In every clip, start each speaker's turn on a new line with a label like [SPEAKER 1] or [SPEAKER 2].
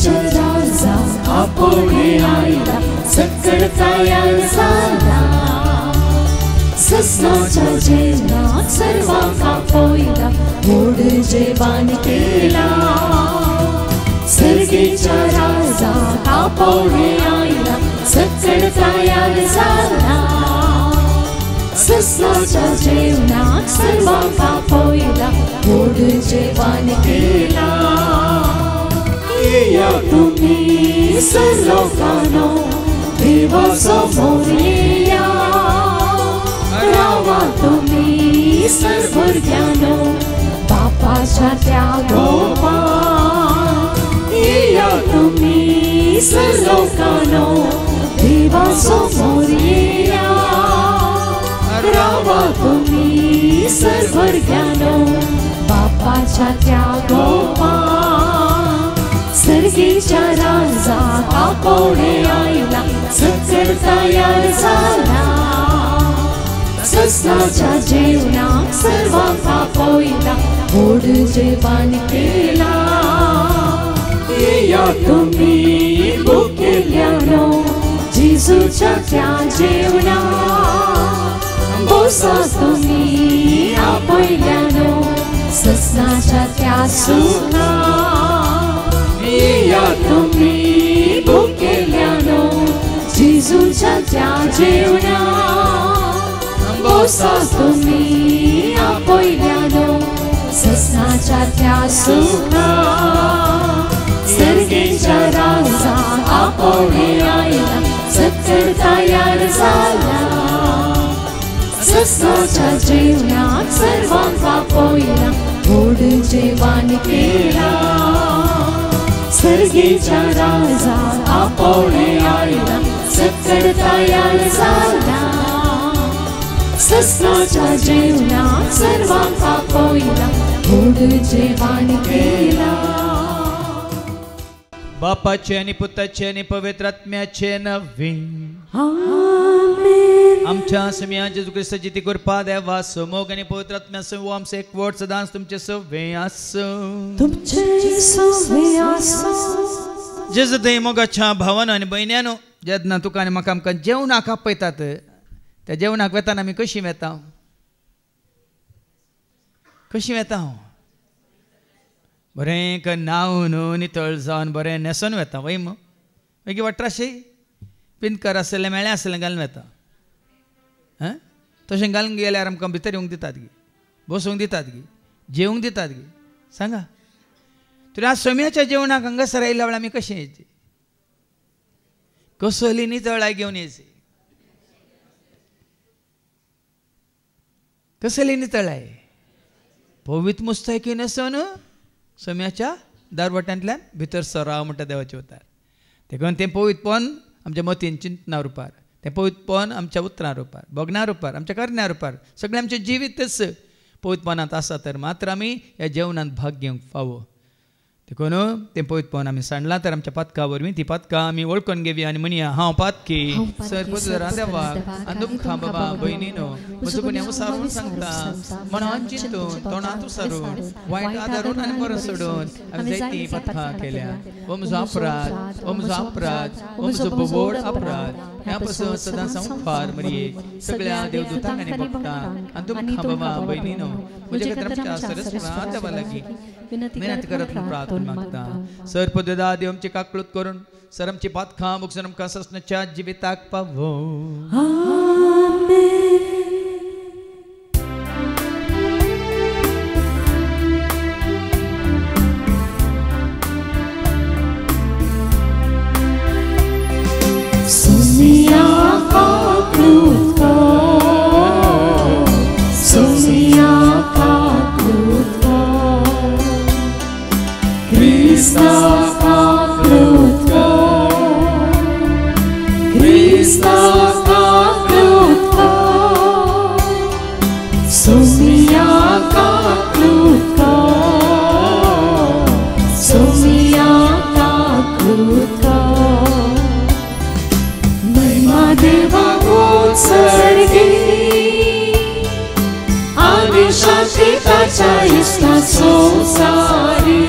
[SPEAKER 1] सर्गीच्या राजा आपोळे आयला सकळ तयार झाला ससनाच्या जेवणात सर्वांका पोयला गोड जेवण केला सर्गीच्या राजा आपोळे आयला सकळ तयार झाला ससनाच्या जेवणात सर्वांका पोयला गोड जेवण केला या तुम्ही सर्वलोकानो देवासमोर या रावा तुम्ही सर्व भुरग्यानो बापाच्या त्या गोपान या तुम्ही सर्वलोकानो देवासमोर या रावा तुम्ही सर्व भुरग्यानो बापाच्या त्या गोपान सर्गीच्या राजा आपोळे आयला सकळ तयार झाला ससनाच्या जेवणात सर्वांका पोयला गोड जेवण केला या तुम्ही भुकेल्यानो जेजूच्या त्या जेवणात बसा तुम्ही आपल्यानो ससनाच्या त्या सुखात या तुम्ही भुकेल्यानो जेजूच्या त्या जेवणात बसा तुम्ही आपल्यानो ससनाच्या त्या सुखात सर्गीच्या राजा आपोळे आयला सकळ तयार झाला ससनाच्या जेवणात सर्वांका पोयला गोड जेवण केला सर्गीच्या राजा आपोळे आयला सकळ तयार झाला ससनाच्या जेवणात सर्वांका पोयला गोड जेवण केला
[SPEAKER 2] बापाचे आणि पुत्राचे आणि पवित्र आत्म्याचे नवे
[SPEAKER 1] आमेन
[SPEAKER 2] आमच्या समिया जेजू ख्रिस्ताची ती कृपा देवा समोग आणि पवित्र आत्म्यासह आमचे एक वोट सदांच तुमचे सवे आसो
[SPEAKER 1] तुमचे सवे आसो
[SPEAKER 2] जेजू दे मोगाच्या भावानो आणि बहिण्यानो जेदना तुका आणि म्हाका आमकां जेवणाक आपयतात त्या जेवणाक वेताना आमी कशी वेता बरें न्हावन नितळ जावन बरें न्हेसोन वेता वय मागीर वट्राशे पिनकर आसलें मेळ्ळें आसलें घालून वेता तशें घालून गेल्यार आमकां भितर येवंक दितात गे बसूंक दितात गे जेवंक दितात गे सांगा तर आज सोम्याच्या जेवणाक हांगासर आयल्या वेळार आमी कशें येवचें कसली नितळाय घेवन येयची कसली नितळाय पवित्र मुस्ताकी न्हेसोन सोम्याच्या दारवट्यांतल्यान भितर सराव म्हणटा देवाचे उतार देखून तें पवित्रपण आमच्या मतीन चिंतनार उपार तें पवित्रपण आमच्या उतरार उपार भोगणार उपार आमच्या करण्यार उपार सगळें आमचें जिवीतच पवित्रपणांत आसा तर मात्र आमी ह्या जेवणांत भाग घेवंक फावो देखून तें पवित्रपण आमी सांडलां तर आमच्या पातका वरवीं ती पातकां आमी वळखून घेवया आनी म्हणया हांव पातकी सरपुत्र देवा आनी तुमकां बाबा भयणीनो म्हजो गुन्यांव उसारून सांगता मनान चिंतून तोंडांत उसारून वायट आदारून आनी बरो सोडून आमी जायतीं पातकां केल्या हो म्हजो अपराध हो म्हजो अपराध हो म्हजो बोबोड अपराध ह्या पासून सदांच हांव फार मरये सगळ्या देवदूतांक आनी भक्तांक आनी तुमकां बाबा भयणीनो म्हजे खातीर आमच्या सरस्वता देवा लागीं विनंती करत प्रार्थना मागता सर पददा देव आमची काकळूत करून सर आमची पातखां मुगसून आमकां ससनाच्या जिविताक पावो
[SPEAKER 1] Sonia काकळूत Sonia काकळूत Krista kaklutka Krista kaklutka Sofia kaklutka Sofia kaklutka महिमा देवा उत्सर्गी आणि शांती त्याच्या इष्टा संसारी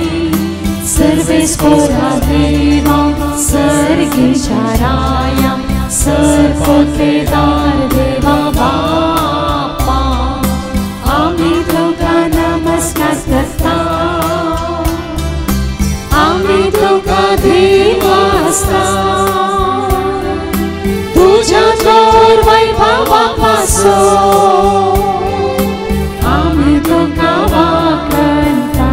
[SPEAKER 1] सर्व सर्वेस्परा देवा सर्गीच्या राया सर्वोत्तेदार देवा बाप्पा आम्ही तुका नमस्कार करता आम्ही तुका देवास्ता तुझ्या थोर वैभवापासून आम्ही तुका वाकणता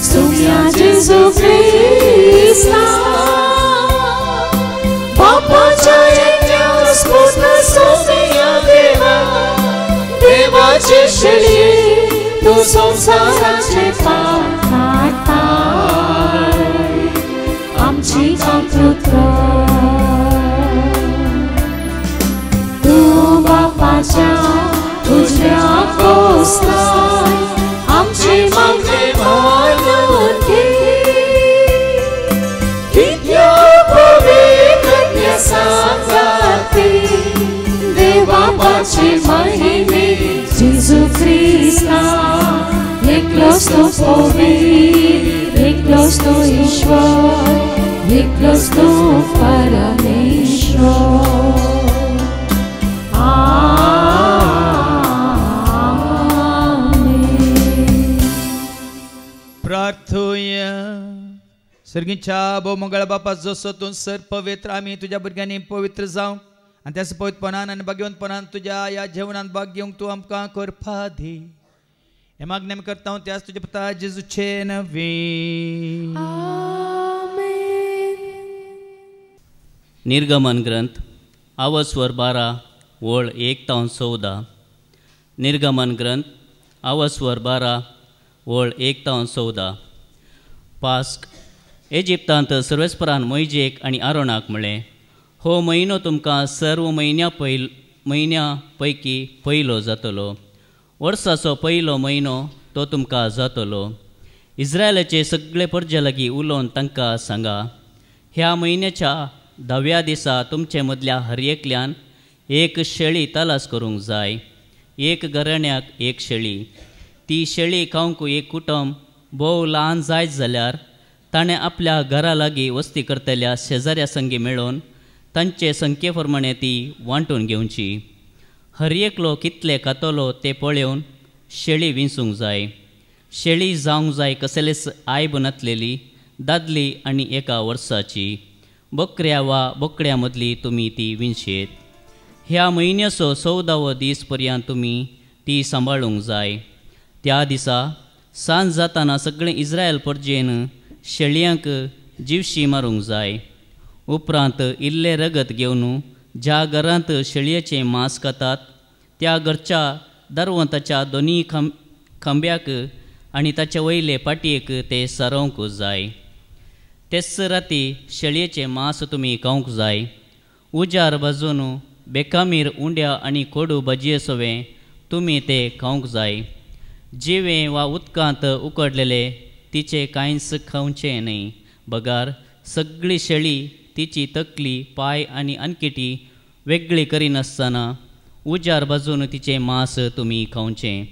[SPEAKER 1] स्तुत्या जेजू ख्रिस्ता बापाच्या यज्ञस्फोट स्तुत्या देवा देवाची शेळी तू संसाराचे पाप काढताय आमची आकृती तू बापाच्या उजव्या कोसलाय आमची मागणी मानून घे नित्य पवित्र सांगते देवाची महिमे जेजू ख्रिस्ता एकलोच तो पवित्र एकलोच तो ईश्वर एकलोच तो परमेश्वर
[SPEAKER 2] प्रार्थूया सर्गीच्या भोव मंगळ बापा जसो तूं सर पवित्र आमी तुज्या भुरग्यांनी पवित्र जावंक आनी त्याच पवित्रपणान आनी भाग्यवंतपणान तुज्या ह्या जेवणान भाग घेवंक तूं आमकां करपा दी हे मागणी आमी करता हांव त्याच तुज्या पुता जेजूचे नवे
[SPEAKER 3] निर्गमन ग्रंथ आवस्वर 12 वळ 1-14 निर्गमन ग्रंथ आवस्वर 12 वळ 1-14 पास्क इजिप्तांत सर्वेस्परान मोइजेक आनी आरोनाक म्हळें हो म्हयनो तुमकां सर्व म्हयन्या पैकी पयलो जातलो वर्साचो पयलो म्हयनो तो तुमकां जातलो इस्रायलाचे सगळे परजे लागीं उलोवन तांकां सांगा ह्या म्हयन्याच्या 10व्या दिसा तुमचे मदल्या हर एकल्यान एक शेळी तलास करूंक जाय एक घराण्याक एक शेळी ती शेळी खावंक एक कुटुंब भोव ल्हान जायत जाल्यार ताणें आपल्या घरा लागीं वस्ती करतल्या शेजाऱ्या संगी मेळोवन तांचे संख्ये प्रमाणे ती वांटून घेवची हर एकलो कितले खातलो ते पळोवन शेळी विंसूंक जाय शेळी जावंक जाय कसलेच आयब नासलेली दादली आनी एका वर्साची बकऱ्या वा बोकड्या मदली तुमी ती विंशेत ह्या म्हयन्याचो 14वो दीस पर्यंत तुमी ती सांबाळूंक जाय त्या दिसा सांज जाताना सगळे इस्रायल परजेन शेळयांक जीवशी मारूंक जाय उपरांत इल्ले रगत घेवन ज्या घरांत शेळयेचें मांस खातात त्या घरच्या दरवंताच्या दोनी खांब्याक आनी ताचे वयले पाटयेक ते सारोवंक जाय तेच राती शेळयेचें मांस तुमी खावंक जाय उजार भाजून बेकामीर उंड्या आनी कोडू भाजये सोवें तुमी ते खावंक जाय जिवें वा उदकांत उकडलेले तिचे कांयच खावचें न्हय बगार सगळी शेळी तिची तकली पाय आनी आनकिटी वेगळी करिनासतना उजार भाजून तिचें मांस तुमी खावचें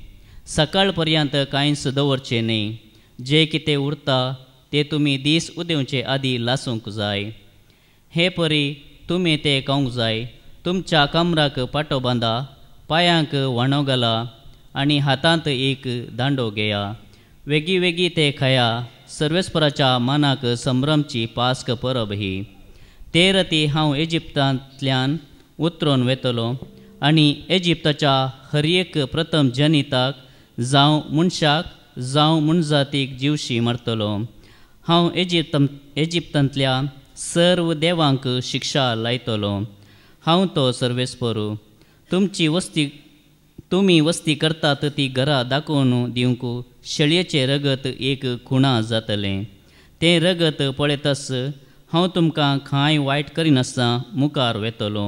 [SPEAKER 3] सकाळ पर्यंत कांयच दवरचें न्हय जे कितें उरता ते तुमी दीस उदेवचे आदीं लासूंक जाय हे परी तुमी ते खावंक जाय तुमच्या कमराक पाटो बांदा पांयांक वाणो घाला आनी हातांत एक दांडो घेया वेगी वेगी ते खाया सर्वेस्पराच्या मानाक संभ्रमची पास्क परब ही ते राती हांव इजिप्तांतल्यान उतरून वेतलो आनी इजिप्ताच्या हर एक प्रथम जनिताक जावं मनशाक जावं मनजातीक जीवशी मारतलो हांव इजिप्तांतल्या सर्व देवांक शिक्षा लायतलो हांव तो सर्वेस्परू तुमी वस्ती करतात ती घरा दाखोवन दिवंक शेळयेचें रगत एक खुणा जातलें तें रगत पळयतास हांव तुमकां कांय वायट करिनासतना मुखार वेतलो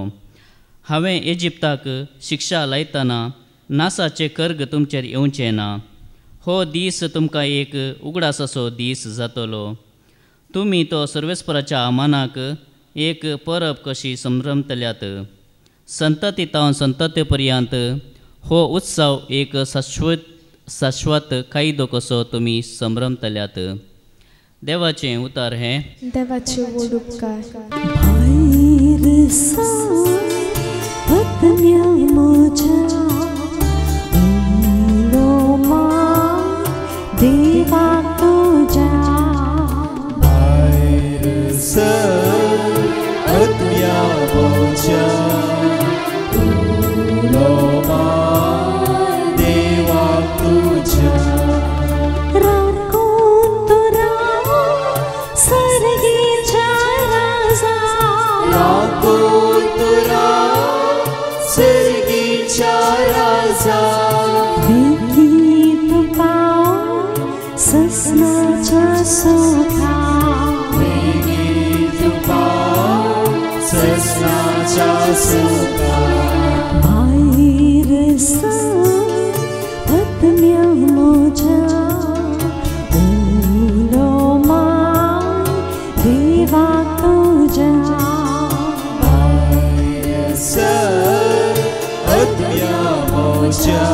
[SPEAKER 3] हांवें इजिप्ताक शिक्षा लायतना नासाचें कर्ग तुमचेर येवचें ना हो दीस तुमकां एक उगडासाचो दीस जातलो तुमी तो सर्वेस्पराच्या मानाक एक परब कशी संभ्रमतल्यात संततीतावन संतते पर्यंत हो उत्सव एक शाश्वत कायदो कसो तुमी संभ्रमतल्यात देवाचें उतार हें
[SPEAKER 1] देवाचे व्हड उपकार
[SPEAKER 4] भायर पत्न्या म्हज्या उलोमा देवा तुज्या
[SPEAKER 5] भायर पत्न्या म्हज्या उलोमा देवा तुज्या
[SPEAKER 4] गीत पाव ससनाच्या सुखा
[SPEAKER 5] गीत पाव ससनाच्या सुखा
[SPEAKER 4] भायर पत्न्या म्हज्या उलोमा देवा तुज्या
[SPEAKER 5] पत्न्या म्हज्या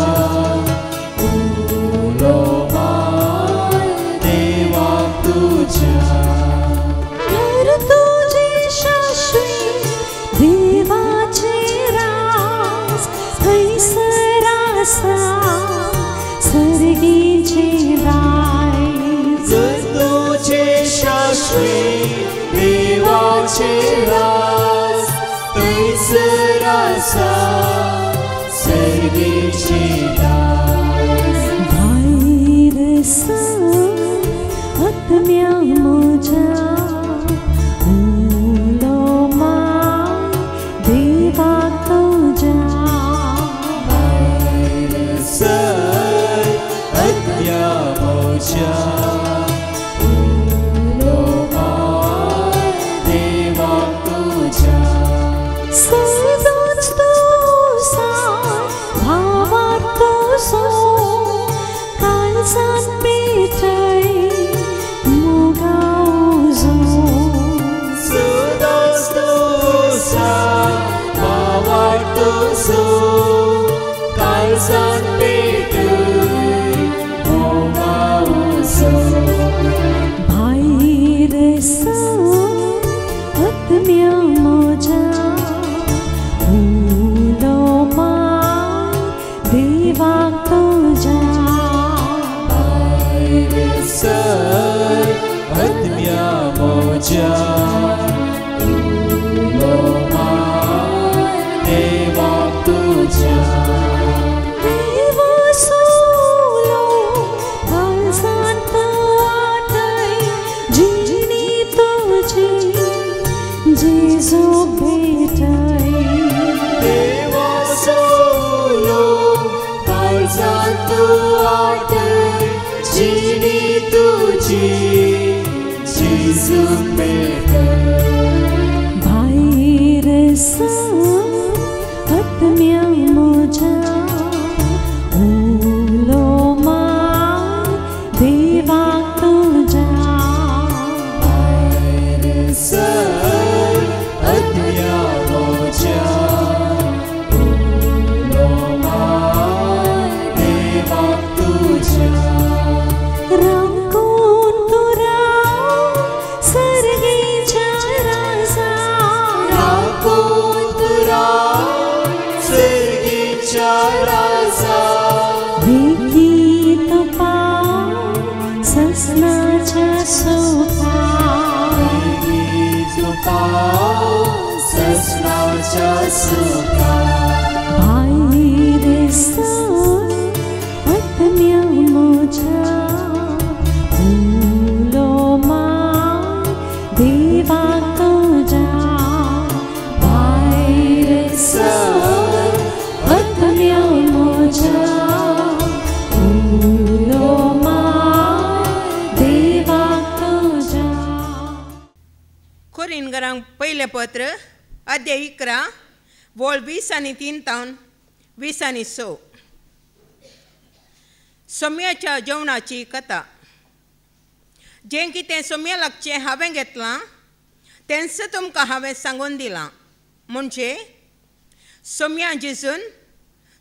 [SPEAKER 5] उलोमा देवा तुज्या
[SPEAKER 4] घर तुजे शाश्वत देवाचे रास थैसर आसा सर्गीचे रायज
[SPEAKER 5] तुझे शाश्वत देवाचे रास थैसर आसा सर्गीचे रास
[SPEAKER 4] भायर आत्म्या म्हज्या उलोमा देवा तुज्या
[SPEAKER 5] भायर आत्म्या म्हज्या उलोमा देवा तुज्या
[SPEAKER 4] सदांच तुसा भावार तुजो काळजांत पेटय मोगा उजो
[SPEAKER 5] सदांच तुसा भावार तुजो काळजांत पेटय मोगा उजो
[SPEAKER 4] भायर आत्म्या म्हज्या उलोमा देवा तुज्या
[SPEAKER 5] आत्म्या म्हज्या उलोमा देवा तुज्या
[SPEAKER 4] देवा सोलो काळजांत वाटय जिणी तुजी जेजू भेटय
[SPEAKER 5] देवा सोलो काळजांत वाटय जिणी तुजी जेजू भेटय
[SPEAKER 4] भायर आत्म्या म्हज्या उलोमा देवा तुज्या
[SPEAKER 5] आत्म्या म्हज्या उलोमा देवा तुज्या
[SPEAKER 4] रावून तूं राव सर्गीच्या राजा
[SPEAKER 5] रावून तूं राव सर्गीच्या राजा
[SPEAKER 4] बेगीत पाव ससनाच्या सुखा
[SPEAKER 5] गीत पाव ससनाच्या सुखा
[SPEAKER 4] भायर आत्म्या म्हज्या उलोमा देवा तुज्या भायर आत्म्या म्हज्या उलोमा देवा तुज्या
[SPEAKER 6] कोरिंथरांक पयलें पत्र अध्याय 11 वळ 20 आनी 3 तावन 20 आनी 6 सोम्याच्या जेवणाची कथा जें कितें सोम्या लागचें हांवें घेतलां तेंच तुमकां हांवें सांगून दिलां म्हणजे सोम्या जिजून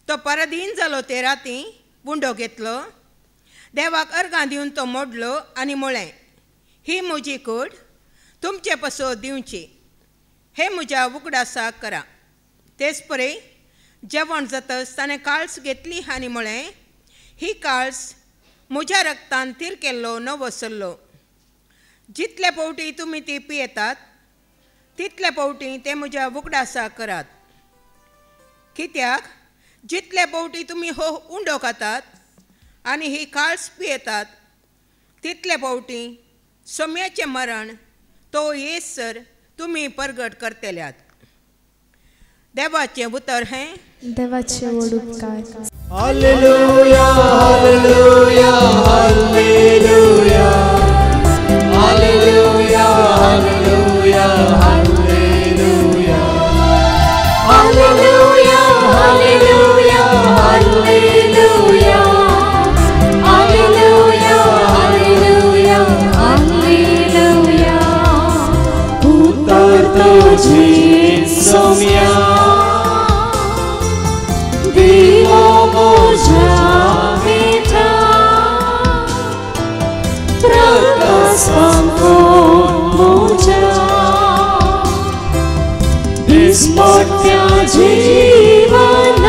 [SPEAKER 6] तो पराधीन जालो ते राती बुंडो घेतलो देवाक अर्गां दिवन तो मोडलो आनी म्हळें ही म्हजी कूड तुमचे पसो दिवची, हे म्हज्या उगडासाक करा. तेच परे जेवण जातच ताणें काळस घेतली आनी म्हळें, ही काळस म्हज्या रक्तान तीर केल्लो नवो सल्लो. जितले फावटी तुमी ती पियेतात तितले फावटी ते म्हज्या उगडासाक करात. कित्याक जितले फावटी तुमी हो उंडो खातात आनी ही काळस पियेतात तितले फावटी सोम्याचें मरण तो येसर तुमी परगट करतल्यात. देवाचें उतर हें.
[SPEAKER 1] देवाचे व्हड उपकार.
[SPEAKER 5] Hallelujah hallelujah hallelujah hallelujah hallelujah hallelujah hallelujah hallelujah hallelujah hallelujah hallelujah hallelujah. उतर तुझी सोम्या देवा मोजा बेटा प्रकाश को मोजा विस्मृत्या जीवन.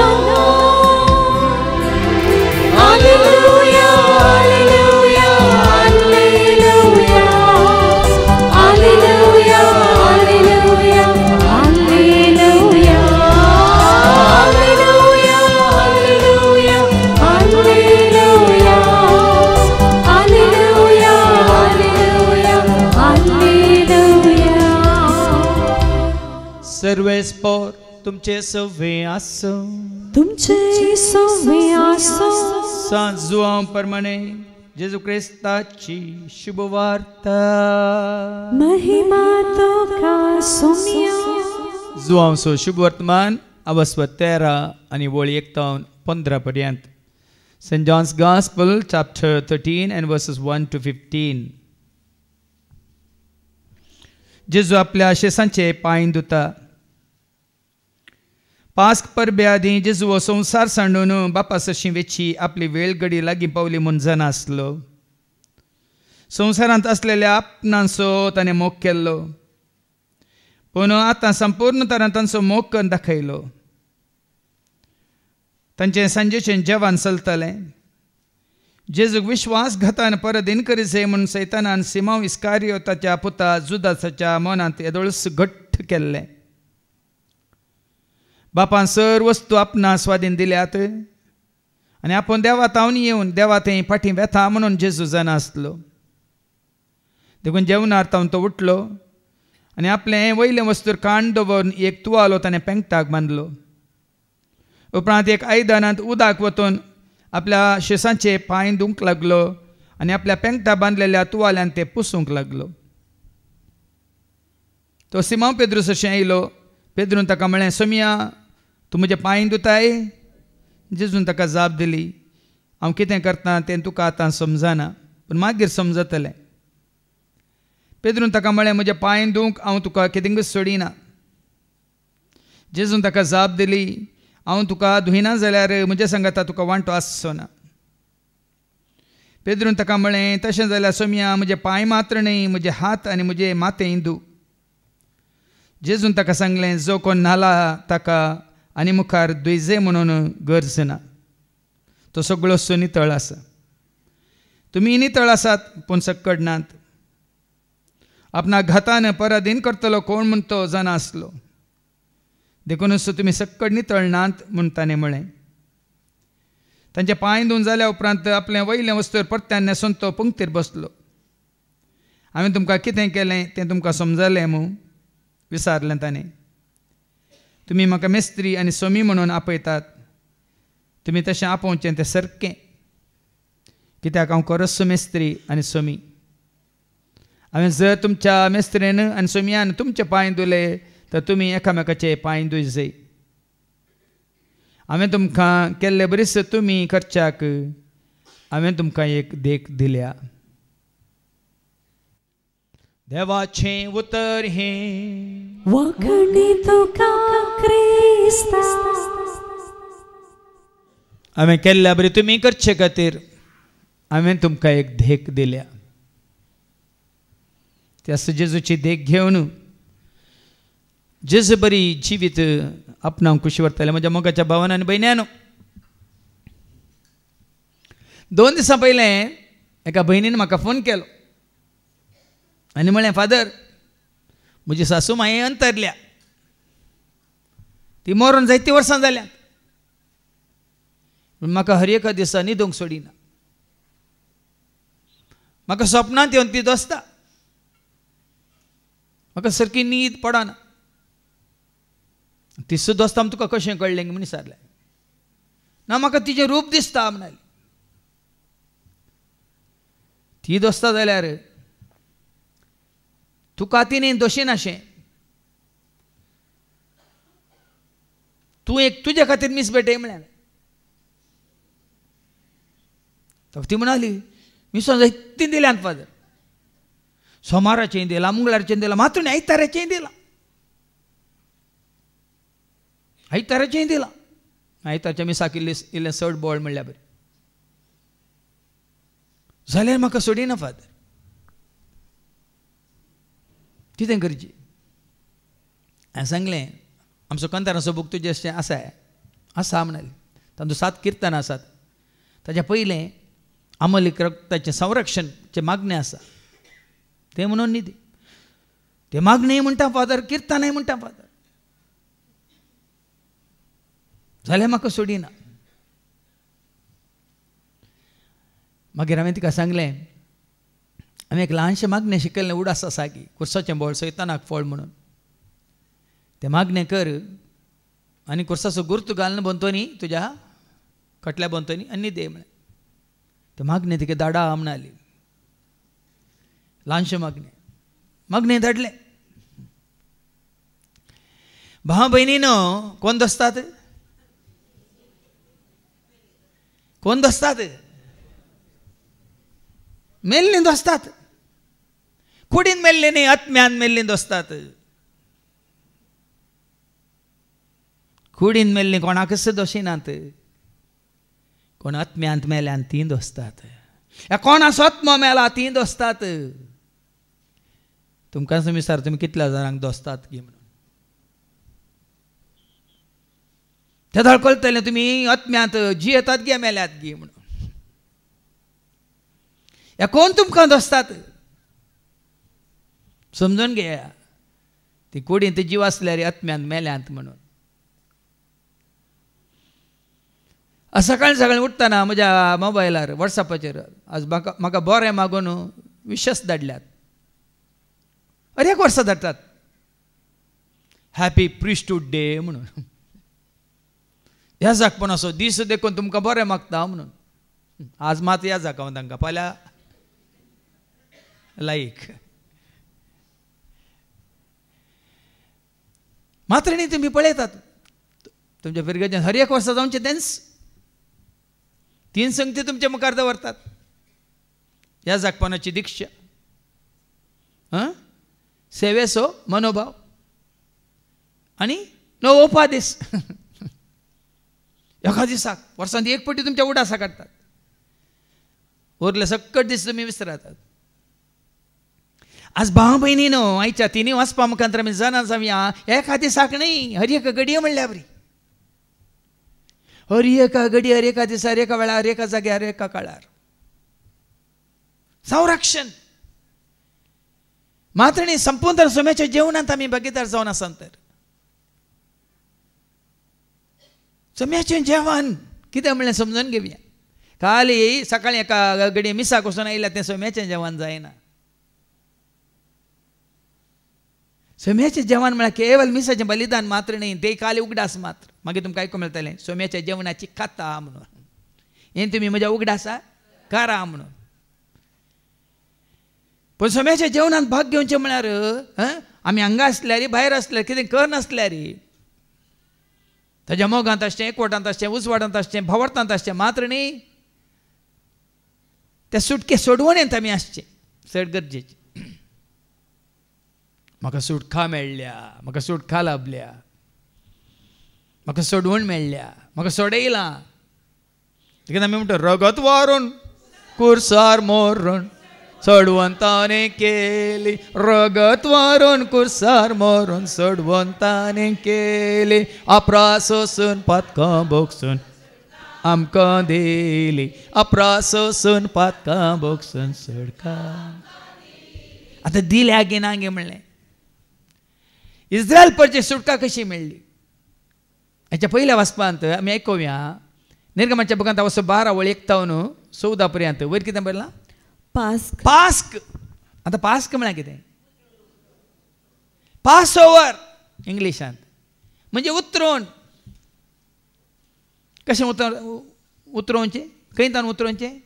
[SPEAKER 5] Hallelujah hallelujah hallelujah hallelujah hallelujah hallelujah hallelujah hallelujah hallelujah hallelujah hallelujah hallelujah.
[SPEAKER 2] सर्वेस्पोर तुमचे सव्वे आसो.
[SPEAKER 4] तुमचे सव्वे आसो.
[SPEAKER 2] सांजुआं प्रमाणे जेजू क्रिस्ताची शुभवार्ता.
[SPEAKER 4] महिमा तुका सोम्या.
[SPEAKER 2] जुआंवचो शुभ वर्तमान अवस्व 13 आनी वळी 1-15 पर्यंत. Saint John's gospel chapter 13 and verses 1 to 15. जेजू आपल्या शेसांचे पांय धुता. पास्क परबे आदीं जेजू हो संवसार सांडून बापा सशी वेची आपली वेळ घडी लागीं पावली म्हूण जाणा आसलो. संवसारांत असलेल्या आपणांचो ताणें मोग केल्लो, पूण आतां संपूर्ण तरान तांचो मोग करून दाखयलो. तांचें सांजेचें जेवण चलतलें. जेजूक विश्वासघातान परत इन्करेज जाय म्हूण सैतानान सिमोन इस्कारियोताच्या पुता जुदासाच्या मनांत येदोळस घट्ट केल्लें. बापान सर वस्तू आपणा स्वाधीन दिल्यात आनी आपूण देवात हांव येवन देवात फाटीं वेता म्हणून जेजू जाणा आसलो. देखून जेवणार तावन तो उठलो आनी आपलें वयले वस्तूर काण दवरून एक तुवालो ताणें पेंगटाक बांदलो. उपरांत एक आयदनांत उदक वतून आपल्या शेसांचे पांय धुवंक लागलो आनी आपल्या पेंगटा बांदलेल्या तुवाल्यान ते पुसूंक लागलो. तो सिमोन पेद्रूस अशें येयलो. पेद्रून ताका म्हळें, सोम्या तूं म्हजे पांय धुताय? जेजून ताका जाप दिली, हांव कितें करतां तें तुका आतां समजना, पूण मागीर समजतलें. पेद्रून ताका म्हळें, म्हजे पांय धुवंक हांव तुका केदिंगूच सोडिना. जेजून ताका जाप दिली, हांव तुका धुयना जाल्यार म्हजे सांगाता तुका वांटो आसचो ना. पेद्रून ताका म्हळें, तशें जाल्यार सोम्या म्हजे पांय मात्र न्ही, म्हजे हात आनी म्हजे माथेय धुव. जेजून ताका सांगलें, जो कोण नाला ताका आनी मुखार दुयजे म्हणून गरज ना. तो सगळो नितळ आसा. तुमी नितळ आसात पूण सक्कड नात. आपणाक घातान पराधीन करतलो कोण म्हूण तो जाणा आसलो. देखूनच तुमी सक्कड नितळ नात म्हूण ताणें म्हळें. तांचे पांय धुवन जाल्या उपरांत आपलें वयलें वस्तूर परत्यान न्हेसून तो पंक्तीर बसलो. हांवें तुमकां कितें केलें तें तुमकां समजलें मूं विचारलें ताणें. तुमी म्हाका मेस्त्री आनी सोमी म्हणून आपयतात. तुमी तशें आपोवचें तें सारकें, कित्याक हांव खरोच मेस्त्री आनी सोमी. हांवें जर तुमच्या मेस्त्रेन आनी सोमयान तुमचे पांय धुले तर तुमी एकामेकाचे पांय धुय जाय. हांवें तुमकां केल्ले बरीच तुमी करच्याक हांवें तुमकां एक देख दिल्या. देवाचें उतर हें.
[SPEAKER 4] वखणी तुका क्रिस्ता.
[SPEAKER 2] हांवें केल्ल्या बरी तुमी करचे खातीर हांवें तुमकां एक देख दिल्या. त्या जेजूची देख घेवन जेजू बरी जिवीत आपणाक खुशी व्हरतले. म्हज्या मोगाच्या भावान आनी भयण्यानो, 2 दिसां पयलें एका भयणीन म्हाका फोन केलो आनी म्हळें, फादर, म्हजी सासू माये अंतरल्या, ती मरून जायती वर्सां जाल्यात, पूण म्हाका हर एका दिसा न्हिदूंक सोडिना. म्हाका स्वप्नांत येवन ती दोसता, म्हाका सारकी न्हीद पडना. ती सुद्दां दोस्ता तुका कशें कळ्ळें म्हण विचारलें. ना, म्हाका तिचें रूप दिसता म्हणली. ती दोसता जाल्यार तुका तिणें दोशीनाशें, तूं एक तुजे खातीर मीस भेटय म्हळें. ती म्हणाली, मिसां जायतीं दिल्यात फादर, सोमाराचें दिलां, मंगळारचें दिलां, मात्र आयताराचें दिलां, आयताराचें दिलां. आयतारच्या मिसाक इल्लें चड बोळ म्हणल्यार बरें जाल्यार म्हाका सोडिना फादर, कितें करचें? हांवें सांगलें, आमचो कंताराचो बूक तुजें अशें आसा म्हणलें. तातूंत 7 किर्तनां आसात. ताच्या पयलें अमलीक रक्ताचें संरक्षणचें मागणें आसा, तें म्हणून न्ही ते मागणेय म्हणटा फादर, किर्तनाय म्हणटा फादर. जाल्यार म्हाका सोडिना. मागीर हांवें तिका सांगलें, हांवें एक ल्हानशें मागणें शिकयल्लें उडास आसा की कुर्साचें बोळ सैतानाक फळ म्हणून. तें मागणें कर आनी कुर्साचो गुर्त घालून बोंतोनी तुज्या खटल्या बोंतोनी आनी दे म्हळें. तें मागणें तिका धाडा म्हणली. ल्हानशें मागणें धाडलें. भाव भयणीनो, कोण दोसतात? कोण दोसतात? मेल्लीं दोसतात. कुडीन मेल्लीं न्ही, आत्म्यान मेल्लीं दोसतात. कुडीन मेल्लीं कोणाकच दोशिनात, कोण आत्म्यांत मेल्यान तीं दोसतात. कोणाचो आत्मो मेला तीं दोसतात. तुमकां विचार, तुमी कितल्या जाणांक दोसतात की म्हणून? ते धडकलतले तुमी आत्म्यांत जियेतात गे मेल्यात गे म्हणून. कोण तुमकां दोसतात? समजून घेया, ती कुडींत जीव आसल्यार आत्म्यांत मेल्यांत म्हणून. सकाळीं उठतना म्हज्या मोबायलार वॉट्सॅपाचेर आज म्हाका बरें मागून विशस धाडल्यात. अरे, 1 वर्सा धाडटात, हॅपी प्रिस्टूड डे म्हणून. ह्या जाक पण असो दीस देखून तुमकां बरें मागता म्हणून. आज मात ह्या जाक हांव तांकां फाल्यां लायक. मात्र न्ही, तुमी पळयतात तुमच्या पिरगेच्यान हर 1 वर्सा जावचें तेंच 3 संगती तुमच्या मुखार दवरतात. ह्या जागपणाची दिक्षा, सेवेचो मनोभाव आनी नवो उपादेश. एका दिसाक वर्सांत 1 फावटी तुमच्या उडासा काडटात. उरले सकट दीस तुमी विसरातात. आज भाव भयणीनो, आयच्या 3 वाचपा मुखांतर आमी जाणा जावया, एका दिसाक न्ही, हर एक घडये म्हणल्यार बरी. हर एका घडी, हर एका दिसार, एका वेळार, एका जाग्यार, एका काळार संरक्षण. मात्र न्ही, संपूर्ण सोम्याच्या जेवणांत आमी भागीदार जावन आसात. तर सोम्याचें जेवण कितें म्हणलें समजून घेवया. खाली सकाळीं एका घडी मिसाक वचून आयल्या तें सोम्याचें जेवण जायना. सोम्याचें जेवण म्हळ्यार केवळ मिसाचें बलिदान मात्र न्ही, ते खाली उगडास मात्र. मागीर तुमकां आयकूंक मेळटलें, सोम्याच्या जेवणाची खाता म्हणून. हें तुमी म्हज्या उगडासा करा म्हणून. पूण सोम्याच्या जेवणांत भाग घेवचें म्हळ्यार आमी हांगा आसल्यार, भायर आसल्यार, कितें करनासल्यार, ताच्या मोगांत आसचें, एकवटांत आसचें, उजवाडांत आसचें, भावार्थांत आसचें मात्र न्ही, ते सुटके सोडवणेंत आमी आसचें चड गरजेचें. म्हाका सुटका मेळ्ळ्या, म्हाका सुटका लाभल्या, म्हाका सोडवण मेळ्ळ्या, म्हाका सोडयलां. देखून आमी म्हणटा, रगत वारून कुर्सार मोरून सोडवंताने केली रगत वारून कुर्सार मारून सोडवंताने केली अप्रासोसून पत्का बोगसून आमकां दिली अप्रासोसून पत्का बोगसून सोडका आता दिल्या गे नागे म्हणलें इस्रायल परची सुटका कशी मेळ्ळी हाच्या पयल्या वाचपांत आमी आयकुया निर्गमाच्या बुकांत वचो 12:1-14 पर्यंत वयर कितें बरयलां
[SPEAKER 1] पास्क
[SPEAKER 2] पास्क आता पास्क म्हळ्यार कितें पास ओवर इंग्लिशांत म्हणजे उतरोवन कशें उतरोवचें खंय तान उतरोवचें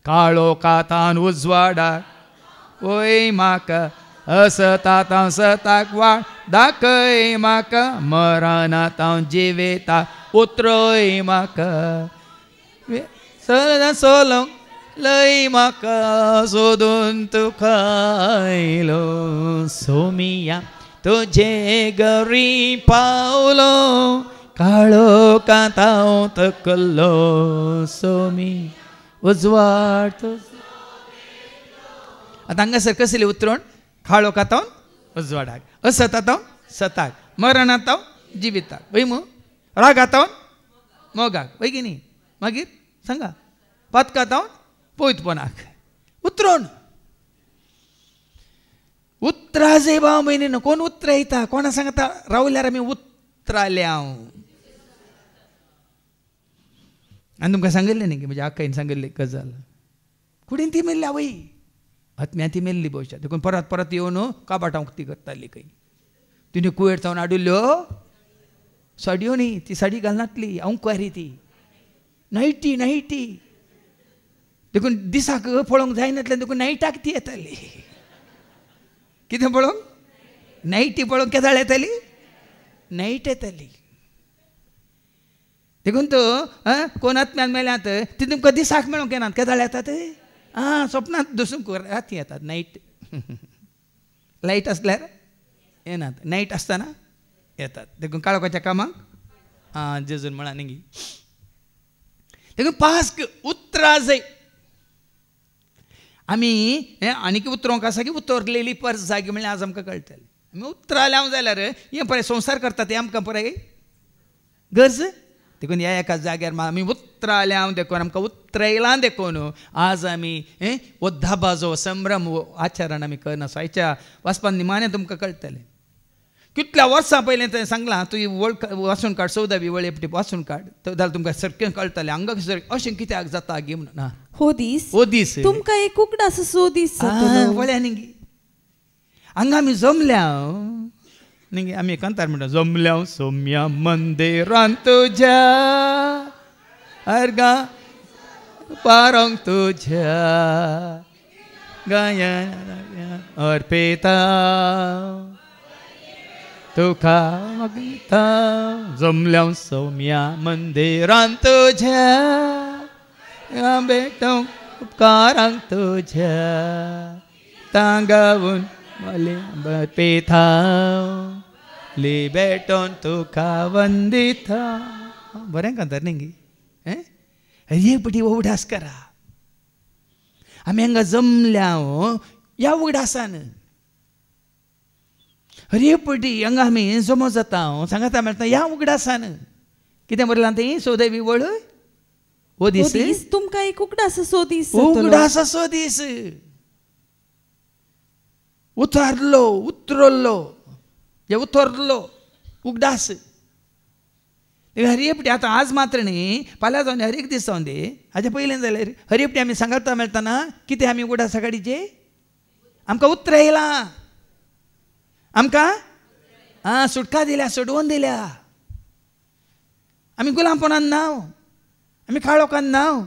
[SPEAKER 2] काळो कातान उजवाडाक ओय म्हाका असतां सताक वाड दाखय म्हाका मरणांत हांव जिवेता उतरोय म्हाका सोलोंक लय म्हाका सोदून तुका आयलो सोमिया तुजे गरी पावलो काळो कांताव तकल्लो सोमी उजवाड आतां हांगासर कसली उतरोण काळो कांतावन उजवाडाक असतातावन सताक मरणांताव जिविताक वय मू रागातावन मोगाक वय की न्ही मागीर सांगा पातकातावन पोयतपणाक उतरोण उतरा जे भाव म्हयने कोण उतरायता कोणा सांगता रावल्यार आमी उतराले हांव आनी तुमकां सांगिल्लें न्ही की म्हज्या आकाईन सांगिल्ली गजाल कुडीन ती मेल्ली आवय आत्म्या ती मेल्ली भविश्यात देखून परत परत येवन काबाटांक ती करताली खंय तिणें कुयेर जावन हाडिल्ल्यो साडयो न्ही ती साडी घालनातली अंकुवारी ती नायटी नायटी देखून दिसाक पळोवंक जायनातल्यान देखून नायटाक ती येताली कितें पळोवंक नायटी पळोवंक केदाळ येताली नायट येताली देखून तो कोण आत्म्यान मेल्यात ती तुमकां दिसाक मेळोवंक येनात केदाळ येतात स्वप्नांत दसूंक राती येतात नायट लायट आसल्यार येनात नायट आसतना येतात देखून काळोखाच्या कामाक जेजून म्हणा न्ही देखून पास्क उतरा जाय आमी आनीक उतरोवंक आसा की उतरलेली पर्स जागी म्हणल्यार आज आमकां कळटलें आमी उतराले जाल्यार हें पळय संवसार करता तें आमकां पळय गरज देखून ह्या एका जाग्यार आमी उतराले देखून आमकां उतरयलां देखून आज आमी धाबा जो संभ्रम आचरण आमी करना आयच्या वाचपान निमाणें तुमकां कळटलें कितल्या वर्सां पयलें तें सांगलां तुवें वळ वाचून काड 14वी वळेपटी वाचून काड जाल्यार तुमकां सारकें कळटलें हांगा अशें कित्याक जाता गे म्हणून
[SPEAKER 1] हो दीस तुमकां एक उगडास सो दीस
[SPEAKER 2] वळ्या न्ही हांगा आमी जमल्या न्ही आमी कांतार म्हणटा जमल्या सोम्या मंदिरांत तुज्या अर्गा पारोंक तुज्या गायन अर्पिता तुका मागता जमल्या सोम्या मंदिरांत तुज्या बेटोंक उपकारांक तुज्या तांगावून अर्पिता लिबेटोन तुका वंदिता बरें कांतार न्ही हे पटी उगडास करा आमी हांगा जमल्या ह्या उगडासान हरे पटी हांगा आमी जमो जाता सांगाता मेळटा ह्या उगडासान कितें बरयलां तें सोदेवी वळ हो दीस
[SPEAKER 1] तुमकां एक उगडास सो दीस
[SPEAKER 2] उगडास सो दीस उतरलो उतरलो जे उतरलो उगडास हरियपटी आतां आज मात्र न्ही फाल्यां जावन हर एक दीस जावन दे हाच्या पयलें जाल्यार हरियपटी आमी सांगता मेळटना कितें आमी उगडासा काडीचे आमकां उतर येयलां आमकां सुटका दिल्या सोडवून दिल्या आमी गुलामपणान नाव आमी काळोखान नाव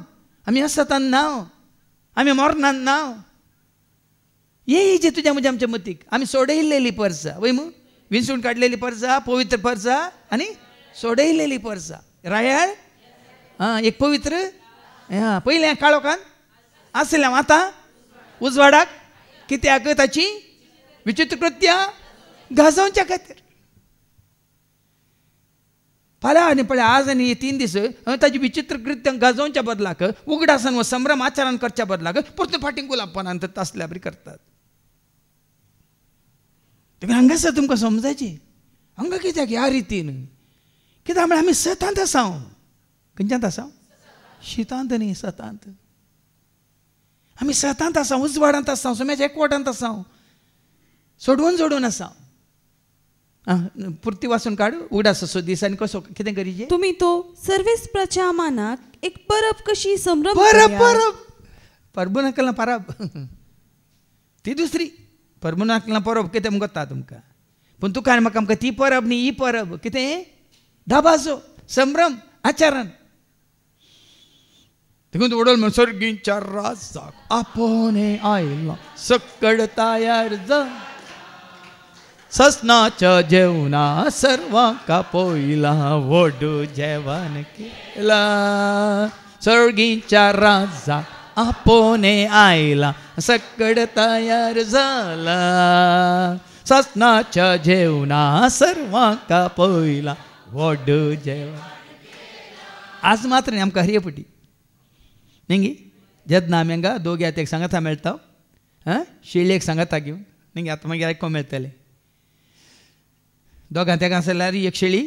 [SPEAKER 2] आमी असतान नाव आमी मरणान नाव ये तुज्या म्हज्या आमच्या मतीक आमी सोडयलेली पर्सा वय मू विंचून काडलेली पर्सा पवित्र पर्सा आनी सोडयलेली पर्सा रायाळ एक पवित्र पयलें काळोखान आसलें आतां उजवाडाक कित्याक ताची विचित्र कृत्या गाजोवच्या खातीर फाल्यां आनी पळय आज आनी 3 दीस ताजी विचित्र कृत्यां गाजोवच्या बदलाक उगडासन व संभ्रम आचरण करच्या बदलाक परतून फाटीं गुलाबपणान तसल्या बरी करतात. हांगासर तुमकां समजायची हांगा कित्याक ह्या रितीन कित्याक म्हळ्यार आमी सतांत आसा. खंयच्यात आसा? शितांत न्ही, सतांत. आमी सतांत आसा, उजवाडांत आसा, सोम्याच्या एकवटांत आसा, सोडून जोडून आसा. पुर्ती वाचून काड. उगडास असो दीस आनी कसो कितें करीचे?
[SPEAKER 1] तुम्ही तो सर्वेस्पराच्या मानाक एक परब कशी संभ्रम
[SPEAKER 2] परब परब परबुनाकला परब ती दुसरी. परबुनाकला परब कितें म्हणटा तुमकां. पूण तुका आनी म्हाका आमकां ती परब न्ही, ही परब कितें धाबाजो संभ्रम आचरण. देखून उडोल म्हण सर्गींच्या राजाक आपोने आयला सकड तयार जा ससनाच्या जेवणा सर्वांका पयला वडू जेवण केला. सर्गींच्या राजाक आपोने आयला सकड तयार जाला ससनाच्या जेवणा सर्वांका पयला वडू जेवण. आज मात्र न्ही आमकां हरियपटी न्ही जेन्ना आमी हांगा दोग्याक एक सांगाता मेळटा शेळयेक सांगाता घेवन न्ही आतां मागीर आयकोंक मेळटलें. दोगां तेका आसल्यार एक शेळी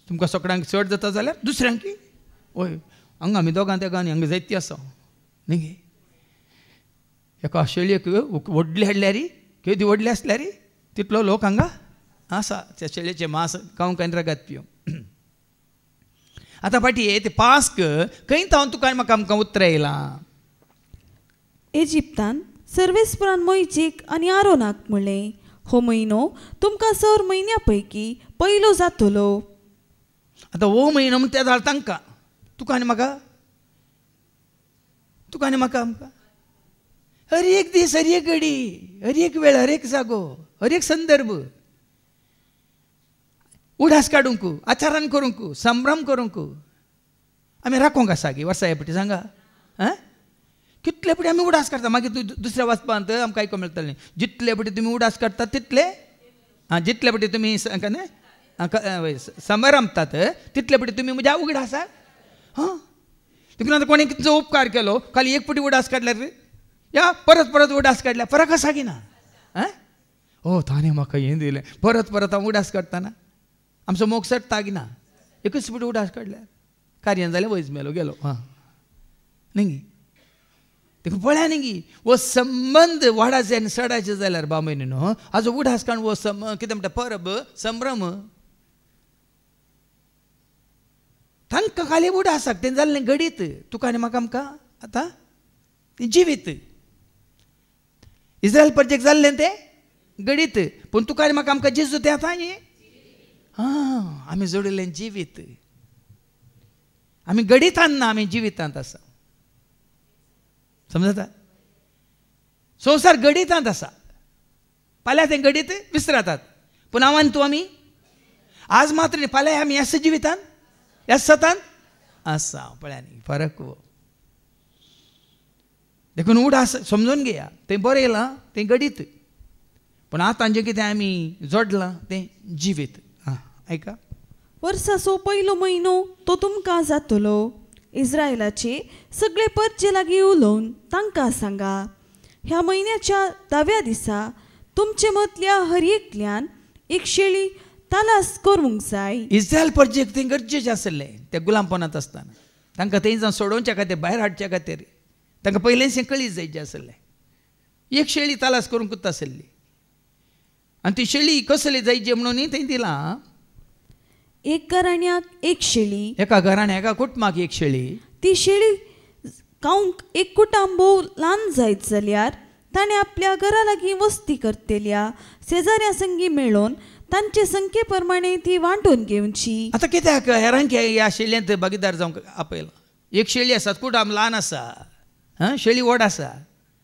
[SPEAKER 2] तुमकां सोकडांक चड जाता जाल्यार दुसऱ्यांक हय हांगा आमी दोगां तेगा आनी हांगा जायती आसा न्ही. एका शेळयेक व्हडली हाडल्यार केदी व्हडली आसल्यार तितलो लोक हांगा आसा त्या शेळयेचें मांस खावंक आनी रगत पिवंक. आतां फाटी ते पास्क खंय थावन तुका म्हाका आमकां उतर येयलां.
[SPEAKER 1] इजिप्तान सर्वेस्परान मोइजेक आनी आरोनाक म्हणलें हो म्हयनो तुमकां 6 म्हयन्यां पैकी पयलो जातलो.
[SPEAKER 2] आतां हो म्हयनो म्हणटा जाल्यार तांकां तुका आनी म्हाका आमकां हर एक दीस हर एक घडी हर एक वेळ हर एक जागो हर एक संदर्भ उडास काडूंक आचरण करूंक संभ्रम करूंक आमी राखोंक आसा गे वर्सा हे पटी सांगा. कितले पटी आमी उडास काडटा मागीर दुसऱ्या वाचपांत आमकां आयको मेळटलें जितले पटी तुमी उडास काडटात तितले जितले पटी तुमी संभ्रमतात तितले पटी तुमी म्हज्या उगडासाक देखून आतां कोणी कितलो उपकार केलो खाली एक पटी उडास काडल्यार या परत परत उडास काडल्या फरक आसा की ना. हो ताणें म्हाका हें दिलें परत परत हांव उडास काडटाना आमचो मोग सट्टा की ना. एकच पटी उडास काडल्यार कार्यान जालें वयस मेलो गेलो न्ही. देखून पळया न्ही वो संबंद वाडाचे आनी सडाचे जाल्यार बामयनी न्हू हाजो उडास काडून वो कितें म्हणटा परब संभ्रम तांकां खाली उडासाक तें जाल्लें घडीत तुका आनी म्हाका आमकां आतां जिवीत. इस्रायल प्रजेक जाल्लें तें घडीत पूण तुका आनी म्हाका आमकां जेजू तें आतां आमी जोडिल्लें जिवीत. आमी घडितांत ना आमी जिवितांत आसा समजता. संवसार घडितांत आसा फाल्यां तें घडीत विसरातात पूण हांव आनी तूं आमी आज मात्र न्ही फाल्यां आमी ह्याच जिवितांत ह्याच सतांत आसा. पळया न्ही फरक वो. देखून उडास समजून घेया तें बरें येयलां तें घडीत पूण आतां जें कितें आमी जोडलां तें जिवीत. ऐका
[SPEAKER 1] वर्साचो पयलो म्हयनो तो तुमकां जातलो. इस्रायलाचे सगळे परजे लागीं उलोवन तांकां सांगा ह्या म्हयन्याच्या 10व्या दिसा तुमचे मदल्या हर एकल्यान एक शेळी तालास करूंक जाय.
[SPEAKER 2] इस्रायल परजेक तें गरजेचें आसलें त्या गुलामपणांत आसतना तांकां थंय जावन सोडोवच्या खातीर भायर हाडच्या खातीर तांकां पयलेंशें कळीत जायचें आसलें. एक शेळी तालास करूंकूच आसली आनी ती शेळी कसली जायची म्हणून थंय दिलां
[SPEAKER 1] एक घराण्याक एक शेळी
[SPEAKER 2] एका घराण्या एका कुटुंबाक एक शेळी.
[SPEAKER 1] ती शेळी खावंक एक कुटुंब ल्हान जायत जाल्यार ताणें आपल्या घरा लागीं वस्ती करतेल्या शेजाऱ्या संगी मेळोवन तांचे संख्ये प्रमाणे ती वांटून घेवची.
[SPEAKER 2] आतां कित्याक हेरांक ह्या शेळयेंत भागीदार जावंक आपयला. एक शेळी आसा कुटुंब ल्हान आसा शेळी व्हड आसा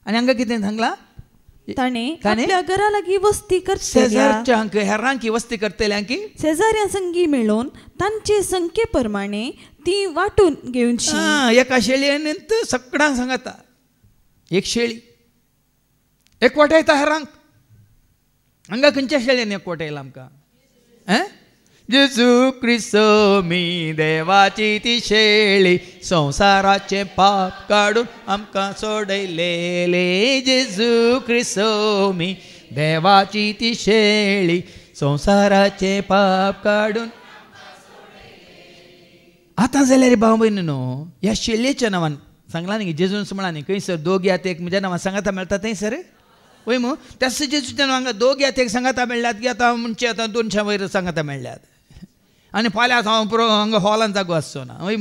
[SPEAKER 2] आनी हांगा कितें सांगलां
[SPEAKER 1] ताणें आपल्या घरा लागीं वस्ती
[SPEAKER 2] शेजारच्यांक हेरांक वस्ती करतल्यांक
[SPEAKER 1] शेजाऱ्या संगी मेळोवन तांचे संख्ये प्रमाणे ती वांटून घेवची.
[SPEAKER 2] एका शेळयेन सगळ्यांक सांगता एक शेळी एकवटायता हेरांक. हांगा खंयच्या शेळयेन एकवटायला आमकां जेजू ख्रिस्तो मी देवाची ती शेळी संसाराचे पाप काढून आमकां सोडयलेले जेजू ख्रिस्तो मी देवाची ती शेळी संसाराचे पाप काढून आतां जाल्यार रे भाव भयण न्हू ह्या शेळयेच्या नांवान सांगला न्ही जेजून म्हणा न्ही खंय सर दोग यात एक म्हज्या नांवान सांगाता मेळटा थंय सर वय मू त्याच जेजूच्या नांवान दोग यात एक सांगाता मेळ्ळ्यात की आतां म्हणचे आतां 200 वयर सांगाता मेळ्ळ्यात आनी फाल्यां हांव पुरो हांगा हॉलान जागो आसचो ना वय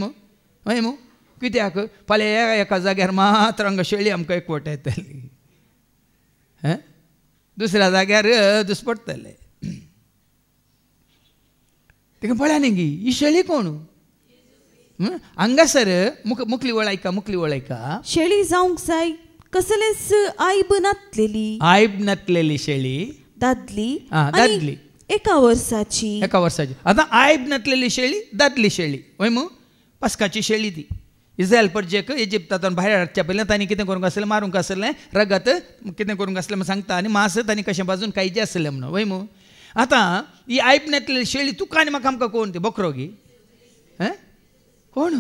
[SPEAKER 2] मू कित्याक फाल्यां एका जाग्यार मात्र हांगा शेळी आमकां एकवट येतली दुसऱ्या जाग्यार दुसपडटले ताका पळया न्ही गी ही शेळी कोण हांगासर मुखली वळायका
[SPEAKER 1] शेळी जावंक जाय कसलेच आयब नातलेली
[SPEAKER 2] शेळी
[SPEAKER 1] दादली
[SPEAKER 2] दादली
[SPEAKER 1] एका वर्साची
[SPEAKER 2] आतां आयब नातलेली शेळी दादली शेळी वय मू पास्काची शेळी ती इस्रायल परजेक इजिप्तांतून भायर हाडच्या पयलीं तांणी कितें करूंक आसलें मारूंक आसलें रगत कितें करूंक आसलें म्हण सांगता आनी मांस तांणी कशें भाजून खायचें आसलें म्हणून वय मू आतां ही आयब नातलेली शेळी तुका आनी म्हाका आमकां कोण ती बकरो गी कोण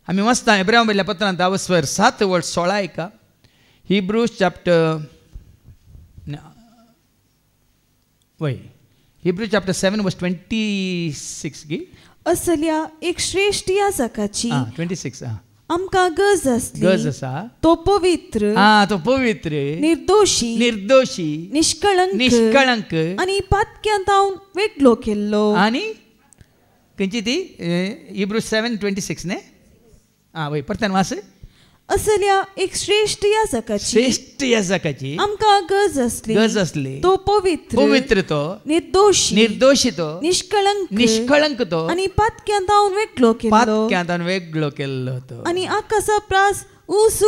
[SPEAKER 2] आमी वाचता इब्राहिम बरयल्या पत्रांत 10:7-16 ऐका हिब्रूज चॅप्टर 7:26 गी
[SPEAKER 1] असल्या एक श्रेष्ठ याजकाची
[SPEAKER 2] 26
[SPEAKER 1] आमकां गरज
[SPEAKER 2] आसा
[SPEAKER 1] तो पवित्र निर्दोशी निष्कळंक आनी पातक्यांतावन वेगळो केल्लो
[SPEAKER 2] आनी खंयची ती हिब्रूज 7:26 ने वय परतन वास
[SPEAKER 1] असल्या एक श्रेष्ठ याजकाची आमकां गरज आसली तो पवित्र तो निर्दोशी तो निष्कळंक तो आनी पातक्यांतावन वेगळो केल्लो तो आनी आकाशप्रास ऊस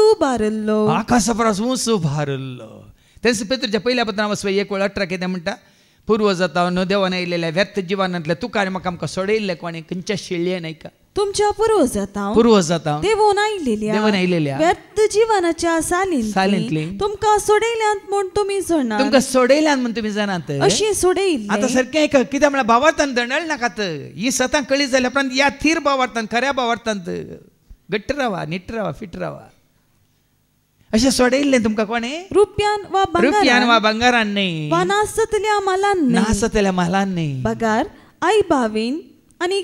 [SPEAKER 1] उबारल्लो
[SPEAKER 2] तेच पेत्रच्या पहिल्या पत्रांत 1:18 कितें म्हणटा पूर्व जाता न्हू देवान आयिल्ल्या व्यर्थ जिवानांतल्या तुका आनी म्हाका आमकां सोडयल्लें कोणें खंयच्या शेळयेन ऐका
[SPEAKER 1] तुमच्या पूर्व जाता देवून आयिल्ल्या व्यर्थ जिवानाच्या सालींतली तुमकां सोडयल्यांत म्हूण तुमी जाणात अशी सोडयिल्ली
[SPEAKER 2] आतां सारकें ऐका कित्याक म्हळ्यार भावार्थान दंडळ नाकात ही सतां कळी जाल्या उपरांत ह्या थीर भावार्थान खऱ्या भावार्थांत घट्ट रावा नीट रावा फिट रावा अशें सोडयिल्लें तुमकां कोणें
[SPEAKER 1] रुपयान वा
[SPEAKER 2] भांगारान न्ही
[SPEAKER 1] वा नासतल्या मालान न्ही पगार आई बावीन आनी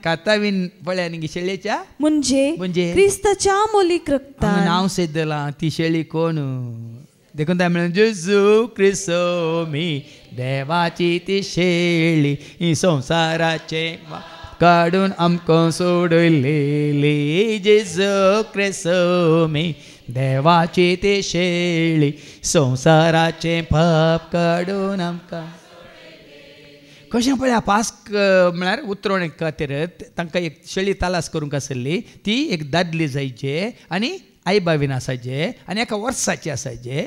[SPEAKER 2] कातावीन पळया न्ही शेळयेच्या
[SPEAKER 1] म्हणजे क्रिस्ताच्या अमोलीक रक्तान
[SPEAKER 2] नांव सेदलां ती शेळी कोण देखून काय म्हणून जेजू ख्रिस्तो मी देवाची ती शेळी ही संसाराचे काढून आमकां सोडलेली जेजू ख्रिस्तो मी देवाची ती शेळी संसाराचे पाप काढून आमकां कशें पळया पास्क म्हळ्यार उतरोवणे खातीर तांकां एक शेळी तालास करूंक आसली ती एक दादली जायचे आनी आई बावीन आसाचे आनी एका वर्साची आसाचे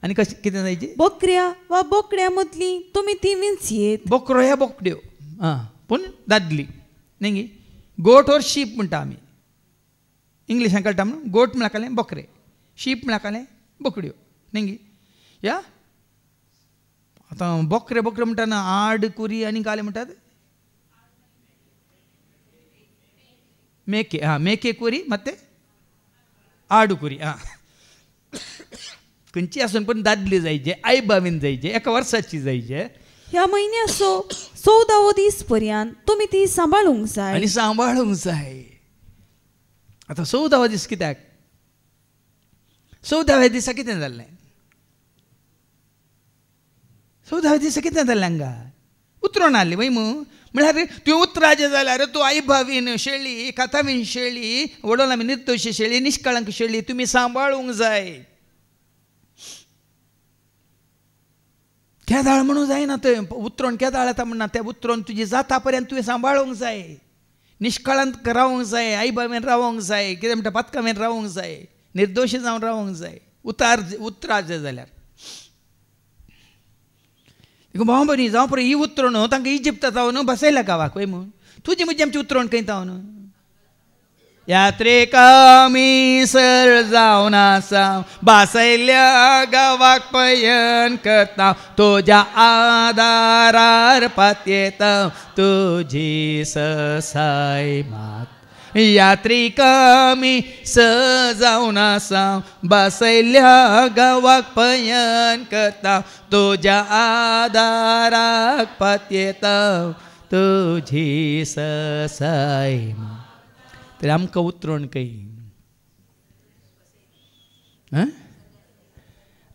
[SPEAKER 2] आनी कशें कितें जायचे
[SPEAKER 1] बकऱ्या वा बोकड्या मदली तुमी ती विंचयेत
[SPEAKER 2] बकरो ह्या बोकड्यो पूण दादली न्ही गोट ओर शीप म्हणटा आमी इंग्लिशान कळटा म्हणून गोट म्हळ्यार बोकरे शीप म्हळ्यार बोकड्यो न्ही या आतां बोकरे म्हणटा आड कुरी आनी काले म्हणटात मेके कुरी मत्ते आडू कुरी खंयची आसून पण दादली जायचे आई बावीन जायचे एका वर्साची जायचे
[SPEAKER 1] ह्या म्हयन्याचो 14वो दीस पर्यंत तुमी ती सांबाळूंक
[SPEAKER 2] जाय आतां 14वो दीस कित्याक 14व्या दिसा कितें जाल्लें 14व्या दिसा कितें जाल्लें हांगा उतरोन हाडली वय म्हळ्यार तुवें उतराचें जाल्यार तूं आई बावीन शेळी कातावीन शेळी वडोवन आमी निर्दोशी शेळी निश्कळंक शेळी तुमी सांबाळूंक जाय केदाळ म्हणून जायना थंय उतरोन केदाळ येता म्हणना तें उतरोन तुजी जाता पर्यंत तुवें सांबाळूंक जाय निश्कळंक रावूंक जाय आई बाबेन रावूंक जाय कितें म्हणटा पातकामेन रावूंक जाय निर्दोशी जावन रावूंक जाय उतराचें जाल्यार भाव बरी जावं पळय ही उतरोन तांकां इजिप्तांत जावन बसयल्या गांवाक वय म्हूण तुजी म्हजी आमची उतरोन खंय जावन यात्रेक आमी सर जावन आसा बासयल्या गांवाक पयन करता तुज्या आदारार पातयेता तुजी ससाय मात यात्रीक आमी जावन आसा बासयल्या गांवाक पयन करता तुज्या आदाराक पातयेता तुजी ससाय मात तर आमकां उतरण खंय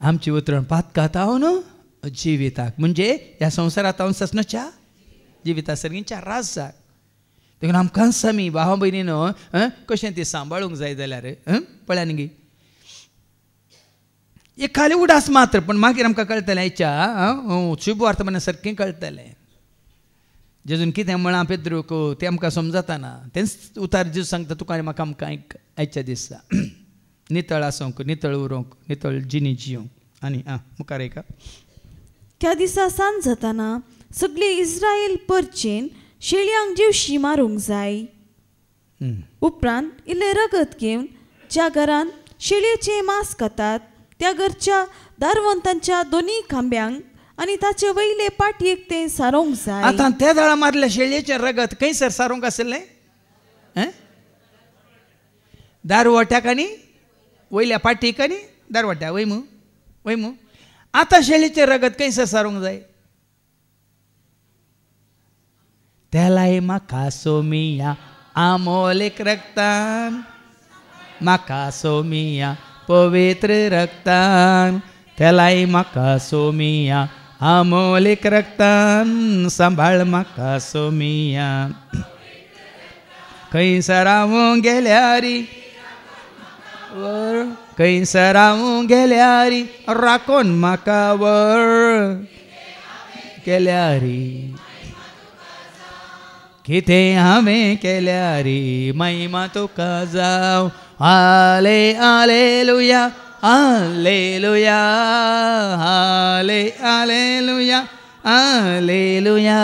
[SPEAKER 2] आमची उतरण पातकात हांव न्हू जिविताक म्हणजे ह्या संवसारांत हांव ससनच्या जिविता सर्गींच्या राजाक देखून आमकां समी भाव भयणीनो कशें ती सांबाळूंक जाय जाल्यार पळयान गी एक खाली उडास मात्र पण मागीर आमकां कळटलें हेच्या शुभ वर्तमान सारकें कळटलें जेजून कितें म्हणा पेद्रूक तें आमकां समजताना तेंच उतार जेजू सांगता तुका आनी म्हाका आमकां आयच्या दिसा नितळ आसूंक नितळ उरोंक नितळ जिणी जियोंक आनी मुखार एका
[SPEAKER 1] त्या दिसा सांज जाताना सगळी इस्रायल परचेन शेळयांक जीवशी मारूंक जाय उपरांत इल्लें रगत घेवन ज्या घरान शेळयेचें मांस खातात त्या घरच्या दारवंतांच्या दोनी खांब्यांक आनी ताचे वयले पाटयेक तें सारोंक जाय
[SPEAKER 2] आतां त्या दाळा मारल्या शेळयेचें रगत खंयसर सारोंक आसलें दारवट्याक आनी वयल्या पाटयेक आनी दारवट्या वयमू आतां शेळयेचें रगत खंयसर सारोंक जाय तेलाय म्हाका सोमिया आमोलेक रक्तान म्हाका सोमिया पवित्र रक्तान तेलाय म्हाका सोमिया अमोलिक रक्तान सांबाळ म्हाका सोमिया खंयसर हांव गेल्यारी वर खंयसर हांव गेल्यारी राखोन म्हाका वर केल्यारी कितें हांवें केल्यारी महिमा तुका जाव hallelujah hallelujah hallelujah hallelujah hallelujah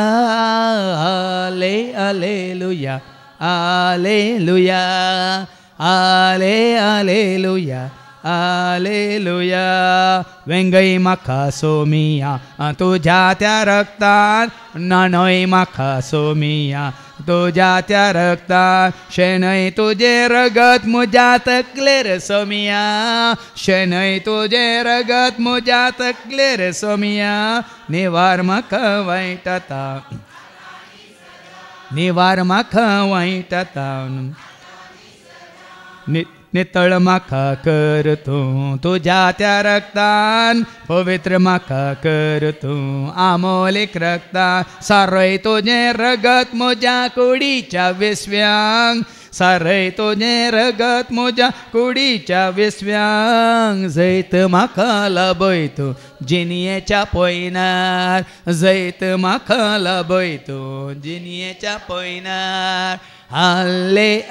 [SPEAKER 2] hallelujah hallelujah hallelujah वेंगई म्हाका सोमिया तुज्या त्या रक्तान नानय म्हाका सोमिया तुज्या त्या रक्तान शेणय तुजे रगत म्हज्या तकलेर सोमिया शेणय तुजे रगत म्हज्या तकलेर सोमिया निवार म्हाका वायट आता निवार म्हाका वायट आता नितळ म्हाका कर तूं तुज्या त्या रक्तान पवित्र म्हाका कर तूं आमोलीक रक्तान सारय तुजें रगत म्हज्या कुडीच्या विस्व्यांक सारय तुजें रगत म्हज्या कुडीच्या विस्व्यांक जैत म्हाका लाभय तूं जिनयेच्या पयनार जैत म्हाका लाभय तूं जिनयेच्या पयनार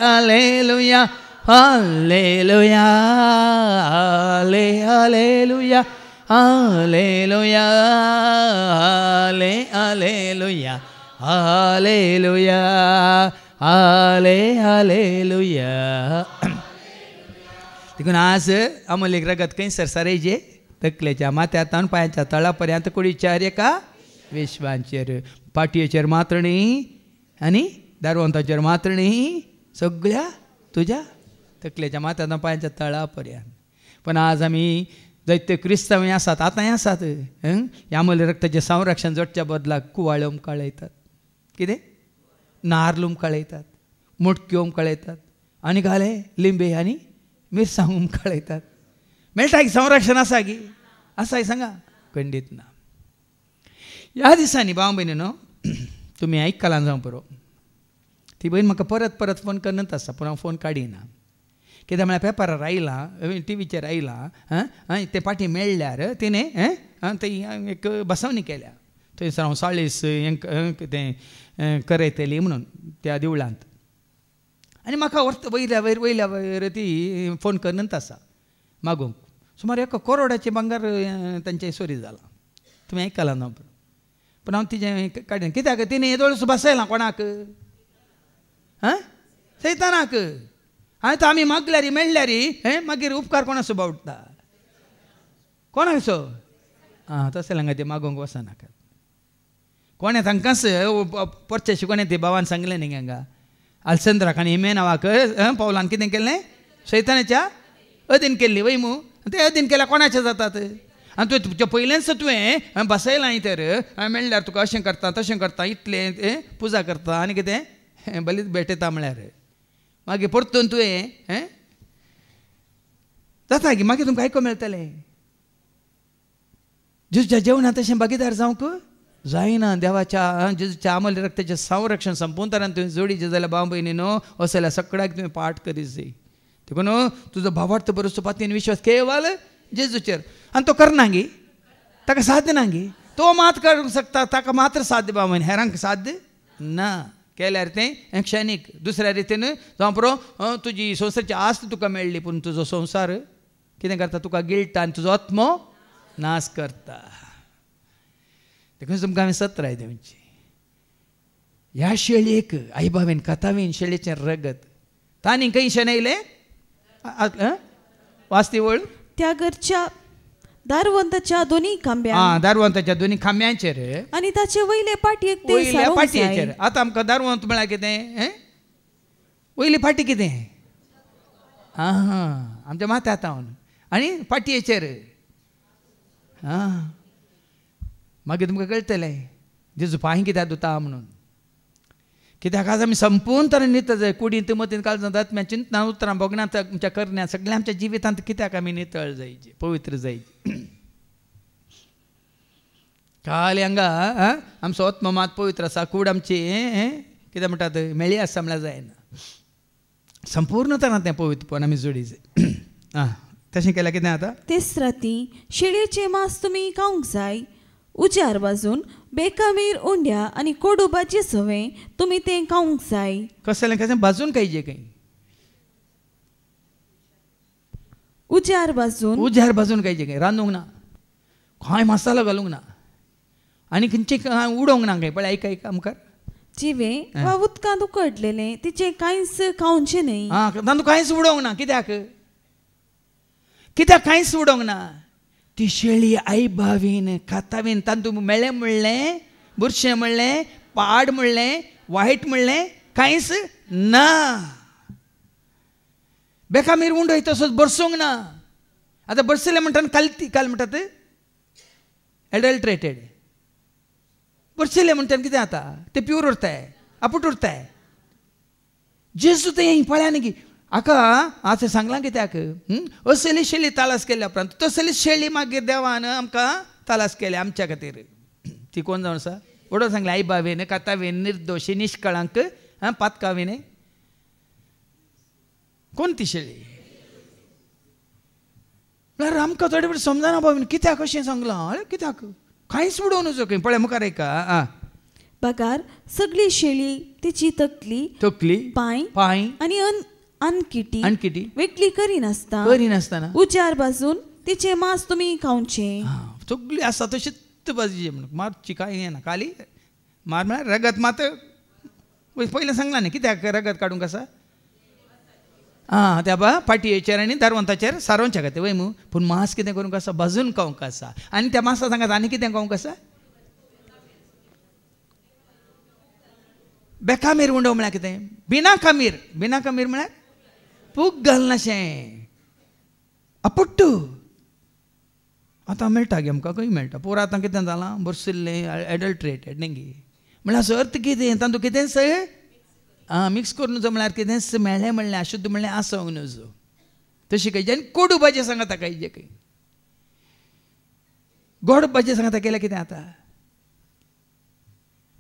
[SPEAKER 2] hallelujah hallelujah hallelujah hallelujah hallelujah hallelujah hallelujah देखून आज अमोलीक रगत खंयसर सारयचे तकलेच्या माथ्यान पांयाच्या तळापर्यंत कुडीच्या एका विश्वांचेर पाटयेचेर मात्रणी आनी दारवंताचेर मात्रणी सगळ्या तुज्या तकलेच्या माथ्यान पांयाच्या तळापर्यंत पण आज आमी जायते क्रिस्तांव आसात आतांय आसात ह्या अमोली रक्ताचें संरक्षण जोडच्या बदलाक कुवाळ्यो उमकाळयतात कितें नारळ उमकाळयतात मुटक्यो उमकाळयतात आनी घाले लिंबे आनी मिरसांग उमकाळयतात मेळटा की संरक्षण आसा की आसा सांगा खंडीत ना ह्या दिसांनी भाव भयणीनो तुमी आयकलां जावं पुरो ती भयण म्हाका परत परत फोन करनत आसा पूण हांव फोन काडिना कित्याक म्हळ्यार पेपरार आयलां टीव्हीचेर आयलां ते पाटी मेळ्ळ्यार तिणें ते एक बसवणी केल्या थंयसर हांव 40 तें करयतली म्हणून त्या देवळांत आनी म्हाका वयल्या वयर ती फोन करनत आसा मागूंक सुमार 1 करोडाचें भांगर तांचे चोरी जाला तुमी आयकलां न्हू पूण हांव तिजें काडीन कित्याक तिणें येदोळस बसयलां कोणाक सैतानाक आतां आमी मागल्यार मेळल्यार मागीर उपकार कोणाचो बावडटा कोणाचो तसले हांगा ते मागोवंक वचनाकात कोणे तांकांच परचेशी कोणे ते भावान सांगलें न्ही हांगा अल्सेंद्राक आनी हिमे नांवाक पावलान कितें केलें शैतानाच्या अधीन केल्ली वय मू ते अधीन केल्यार कोणाचें जातात आनी तुजें पयलेंच तुवें बसयलां तर मेळ्ळ्यार तुका अशें करता तशें करता इतलें पुजा करता आनी कितें बलीत भेटयता म्हळ्यार मागीर परतून तुवें जाता की मागीर तुमकां आयको मेळटलें जेजूच्या जेवणात तशें भागीदार जावंक जायना देवाच्या जेजूच्या अमूल्य रक्ताचें संरक्षण संपूर्ण तरान तुवें जोडीचें जाल्यार भाव भयणीनो असो जाल्यार सगळ्याक तुवें पाठ करीत जाय देखून तुजो भावार्थ बरोसो पातयेन विश्वास केवल जेजूचेर आनी तो करना गी ताका साध्य ना गी तो मात करूंक शकता ताका मात्र साध्य भाव भयणी हेरांक साध्य ना केल्यार तें क्षणीक दुसऱ्या रितीन जावं पुरो तुजी संवसाराची आस्त तुका मेळ्ळी पूण तुजो संवसार कितें करता तुका गिळटा आनी तुजो आत्मो नाश करता देखून तुमकां हांवें सत्र आयली तेंची ह्या शेळयेक आई बाबेन कथावेन शेळयेचें रगत तांणी खंय शेणयलें वास्ती वळ
[SPEAKER 1] त्या घरच्या दारवंताच्या दोन्ही खांब्यां
[SPEAKER 2] दारवंताच्या दोन्ही खांब्यांचेर
[SPEAKER 1] आनी ताचे वयले पाटयेक ते
[SPEAKER 2] वयल्या
[SPEAKER 1] सारोवंक
[SPEAKER 2] पाटयेचेर
[SPEAKER 1] जाय.
[SPEAKER 2] आतां आमकां दारवंत म्हळ्यार कितें वयली फाटी कितें आमच्या माथ्या तावन आनी पाटयेचेर मागीर तुमकां कळटलें जेजू पांय कित्याक धुता म्हणून कित्याक आज आमी संपूर्ण तरेन नितळ जाय कुडींत मतीन काळजांत आत्म्यात चिंतनांत उतरां भोगनांत आमच्या करण्यांत सगळ्या आमच्या जिवितांत कित्याक आमी नितळ जायचे पवित्र जायचे काल हांगा आमचो आत्मो मात पवित्र आसा कूड आमची कितें म्हणटात मेळी आसा म्हळ्यार जायना संपूर्ण तरान तें पवित्रपण आमी जोडी जाय तशें केल्यार कितें जाता
[SPEAKER 1] तेच राती शेळयेचें मांस तुमी खावंक जाय उजार वाजून बेकामीर उंड्या आनी कोडू भाजी सवें तुमी तें खावंक जाय
[SPEAKER 2] कसलें कशें भाजून खायचें खंय
[SPEAKER 1] उजार
[SPEAKER 2] भाजून खायचें खंय रांदूंक ना खंय मसालो घालूंक ना आनी खंयचें उडोवंक ना खंय पळय आयका मुखार
[SPEAKER 1] जिवें वा उदकांत उकडलेलें तिचें कांयच खावचें न्हय
[SPEAKER 2] तांदूळ कांयच उडोवंक ना कित्याक कांयच उडोवंक ना ती शेळी आई भावीन खातावीन तांदूळ मेळ्ळें म्हणलें बुरशें म्हणलें पाड म्हणलें वायट म्हणलें कांयच ना बेकामीर उंडय तसोच बरसूंक ना आतां बरसले म्हणटा काल म्हणटात एडल्ट्रेटेड बरसले म्हणटा कितें जाता ते प्यूर उरताय आपूट उरताय जेजू तें पळयान गी हाका आतां सांगलां कित्याक असली शेळी तालास केल्या उपरांत तसली शेळी मागीर देवान आमकां तालास केल्या आमच्या खातीर ती कोण जावन आसा वडो सांगलें आई बावेन कातावेन निर्दोशी निश्कळंक पातकावेन कोण ती शेळी म्हळ्यार आमकां थोडे फावटी समजना बाबीन कित्याक अशें सांगलां कित्याक कांयच उडोवन नजो खंय पळय मुखार आयका
[SPEAKER 1] पगार सगळी शेळी तिची तकली पांय आनी अनकिटी वेगळी करिनासतना उजार भाजून तिचे मांस तुमी खावचें
[SPEAKER 2] सगळी आसा तशीच भाजी म्हणून मारची कांय येना खाली मार म्हळ्यार रगत मात पयलें सांगलां न्ही कित्याक रगत काडूंक आसा त्या बा पाटयेचेर आनी दारवंताचेर सारोवचें खातीर वय मू पूण मांस कितें करूंक आसा भाजून खावंक आसा आनी त्या मांसा सांगात आनी कितें खावंक आसा बेकामीर उंडो म्हळ्यार कितें बिना कामीर म्हळ्यार पूग घालनाशें अपट्टू आतां मेळटा गे आमकां खंय मेळटा पोर आतां कितें जालां बरसिल्लें एडल्ट्रेटेड न्ही गे म्हळ्यार अर्थ कितें तातूंत कितेंच मिक्स करून नजो म्हळ्यार कितेंच मेळ्ळें म्हणलें अशुद्ध म्हणलें आसोंक नजो तशी खायची आनी कोडू भाजी सांगाता खायचे खंय गोड भाजी सांगाता केल्यार कितें जाता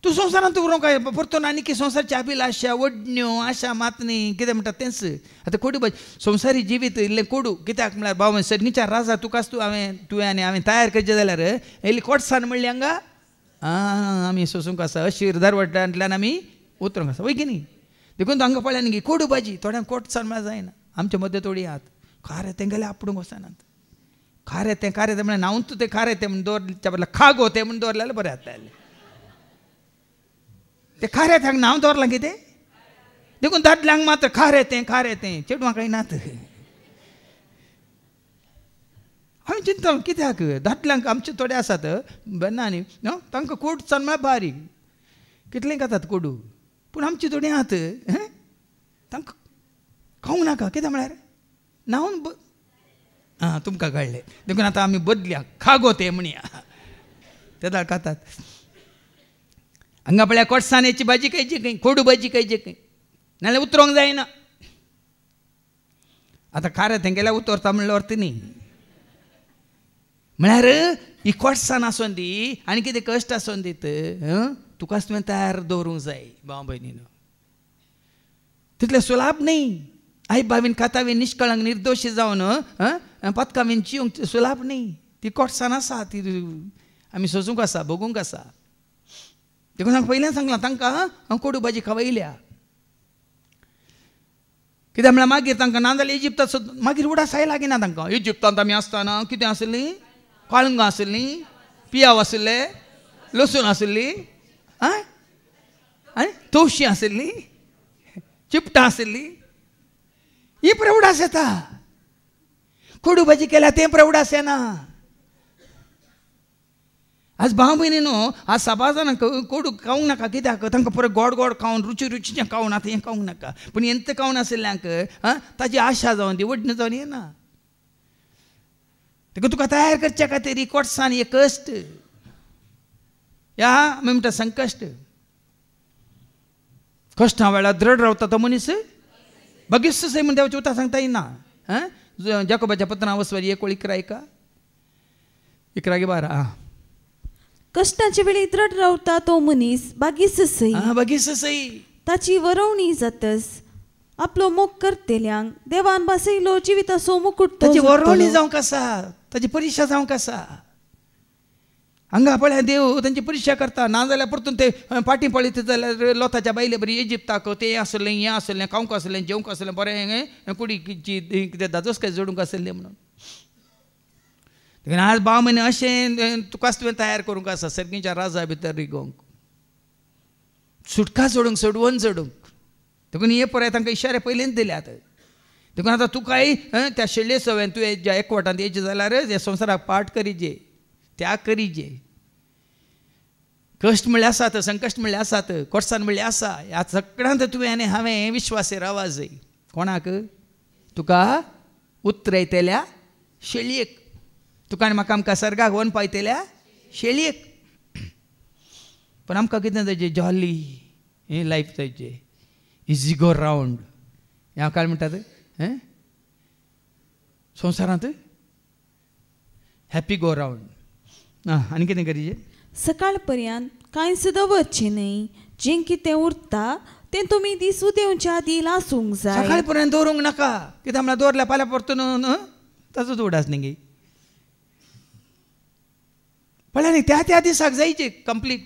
[SPEAKER 2] तूं संवसारांत उरोंक काय परतून आनी कितें संवसारची अभिलाशा वडण्यो आशा मातनी कितें म्हणटा तेंच आतां कोडू भाजी संवसारी जिवीत इल्लें कोडू कित्याक म्हळ्यार बाबा सगळींच्या राजा तुकाच तुवें आनी हांवें तयार करचें जाल्यार इल्ली कोटसान म्हणली हांगा आमी सोसूंक आसा अशीर दारवटांतल्यान आमी उतरूंक आसा वय की न्ही देखून हांगा पळयान गी कोडू भाजी थोड्यांक कोटसान म्हळ्यार जायना आमचे मध्य थोडी आहात खारें तें गेल्यार आपडूंक वचनात खारें तें म्हळ्यार नांवूच तें खारें तें म्हण दवरच्या बदला खागो तें म्हण दवरलें जाल्यार बरें जातलें ते खाऱ्या हांगा नांव दवरलां कितें देखून दादल्यांक मात्र खार येतें चेडवां काही नात. हांवें चिंतलो कित्याक दादल्यांक आमचे थोडे आसात बेन्ना न्ही तांकां कोड चलमा बारीक कितलें खातात कोडू पूण आमची थोडीं आहात तांकां खावंक नाका कित्याक म्हळ्यार न्हांवन आं तुमकां कळ्ळें देखून आतां आमी बदल्या खागो ते म्हणया ते दाळ खातात. हांगा पळया कोटसान्याची भाजी खायची खंय कोडू भाजी खायची खंय नाल्यार उतरोंक जायना. आतां खारें थंय गेल्यार उतरता म्हणल्यार अर्थ न्ही म्हळ्यार ही कोटसान आसून दी आनी कितें कश्ट आसून दीत तुकाच तुवें तयार दवरूंक जाय भाव भयणीनो. तितलें सुलाभ न्ही. आई बाबीन कातावीन निश्कळंक निर्दोशी जावन पथकावीन जिवंक सुलाभ न्ही. ती कोटसान आसा ती आमी सोजूंक आसा भोगूंक आसा. देखून हांवें पयलें सांगलां तांकां कोडू भाजी खावयल्या कित्याक म्हळ्यार मागीर तांकां ना जाल्यार इजिप्ताचो मागीर उडासाय लागीना तांकां. इजिप्तांत आमी आसतना कितें आसलीं काळुंगां आसलीं पियाव आसले लसूण आसली आनी तवशीं आसलीं चिपटां आसलीं ही प्रौढास येता. कोडू भाजी केल्या तें प्रौढास येना. आज भाव भयणीनो आज सभा जाणांक कोडू खावंक नाका कित्याक तांकां परत गोड गोड खावन रुचीचें खावन आतां हें खावंक नाका पूण हें खावन आशिल्ल्यांक ताजी आशा जावन दी वडणी जावन येना. देखून तुका तयार करचे खातीर ही कोटसान हे कश्ट ह्या आमी म्हणटा संकश्ट कश्टा वेळार दृढ रावता तो मनीस बगिस्त सै म्हण देवाच्या उतर सांगता येना. जाकोबाच्या पत्रां वचवारी 1:11
[SPEAKER 1] कश्टाचे वेळी दृढ रावता तो मनीस बागीस सई
[SPEAKER 2] बागीस सई
[SPEAKER 1] ताची वरवणी जातस आपलो मोग करतेल्यांक देवान बसयलो जिविताचो मुकुट
[SPEAKER 2] ताची वरवणी जावंक आसा ताची परिक्षा जावंक आसा. हांगा पळय देव तांची परिक्षा करता ना जाल्यार परतून ते फाटीं पळयत जाल्यार लोताच्या बायले बरी इजिप्ताक तें आसलें हें आसलें खावंक आसलें जेवंक आसलें बरें कुडीची कितें दादोस काय जोडूंक आसलें म्हणून. देखून आज भाव म्हणे अशें तुकाच तुवें तयार करूंक आसा सर्गीच्या राजा भितर रिगोवंक सुटका जोडूंक सोडवून जोडूंक. देखून हे पळय तांकां इशारे पयलींच दिल्यात. देखून आतां तुकाय त्या शेळये सवयेन तुवें ज्या एकवटांत येयचे जाल्यार ह्या संवसाराक पाठ करीजे त्याग करीजे. कश्ट म्हणल्यार आसात संकश्ट म्हणल्यार आसात कोटसान म्हणल्यार आसा ह्या सगळ्यांत तुवें आनी हांवें विश्वासेर रावूंक जाय. कोणाक तुका उतरयतल्या शेळयेक तुका आनी म्हाका आमकां सर्गाक व्हरून पावयतल्या शेळयेक. पण आमकां कितें जायचें जॉली हें लायफ जायचें इजी गो रावंड ह्या काय म्हणटात संवसारांत हॅपी गो रावंड. आनी कितें करीचें
[SPEAKER 1] सकाळ पर्यंत कांय सुद्दां दवरचें न्हय. जें कितें उरता तें तुमी दीस उदेवच्या आदी लासूंक जाय.
[SPEAKER 2] सकाळ पर्यंत दवरूंक नाका कित्याक म्हळ्यार दवरल्या फाल्यां परतून ताचोच उडास न्ही गे. पळय न्ही त्या दिसाक जायचे कंप्लीट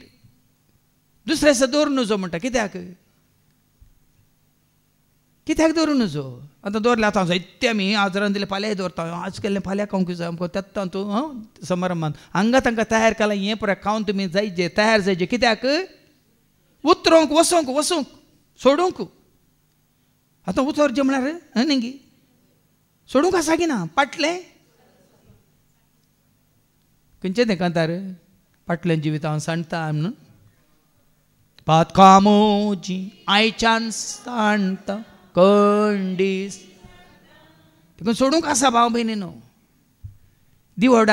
[SPEAKER 2] दुसऱ्या दिसा दवरूं नजो म्हणटा कित्याक दवरूं नजो. आतां दवरल्या आतां जायते आमी आज रांदिल्ले फाल्यां दवरता आज केल्लें फाल्यां खावंक जाय आमकां तेत्ता तूं समारंभांत हांगा तांकां तयार केलां हें पळय खावन तुमी जायचे तयार जायचे कित्याक उतरोंक वसूंक सोडूंक. आतां उतरचें म्हळ्यार न्ही सोडूंक आसा की ना पाटलें खंयचें तें कांतार पाटलें जिवीत हांव सांडटा म्हणून पात कामोजी आयच्यान सांडटा कंडीस. देखून सोडूंक आसा भाव भयणीनो. दिवड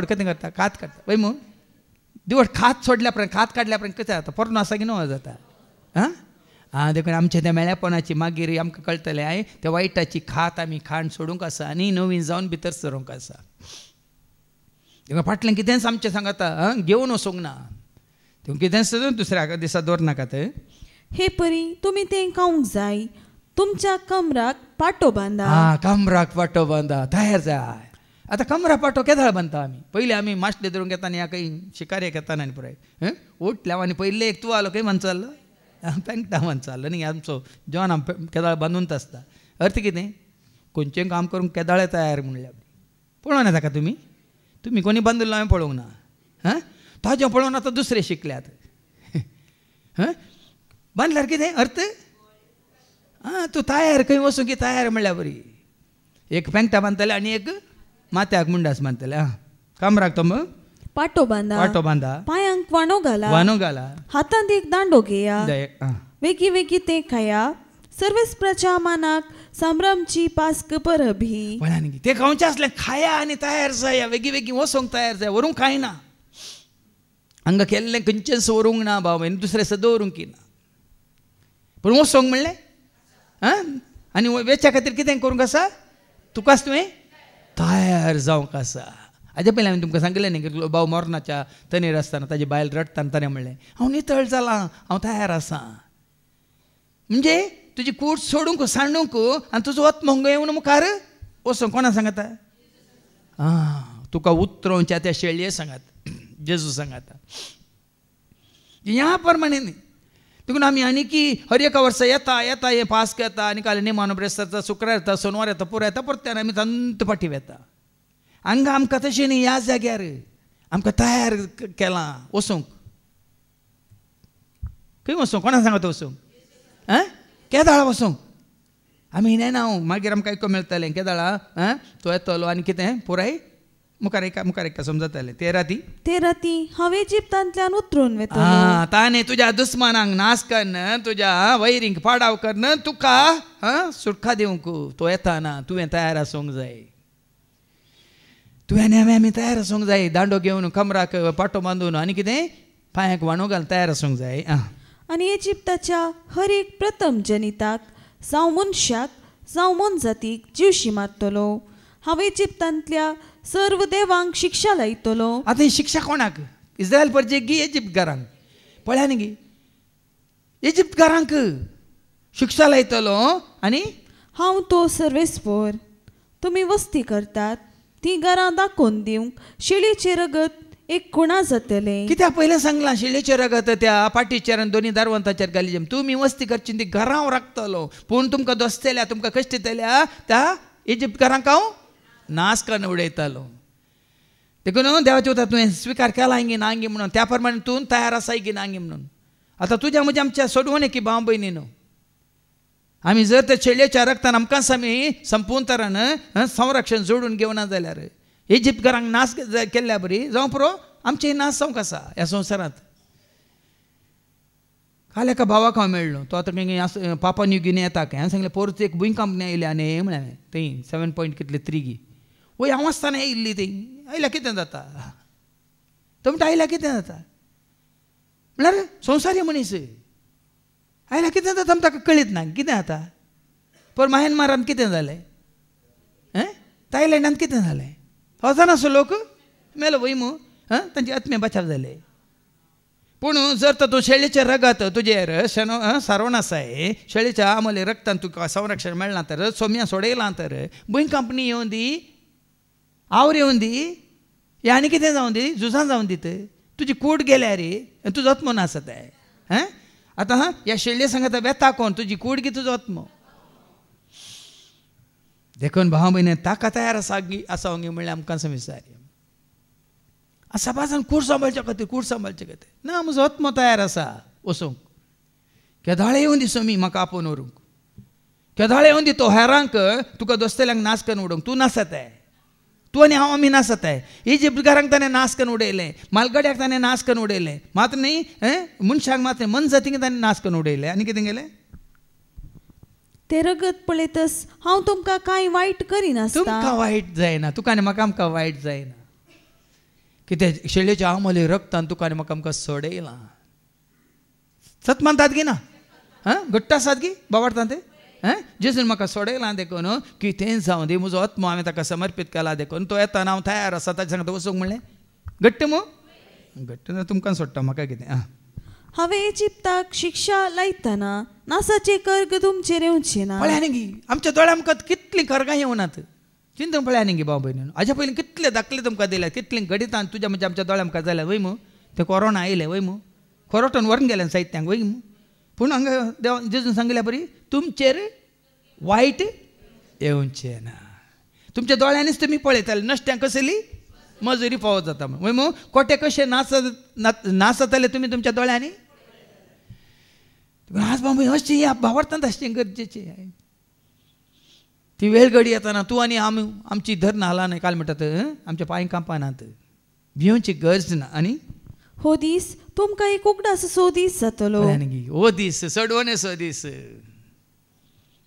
[SPEAKER 2] कितें करता खात काडटा पळय मू दिवड खात सोडल्या उपरांत खात काडल्या उपरांत कशें जाता परनो आसा की नो जाता. देखून आमचे त्या मेळ्यापणाची मागीर आमकां कळटलें त्या वायटाची खात आमी खाण सोडूंक आसा आनी नवीन जावन भितर सरूंक आसा. देखून फाटल्यान कितेंच आमचें सांगता घेवन वचूंक ना. देखून कितेंच दुसऱ्या दिसा दवरनाकात.
[SPEAKER 1] हे परी तुमी तें खावंक जाय. तुमच्या कमराक पाटो बांदा.
[SPEAKER 2] कमराक पाटो बांदा तयार जाय. आतां कमराक पाटो केदाळ बांदता आमी. पयलीं आमी माश्टे धरून घेताना ह्या खंय शिकारेक येताना आनी पुराय उठल्या आनी पयले एक तुवालो खंय बांद चाललो पेंगटा बांद चाललो न्ही आमचो जेवण आमी केदाळ बांदूनच आसता. अर्थ कितें खंयचें काम करूंक केदाळे तयार म्हणल्या पळोवना ताका तुमी कोणी बांदिल्लो हांवें पळोवंक ना. ताजें पळोवन आतां दुसरे शिकल्यात. बांदल्यार कितें अर्थ हां तूं तयार खंय वचूं की तयार म्हणल्यार बरी एक पेंगटा बांदतले आनी एक माथ्याक मुंडास बांदतले आं कामराक तो मग
[SPEAKER 1] पाटो बांदा पायांक वाणो घाला हातांत एक दांडो घेया वेगी वेगी ते खाया सर्वेस प्रजा मानाक संभ्रमची पास्क परब ही
[SPEAKER 2] ते खावचें असलें खाया आनी तयार जाया वेगी वेगी वचोंक तयार जाय व्हरूंक कांय ना हांगा केल्लें खंयचेंच व्हरूंक ना बाबा दुसरें सुद्दां व्हरूंक ना पूण वचोंक म्हणलें आं आनी वेच्या खातीर कितें करूंक आसा तुकाच तुवें तयार जावंक आसा हाजे पयलीं हांवें तुमकां सांगलें न्ही की भाव मरणाच्या तनेर आसतना ताजी बायल रडटाना ताणें म्हणलें हांव नितळ जालां हांव तयार आसां म्हणजे तुजी कूड सोडूंक सांडूंक आनी तुजो आत्मो हांगा येवन मुखार वचोंक कोणा सांगाता तुका उतरोवच्या त्या शेळये सांगात जेजू सांगाता ह्या प्रमाणे न्ही देखून आमी आनी की हर एका वर्सा येता हे पास येता आनी काल नेमान ब्रेस्तारचा शुक्रार येता सोनवार येता पुरा येता परत्यान आमी तंत पाटी येता हांगा आमकां तशें न्ही ह्या जाग्यार आमकां तयार केलां वचूंक खंय वचूंक कोणा सांगता वचूंक केदाळ वचूंक आमी ना मागीर आमकां आयको मेळटलें केदाळा तो येतलो आनी कितें पुराय मुखार एका समजतलें ते राती
[SPEAKER 1] हांव इजिप्तांतल्यान उतरून वयतलों
[SPEAKER 2] ताणें तुज्या दुस्मानांक नाश करन तुज्या वैरींक पाडाव करन तुका सुटका दिवंक तो येताना तुवें तयार आसूंक जाय तुवें आमी तयार आसूंक जाय दांडो घेवन कमराक पाटो बांदून आनी कितें पांयाक वाणो घालून तयार आसूंक जाय
[SPEAKER 1] आनी इजिप्ताच्या हर एक प्रथम जनिताक जावं मनशाक जावं मन जातीक जीवशी मारतलो हांव इजिप्तांतल्या सर्व देवांक शिक्षा लायतलो
[SPEAKER 2] आतां ही शिक्षा कोणाक इस्रायल परजेक गी इजिप्तकारांक पळया न्ही गी इजिप्तकारांक शिक्षा लायतलो आनी
[SPEAKER 1] हांव तो सर्वेस्पर तुमी वस्ती करतात ती घरां दाखोवन दिवंक शेळयेचें रगत एक खुणा जातलें
[SPEAKER 2] कित्याक पयलें सांगलां शेळयेचें रगत त्या पाटीचेर आनी दोनी दारवंताचेर घाली तुमी वस्ती करची ती घरां राखतलो पूण तुमकां दोस्तेल्या तुमकां कश्ट दिल्या त्या इजिप्तकारांक हांव नाश करून उडयतालो देखून देवाचे उतर तुवें स्विकार केला गी ना गी म्हणून त्या प्रमाणे तूं तयार आसाय गी ना गी म्हणून आतां तुज्या म्हज्या आमच्या सोडवणे की भाव भयणी न्हू आमी जर त्या शेळयेच्या रक्तान आमकांच आमी संपूर्ण तरान संरक्षण जोडून घेवना जाल्यार इजिप्तकारांक नाश केल्ल्या बरी जावं पुरो आमचें नाश जावंक आसा ह्या संवसारांत काल एका भावाक हांव मेळ्ळो तो आतां खंय पापा न्यू गिनी येता खंय हांवें सांगलें परत एक भुंय कंपनी आयली आनी म्हळें थंय 7.3 गी वय हांव आसतना येयल्ली थंय आयल्या कितें जाता तो म्हणटा आयल्या कितें जाता म्हळ्यार संवसारी मनीस आयल्या कितें जाता आमी ताका कळीत ना कितें जाता पर म्यानमारांत कितें जालें थायलँडांत कितें जालें हजारांचो लोक मेलो वय मू तांचे आत्मे बचाव जाले पूण जर तर तूं शेळयेचे रगत तुजेर सारवण आसाय शेळयेच्या आमले रक्तान तुका संरक्षण मेळना तर सोम्या सोडयलां तर भुंय कंपनी येवन दी आवर येवन दी हे आनी कितें जावं दी झुजां जावं दीत तुजी कूड गेल्या रे तुजो आत्मो नास जाता आतां ह्या शेळये सांगता वेता कोण तुजी कूड गी तुजो आत्मो देखून भाव भयणी ताका तयार आसा म्हणल्यार आमकां समजसारी सभासान कूड सांबाळचे खातीर ना म्हजो आत्मो तयार आसा वचूंक केदाळे येवन दी सोमी म्हाका आपोवन व्हरूंक केदाळे येवन दी तो हेरांक तुका दोस्तेल्यांक नाश करून उडोवंक तूं नासताय तूं आनी हांव आमी नासताय इजिप्तकारांक ताणें नाश करून उडयलें मालगड्याक ताणें नाश करून उडयलें मात्र न्ही मनशाक मात्र मन जातीक ताणें नाश करून उडयलें आनी कितें गेलें
[SPEAKER 1] ते रगत पळयतस हांव तुमकां कांय वायट करिनासता
[SPEAKER 2] तुमकां वायट जायना तुका आनी म्हाका आमकां वायट जायना कित्याक शेळयेच्या आमले रक्तान तुका आनी म्हाका आमकां सोडयलां सत मानतात गी ना घट्ट आसात गी बावडटात ते जेजून म्हाका सोडयलां देखून कितें जावं दी म्हजो आत्मो हांवें ताका समर्पीत केला देखून तो येताना हांव तयार आसा ताचे सांगता वचूंक म्हणलें घट्ट मू घट्ट तुमकां सोडटा म्हाका कितें
[SPEAKER 1] हांवें इजिप्ताक शिक्षा लायतना नासाचे कर्ग तुमचेर येवचे ना
[SPEAKER 2] पळया न्ही गी आमच्या दोळ्या आमकां कितलीं कर्गां येवनात चिंतून पळया न्ही गे भाव भयणी हाज्या पयलीं कितले दाखले तुमकां दिल्यात कितलीं गणितान तुज्या म्हणजे आमच्या दोळ्या आमकां जाल्या वय मू ते कोरोना आयले वय मू कोरोटोन व्हरून गेले साहित्यांक वय मू पूण हांगा देव जेजून सांगल्या बरी तुमचेर वायट येवचें ना तुमच्या दोळ्यांनीच तुमी पळयताले नश्ट्यांक कसली मजुरी फावो जाता वय मू कोटे कशे नाच जाताले तुमी तुमच्या दोळ्यांनी आज बाबा अशी भावार्थांत असणे गरजेचे आहे. ती वेळ घडी येताना तू आणि आमची धर नाला नाही काल म्हणतात आमच्या पांय कांपानात भिवची गरज ना. आणि
[SPEAKER 1] हो दीस तुमकां एक उगडास सो दीस जातलो.
[SPEAKER 2] ओ दीस सडवणे सो दीस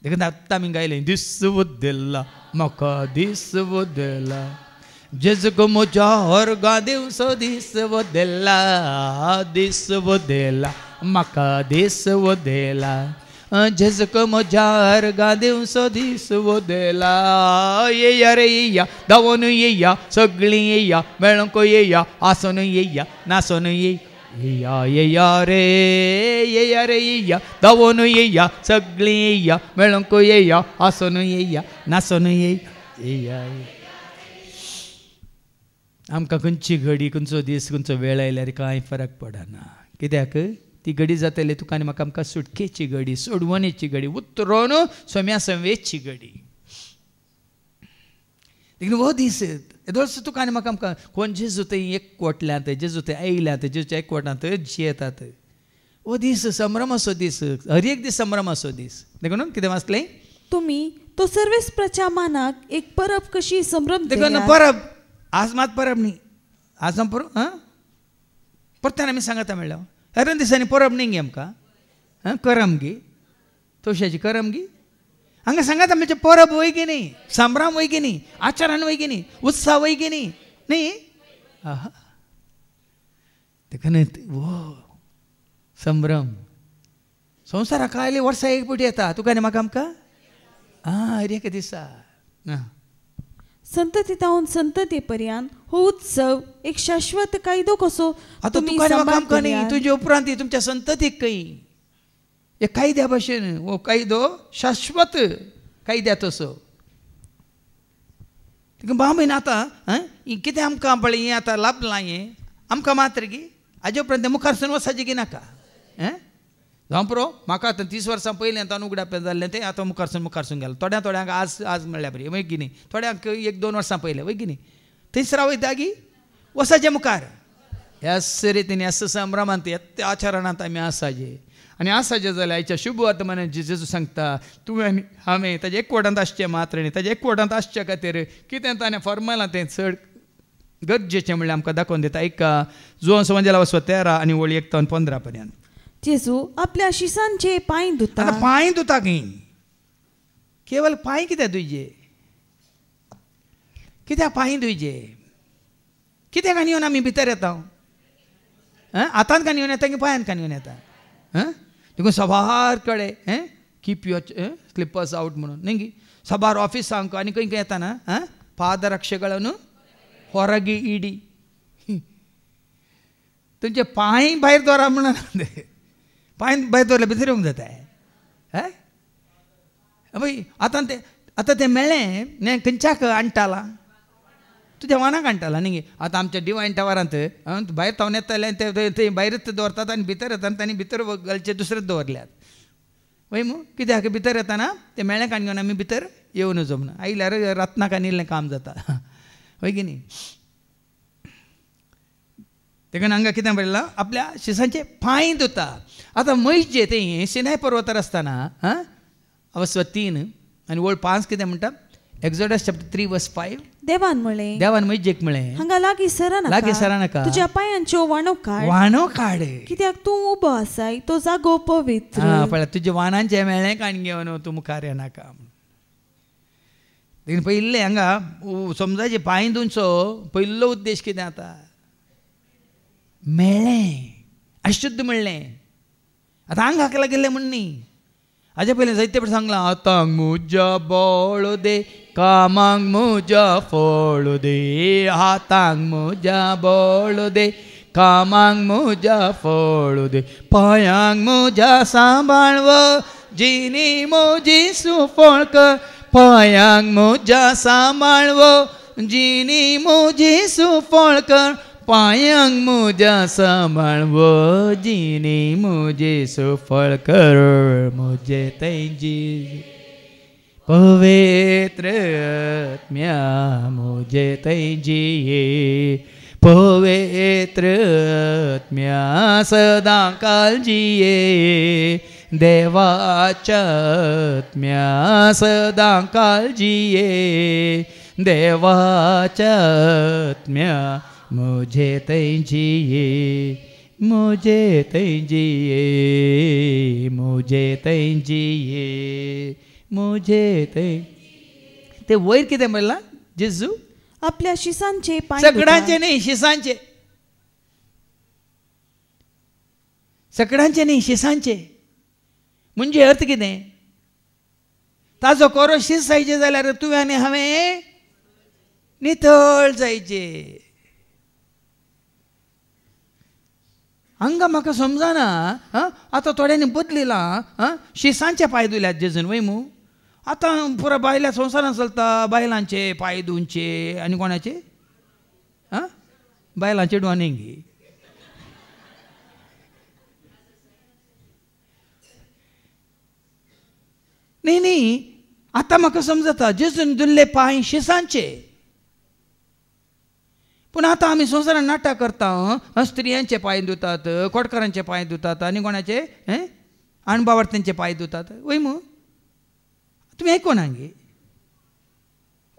[SPEAKER 2] देखून आत्ता आमी गायलें दीस वद्देला म्हाका दीस वद्देला जेजुको म्हज्या हरगा दिवसो दीस वद्देला दीस वद्देला म्हाका दीस वद्देला जेजुको म्हज्या हरगा दिवसो दीस वद्देला. येया रे येया धांवून येया सगळीं येया मेळोंक येया आसून येया नासून येया येया रे येया धांवून येया सगळीं येया मेळोंक येया आसून येया नासून येया. आमकां खंयची घडी खंयचो दीस खंयचो वेळ आयल्यार कांय फरक पडना. कित्याक ती घडी जातली तुका आनी म्हाका आमकां सुटकेची घडी सोडवणेची घडी उतरोन सोम्या संवेची घडी. देखून हो दीस येदोळसो तुका आनी म्हाका आमकां कोण जेजू थंय एकवटल्यात जेजू थंय आयल्यात जेजूच्या एकवटांत जियेतात. हो दीस संभ्रम असो दीस हर एक दीस संभ्रम असो दीस. देखून कितें वाचलें
[SPEAKER 1] तुम्ही तो सर्वेस्प्रच्या मानाक एक परब कशी संभ्रम
[SPEAKER 2] देखून परब आज मात परब न्ही आज परब परत्यान आमी सांगता म्हणल्यार हेर दिसांनी परब न्ही गे आमकां करमगी तवशाची करमगी हांगा सांगात आमचे परब वय की न्ही संभ्रम वय की न्ही आचारान वय की न्ही उत्साह वय की न्ही देखून वो संभ्रम संवसाराक आयले वर्सा एक पटी येता तुका आनी म्हाका आमकां हर एक दिसा.
[SPEAKER 1] संततीतावन संतती पर्यंत हो उत्सव एक शाश्वत कायदो कसो
[SPEAKER 2] आतां तुका आनी म्हाका आमकां न्ही तुजे उपरांत तुमच्या संततीक खंय एक कायद्या भाशेन हो कायदो शाश्वत कायद्या तसो. बाबीन आतां कितें आमकां पळय हें आतां लाभलां हें आमकां मात्र गी हाजे उपरांत मुखारसून वसाचें की नाका. जावं पुरो म्हाका आतां 30 वर्सां पयलें आतां उगडाप जाल्लें तें आतां मुखारसून गेलें. थोड्यांक आज म्हणल्यार बरी वय की न्ही थोड्यांक 1-2 वर्सां पयलें वय की न्ही थंयसर वयता गी वसाचे मुखार ह्या रितीन ह्या संभ्रमांत ह्या आचरणांत आमी आसाजे. आनी आसाजे जाल्यार हाच्या शुभ वर्तमानांत जेजू सांगता तुवें आनी हांवें ताजे एकवटांत आसचें मात्र न्ही ताजे एकवटांत आसचे खातीर कितें ताणें फॉर्मलां तें चड गरजेचें म्हणल्यार आमकां दाखोवन दिता. एका जुवां संवंजाला वचो 13 आनी वळी 1-15 पर्यंत.
[SPEAKER 1] जेजू आपल्या शिसांचे पांय धुता.
[SPEAKER 2] आतां पांय धुता खंय केवल पांय कित्याक तुजे कित्याक पांय तुजे कित्याक कान येवन आमी भितर येता हातांत कान येवन येता की पांयान कान येवन येता. देखून सबार कडेन कीप युअर स्लिपर्स आउट म्हणून न्ही सबार ऑफिसांक आनी खंय खंय येता ना पादरक्षेಗಳನ್ನು ಹೊರಗೆ ಇಡಿ तुमचे पांय भायर दवरा म्हणून पांय भायर दवरले भितर येवंक जाता हय आतां तें मेळ्ळें खंयच्याक हाडटालां तुज्या वानाक हाडटालां न्ही. आतां आमच्या डिवायन टावरांत भायर थावन येताले थंय भायरच दवरतात आनी भितर येता तांणी भितर घालचे दुसरेच दवरल्यात वय मू कित्याक भितर येताना तें मेळ्ळें काण घेवन आमी भितर येवन जमना आयल्यार रातनाक आनी इल्लें काम जाता वय की न्ही. देखून हांगा कितें बरयलां आपल्या शिसांचे पांय धुता. आतां म्हैस जे तें सिनाय पर्वतार आसतना अवस्व 3 आनी वळ 5 कितें म्हणटा एक्झोडस चॅप्टर 3 वर्स 5
[SPEAKER 1] देवान म्हळें
[SPEAKER 2] देवान म्हैजेक म्हळें
[SPEAKER 1] हांगा लागीं सरानाका तुज्या पांयांच्यो वाणो काड कित्याक तूं उबो आसाय तो जागो पवित्र.
[SPEAKER 2] पळय तुज्या वानांचें मेळ्ळें काण घेवन तूं मुखार येनाका. देखून पयलें हांगा समजाचे पांय धुवचो पयलो उद्देश कितें आतां मेळ्ळें अशुद्ध म्हणलें. आतां आंगाक लागिल्लें म्हण न्ही हाजे पयलें जायते फावट सांगलां आतांक म्हज्या बळ दे कामांक म्हज्या फळ दे हातांक म्हज्या बळ दे कामांक म्हज्या फळ दे पांयांक म्हज्या सांबाळव जिनी म्हजी सुफळ कर पांयांक म्हज्या सांबाळव जिनी म्हजी सुफळ कर पांयांक म्हज्या सांबाळव जिनी म्हजी सुफळ कर म्हजे तेंची पवित्र आत्म्या म्हजे तेंची पवित्र आत्म्या सदां काळजी देवाच्या आत्म्या सदां काळजीये देवाच्या आत्म्या मुझे थंय जिये मुझे थंय जिये मुझे थंय जिये मुझे थंय ते वयर कितें म्हणलां जेजू
[SPEAKER 1] आपल्या शिसांचे पांय
[SPEAKER 2] सगळ्यांचे न्ही शिसांचे सगळ्यांचे न्ही शिसांचे म्हणजे अर्थ कितें ताजो कोरो शीस जायचे जाल्यार तुवें आनी हांवें नितळ जायचे हांगा म्हाका समजना आतां थोड्यांनी बदलिलां शिसांचे पांय धुल्यात जेजून वय मू आतां पुरो बायल्या संवसारांत चलता बायलांचे पांय धुवचे आनी कोणाचे बायलांचे डोनेंगी न्ही न्ही आतां म्हाका समजता जेजून धुल्ले पांय शिसांचे पूण आतां आमी संवसारांत नाटक करता स्त्रियांचे पांय धुतात कोडकारांचे पांय धुतात आनी कोणाचे आणबावर्थ्यांचे पांय धुतात वय मू तुमी आयकोना गे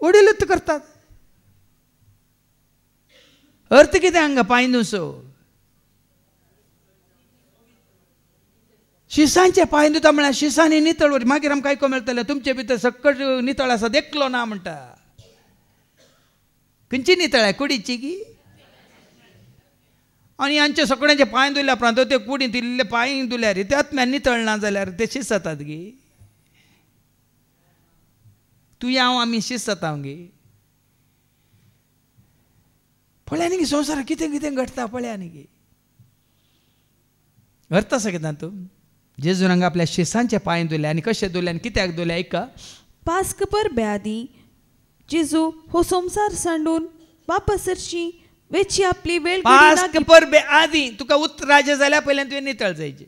[SPEAKER 2] वडीलच करतात अर्थ कितें हांगा पांय धुसो शिसांचे पांय धुता म्हळ्यार शिसांनी नितळ मागीर आमकां आयको मेळटलें तुमचे भितर सकट नितळ आसा देखलो ना म्हणटा खंयची नितळ आहे कुडीची की आनी हांचे सगळ्यांचे पांय धुल्या उपरांत ते कुडींत इल्ले पांय धुल्यार ते आत्म्यान नितळ ना जाल्यार ते शीस जातात गे तूं हांव आमी शीस जाता गे पळया न्ही गे संवसारांत कितें कितें घडटा पळया न्ही गे अर्थ आसा कितें तूं जेजून हांगा आपल्या शिसांचे पांय धुले आनी कशें धुले आनी कित्याक धुले ऐका
[SPEAKER 1] पास्क परबे आदी जेजू हो संवसार सांडून वापस सरची वेची आपली वेळ
[SPEAKER 2] पास्क परबे आदी तुका उतराचें जाल्यार पयलें तुवें नितळ जायचें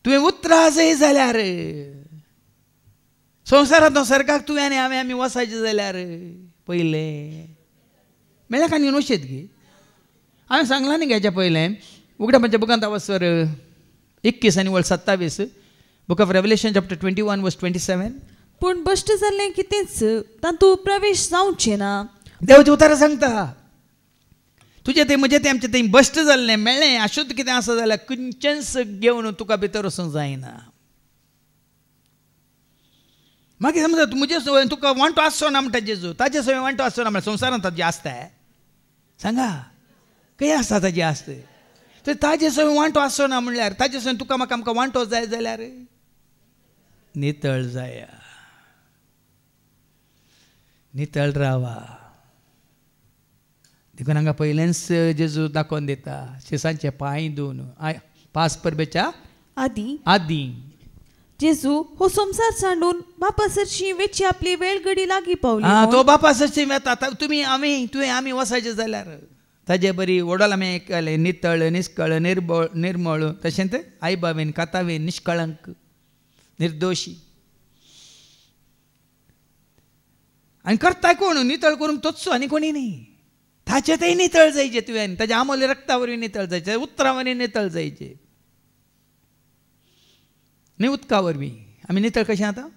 [SPEAKER 2] तुवें उतरा जाय जाल्यार संवसारांत सर्गाक तुवें आनी हांवें आमी वसायचे जाल्यार पयलें मेळ्ळें काय न्ही अशेंच गे हांवें सांगलां न्ही हेच्या पयलें उगडापाच्या बुकांत अवसर 21 आनी 27 बुक ऑफ रेवलेशन चॅप्टर 21 वर्स 27
[SPEAKER 1] पूण बश्ट जाल्लें कितेंच तातूंत प्रवेश जावचें ना
[SPEAKER 2] देवाचें उतार सांगता तुजें तें म्हजें तें आमचें तें बश्ट जाल्लें मेळ्ळें अशुद्ध कितें आसा जाल्यार खंयचेंच घेवन तुका भितर वचूंक जायना मागीर समजा म्हजे सवय तुका वांटो आसचो ना म्हणटा जेजू ताजे सवय वांटो आसचो ना म्हणल्यार संवसारांत ताजें आसता सांगा खंय आसता ताजें आस्त तर ताजे सवय वांटो आसचो ना म्हणल्यार ताजे सवय तुका म्हाका आमकां वांटो जाय जाल्यार नितळ जाया नितळ रावा देखून हांगा पयलेंच जेजू दाखोवन दिता शिसांचे पांय धुवन पास परबेच्या आदी
[SPEAKER 1] जेजू हो संवसार सांडून बापास सरची वेची आपली वेळ घडी लागी पावली
[SPEAKER 2] तो बापास सरची वेता तुमी आमी तुवें आमी वसायचे जाल्यार ताजे बरी वडोल आमी आयकलें नितळ निश्कळ निर्मळ तशेंच आई बाबेन कातावेन निश्कळंक निर्दोशी आनी करताय कोण नितळ करूंक तोच आनी कोणी न्ही ताचे तें नितळ जायचे तुवें ताच्या आमोले रक्ता वरवीं नितळ जायचे उतरां वरवीं नितळ जायचे न्ही उदका वरवीं आमी नितळ कशें आतां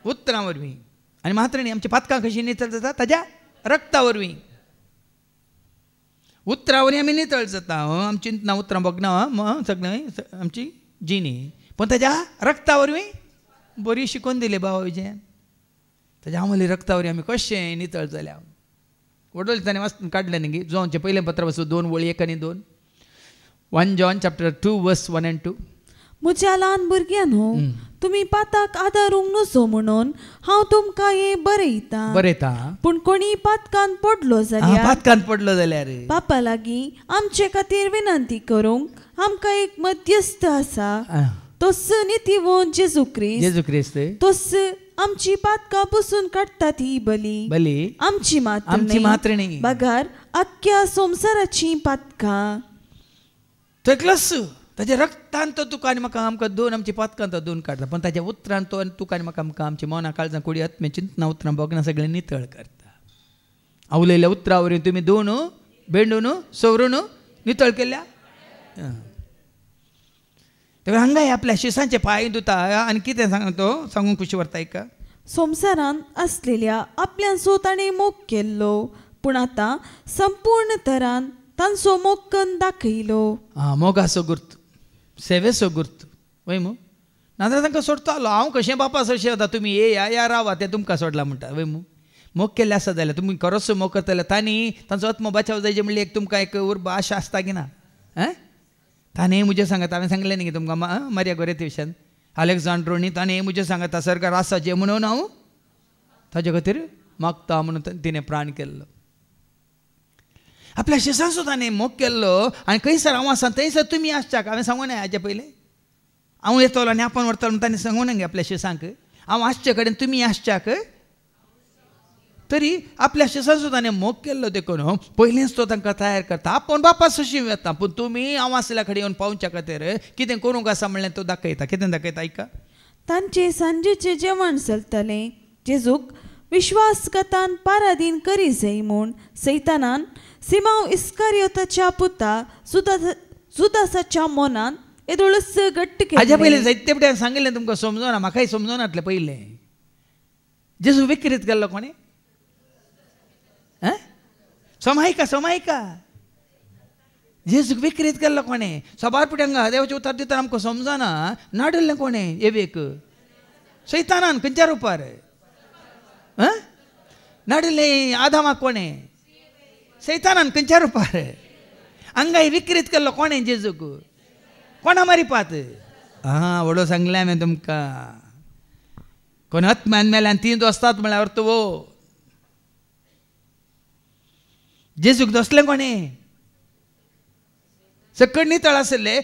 [SPEAKER 2] उतरां वरवीं आनी मात्र न्ही आमची पातकां कशीं नितळ जाता ताज्या रक्ता वरवीं उतरां वरवीं आमी नितळ जाता आमची ना उतरां भोगना सगळें आमची जिणी पूण ताज्या रक्ता वरवीं बरी शिकोवन दिली बाबा विजयान ताज्या आमोली रक्ता वरवीं आमी कशें नितळ जाल्या वडोल ताणें वाचून काडलें न्ही जोनचें पयलें पत्र वचून 2 वळी 1 आनी 2 1 John chapter 2 verse 1 and 2
[SPEAKER 1] म्हज्या ल्हान भुरग्यांनो तुमी पाताक आदारूंक नजो म्हणून हांव तुमकां हें बरयता पूण कोणी पातकान पडलो जाल्यार बापा लागीं आमचे खातीर विनंती करूंक आमकां एक मध्यस्थ आसा तोच नितीवंत जेजू क्रिस्त तोच आमची पातकां पुसून काडटात ही बली आमची मात्रणी बगार आख्या संवसाराची पातकां
[SPEAKER 2] तकलस ताच्या रक्तान तो तुका आनी म्हाका आमकां दोन आमची पातकां तो दोन काडटा पण ताच्या उतरान तो आनी तुका आनी म्हाका आमकां आमची मना काळजां कुडी आत्मे चिंतना उतरां भोगना सगळें नितळ करता आवलेल्या उतरां वरवीं तुमी धुवन बेंडून सवरून नितळ केल्या तेव्हा हांगाय आपल्या शिसांचे पांय धुता आनी कितें सांगतो सांगून खुशी व्हरता का
[SPEAKER 1] संवसारान असलेल्या आपल्याचो ताणें मोग केल्लो पूण आतां संपूर्ण तरान तांचो मोग करून दाखयलो.
[SPEAKER 2] मोगाचो गुर्त सेवेचो गुर्त वय मू नाजाल्यार तांकां सोडतो आलो हांव कशें बापास अशें वता तुमी या रावा तें तुमकां सोडला म्हणटा वय मू मोग केल्ले आसा जाल्यार तुमी खरोच मोग करता जाल्यार तांणी तांचो आत्मो बचाव जायचे म्हणल्यार एक तुमकां एक उर्ब आशा आसता की ना ताणें मुझे सांगता हांवें सांगलें न्ही तुमकां मारिया गोरेतीविशान अलेक्झांड्रोनी ताणें मुझे सांगता सरकार आसा जें म्हणून हांव ताजे खातीर मागता म्हणून तिणें प्राण केल्लो. आपल्या शिसांचो ताणें मोग केल्लो आनी खंयसर हांव आसा थंयसर तुमी आसच्याक हांवें सांगूं ना हाजे पयलें हांव येतलो आनी आपण व्हरतलो म्हणून ताणें सांगूं ना गे आपल्या शिसांक हांव आसचे कडेन तुमी आसच्याक तरी आपल्या शिसांचो ताणें मोग केल्लो देखून पयलींच तो तांकां तयार करता आपूण बापास अशी येता पूण तुमी हांव आसल्या कडेन येवन पावच्या खातीर कितें करूंक आसा म्हणलें तो दाखयता कितें दाखयता आयका
[SPEAKER 1] तांचे सांजेचें जेवण चलतलें जेजूक विश्वासघातान पाराधीन करी जाय म्हूण सैतानान सिमांव इस्कारियोताच्या पुता जुदासाच्या मनान येदोळस घट्ट केलें.
[SPEAKER 2] हाज्या पयलीं जायते फावटी सांगिल्लें तुमकां समजना म्हाकाय समजनातलें पयलें जेजू विकृत केल्लो कोणें समायिका जेजूक विकृत केल्लो कोणें सबारपुट्यांक देवाचें उतर दितना आमकां समजना नाडल्लें कोणें एवेक सैतानान खंयच्या रुपार नाडल्लें आदामाक कोणें सैतानान खंयच्या रुपार हांगाय विकृत केल्लो कोणें जेजूक कोणा मारिपात व्हडलो सांगलें हांवें तुमकां कोण आत्म्यान मेल्यान 3 दोस्तात म्हळ्यार अर्थ वो जेजूक दोसलें कोणें सकड नितळ आसले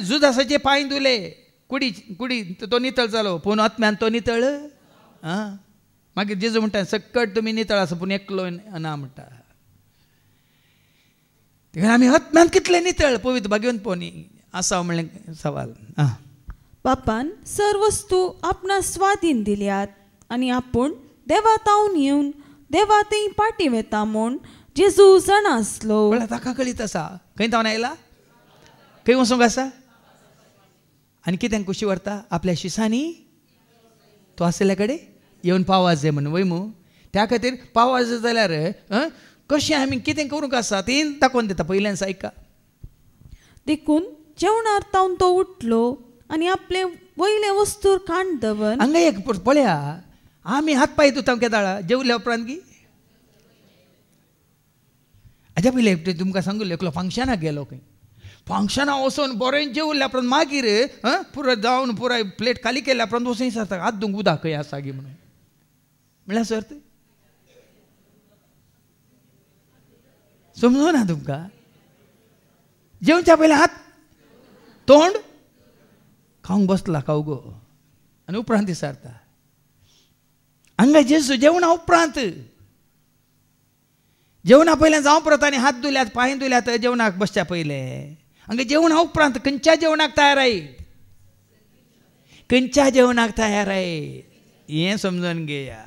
[SPEAKER 2] जुदासाचे पांय धुले कुडी तो नितळ जालो पूण आत्म्यान तो नितळ मागीर जेजू म्हणटा सकड तुमी नितळ आसा पूण एकलो ना म्हणटा आमी आत्म्यान कितले नितळ पवित्र भगवंत पोनी आसा म्हणलें सवाल.
[SPEAKER 1] बापान सर्व वस्तू आपणा स्वाधीन दिल्यात आनी आपूण देवात आवन येवन देवातय पाटी वेता म्हूण जेजू जाणा आसलो.
[SPEAKER 2] ताका कळीत आसा खंय तावन आयला खंय वचूंक आसा आनी कितें खुशी व्हरता आपल्या शिसांनी तो आसल्या कडेन येवन पावाज जाय म्हणून वय मू त्या खातीर पावाज जाल्यार कशें आमी कितें करूंक आसा तें दाखोवन दिता पयल्यान आयका
[SPEAKER 1] देखून जेवणार तावन तो उठलो आनी आपले वयले वस्तूर कांड दवर
[SPEAKER 2] हांगा एक पळया आमी हात पांय धुता केदाळा जेवल्या उपरांत गी हाज्या पयलीं तुमकां सांगलें एकलो फंक्शनाक गेलो खंय फंक्शनाक वचून बरें जेवल्या उपरांत मागीर पुरो जावन पुराय प्लेट खाली केल्या उपरांत वचून विचारता हात धुवंक उदक खंय आसा गी म्हणून म्हळ्यार सर्त समजो ना तुमकां जेवच्या पयलीं हात तोंड खावंक बसला खावगो आनी उपरांत विचारता हांगा जेजू जेवणा उपरांत जेवणा पयलें जावं परत आनी हात धुल्यात पांय धुल्यात जेवणाक बसच्या पयलें हांगा जेवणा उपरांत खंयच्या जेवणाक तयार आय खंयच्या जेवणाक तयार आय हें समजून घेया.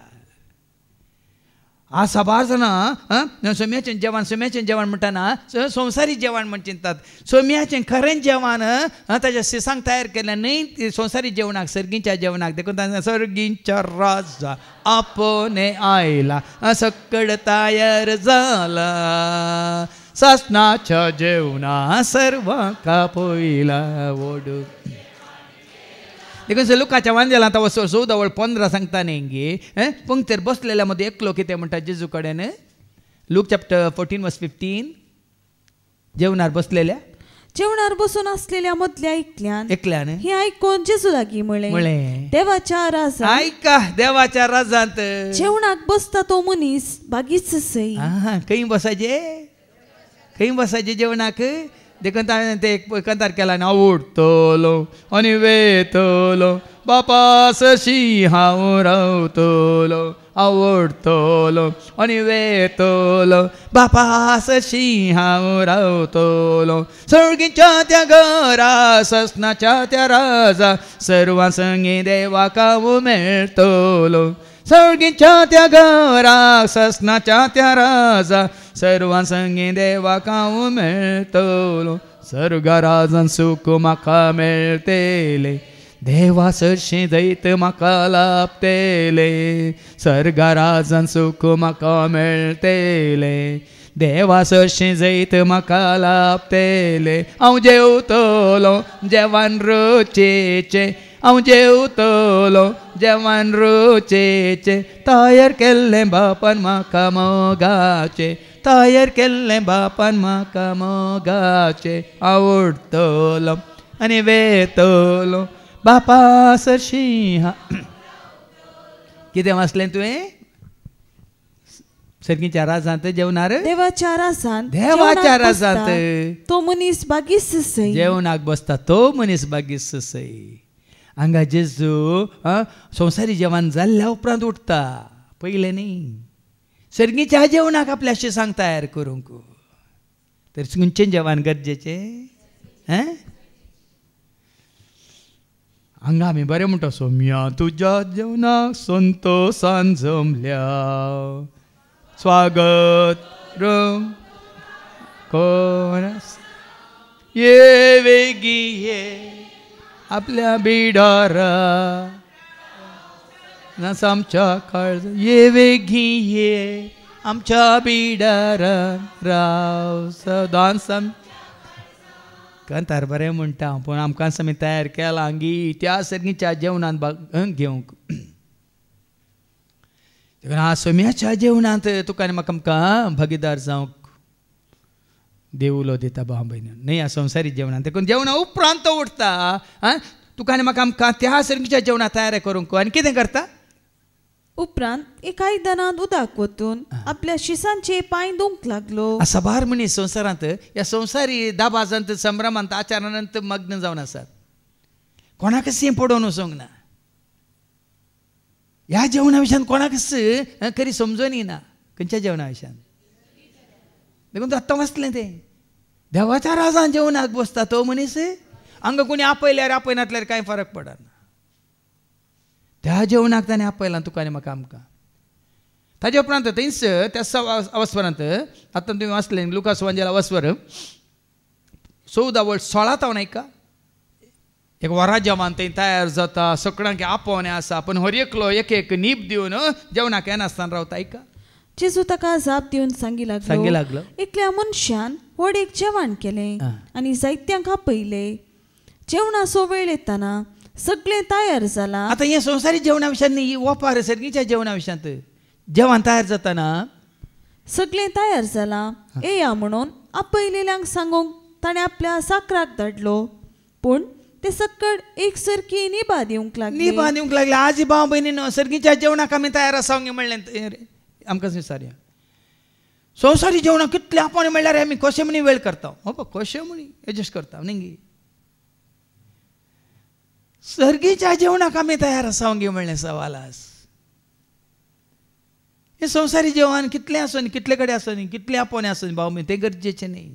[SPEAKER 2] आज साबार जाणां सोम्याचें जेवण म्हणटाना संवसारी जेवण म्हण चिंतात सोम्याचें खरें जेवण ताच्या सिसांक तयार केलें न्हय संवसारी जेवणाक सर्गीच्या जेवणाक देखून सर्गींच्या राजा आपोने आयला सकड तयार जाला सासणाच्या जेवणा सर्वांका पयला ओडू देखून लुकाच्या वांजेला आतां 14:15 सांगता न्ही पंक्तेर बसलेल्या मध्ये एकलो कितें म्हणटा जेजू कडेन लूक चॅप्टर 14:15 जेवणार बसलेल्या
[SPEAKER 1] जेवणार बसून असलेल्या मदल्या एकल्यान हे आयकोन जेजू लागीं
[SPEAKER 2] म्हळें
[SPEAKER 1] देवाच्या राजा
[SPEAKER 2] आयका देवाच्या राजांत
[SPEAKER 1] जेवणाक बसता तो मनीस बागीच सई
[SPEAKER 2] खंय बसायचे जेवणाक देखून हांवें ते कंतार केला आनी आवडटलो आनी वेतलो बापासशी हांव रावतलो आवडटलो आनी वेतलो बापासशी हांव रावतलो सर्गीच्या त्या घरा ससनाच्या त्या राजा सर्वां संगी देवाक हांव मेळटलो सर्गीच्या त्या घरा ससनाच्या त्या राजा सर्वां संगी देवाक हांव मेळटलो स्वर्गराजन सुख म्हाका मेळटले देवा सरशी दैत म्हाका लाभतेले स्वर्गराजन सुख म्हाका मेळटले देवा सरशी जैत म्हाका लाभतेले हांव जेवतलो जेवण रुचेचे हांव जेवतलो जेवण रुचेचे तयार केल्लें बापान म्हाका मोगाचे तयार केल्लें बापान म्हाका मोगाचे हांव उठतलो आनी वेतलो बापा सरशी कितें वाचलें तुवें सर्गीच्या राजांत जेवणार
[SPEAKER 1] देवाच्या राजांत
[SPEAKER 2] देवाच्या राजांत
[SPEAKER 1] तो मनीस बागीस सई
[SPEAKER 2] जेवणाक बसता तो मनीस बागीस सई हांगा जेजू संवसारी जेवण जाल्ल्या उपरांत उठता पयलें न्ही सर्गीच्या जेवणाक आपल्याशी सांग तयार करूंक तर खंयचें जेवण गरजेचें हांगा आमी बरें म्हणटा सोम्या तुज्या जेवणाक संतोशान जमल्या स्वागत रंग कोण ये वेगी ये आपल्या बिडारा आमच्या काळज ये वेगी ये आमच्या बिडारा राव सदां सम कांतार बरें म्हणटा पूण आमकां समी तयार केला हांगी त्या सर्गीच्या जेवणांत घेवंक सोम्याच्या जेवणांत तुका आनी म्हाका आमकां भागीदार जावंक देव उलो दिता भाव भयणी न्ही ह्या संवसारी जेवणांत देखून जेवणा उपरांत तो उठता तुका आनी म्हाका आमकां त्या सर्गीच्या जेवणा तयार करूंक आनी कितें करता
[SPEAKER 1] उपरांत एका आयदनांत उदक वतून आपल्या शिसांचे पांय धुवंक लागलो
[SPEAKER 2] साबार मनीस संवसारांत ह्या संवसारी दाबाजांत संभ्रमांत आचारांत मग्न जावन आसात कोणाक सी पडोवन वचोंक ना ह्या जेवणा विशयान कोणाकच खरी समजून येना खंयच्या जेवणा विशयान देखून आत्तां वाचलें तें देवाच्या राजान जेवणाक बसता तो मनीस हांगा कोणी आपयल्यार आपयनातल्यार कांय फरक पडना त्या जेवणाक ताणें आपयलां तुका आनी म्हाका आमकां ताजे उपरांत थंयच त्या अवस्वरांत आतां तुवें वाचलें लुकास वांजेला अवस्वर 14:16 हांव ऐका एक वरा जेवण थंय तयार जाता सगळ्यांक आपोवणें आसा पूण हर एकलो एक एक नीप दिवन जेवणाक येनासतना रावता ऐका
[SPEAKER 1] जेजू ताका जाप दिवन सांगी लागलो एकल्या मनशान व्हड एक जेवण केलें आनी जायत्यांक आपयलें जेवणाचो वेळ येताना सगळें तयार जालां
[SPEAKER 2] आतां हें संवसारी जेवणा विशयान न्ही ओपार सर्गीच्या जेवणा विशयांत जेवण तयार जाताना
[SPEAKER 1] सगळें तयार जालां येया म्हणून आपयलेल्यांक सांगूंक ताणें आपल्या साकराक धाडलो पूण ते सकड एक सरकी निभा दिवंक लागले
[SPEAKER 2] आजी भाव भयणीनो सर्गीच्या जेवणाक आमी तयार आसांक म्हणलें आमकां विचारया संवसारी जेवणाक कितलें आपोवणें म्हणल्यार आमी कशें म्हणी वेळ करता हो कशें म्हणी एडजस्ट करता न्ही सर्गीच्या जेवणाक आमी तयार आसांक म्हणलें सवाल आस हें संवसारी जेवण कितलें आसूं न्ही कितले कडेन आसूं न्ही कितलें आपोवणें आसूं न्ही भाव भयणी तें गरजेचें न्ही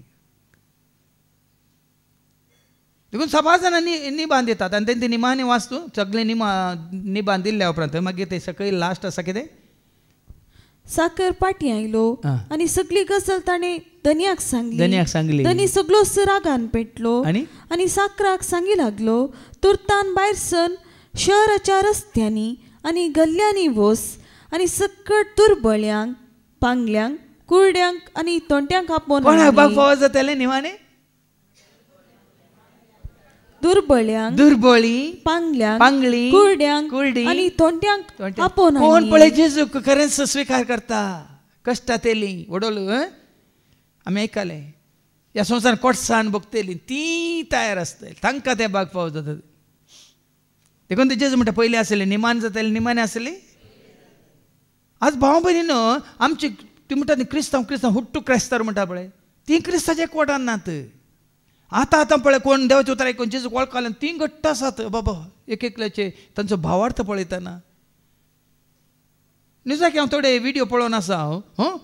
[SPEAKER 2] देखून सभा जाणां निबान दितात आनी तेंचे निमाणे वाचतू सगळें निबान दिल्ल्या उपरांत मागीर ते सकयल लास्ट आसा कितें
[SPEAKER 1] साकर पाटी आयलो आनी सगळी गजाल ताणें धन्याक सांगली धनी सगळो रागान पेटलो आनी साकराक सांगी लागलो तुर्तान भायर सर शहराच्या रस्त्यांनी आनी गल्ल्यांनी वस आनी सकट दुर्बळ्यांक पांगल्यांक कुरड्यांक आनी तोंट्यांक आपोवन
[SPEAKER 2] जातालें निमाणे
[SPEAKER 1] दुर्बळी पांगली कुरड्यांक आनी तोंट्यांक आपोवन
[SPEAKER 2] कोण पळय जेजू खरेंच स्विकार करता कश्टां तेली वडोल आमी आयकलें ह्या संवसारान कोटसान भोगतेली ती तयार आसतली तांकां ते भाग फावो जाता देखून ते जेजू म्हणटा पयलीं आसलें निमान जातालें निमाणें आसलें आज भाव भयणीनो आमची ती म्हणटा न्ही क्रिस्तांव हुट्टू क्रायस्तार म्हणटा पळय ती क्रिस्ताच्या एकवटान नात आतां पळय कोण देवाचे उतर आयकून जेजू वळखले ती घट्ट आसात बाबा एक एकल्याचे तांचो भावार्थ पळयतना निजाकी हांव थोडे व्हिडियो पळोवन आसा हांव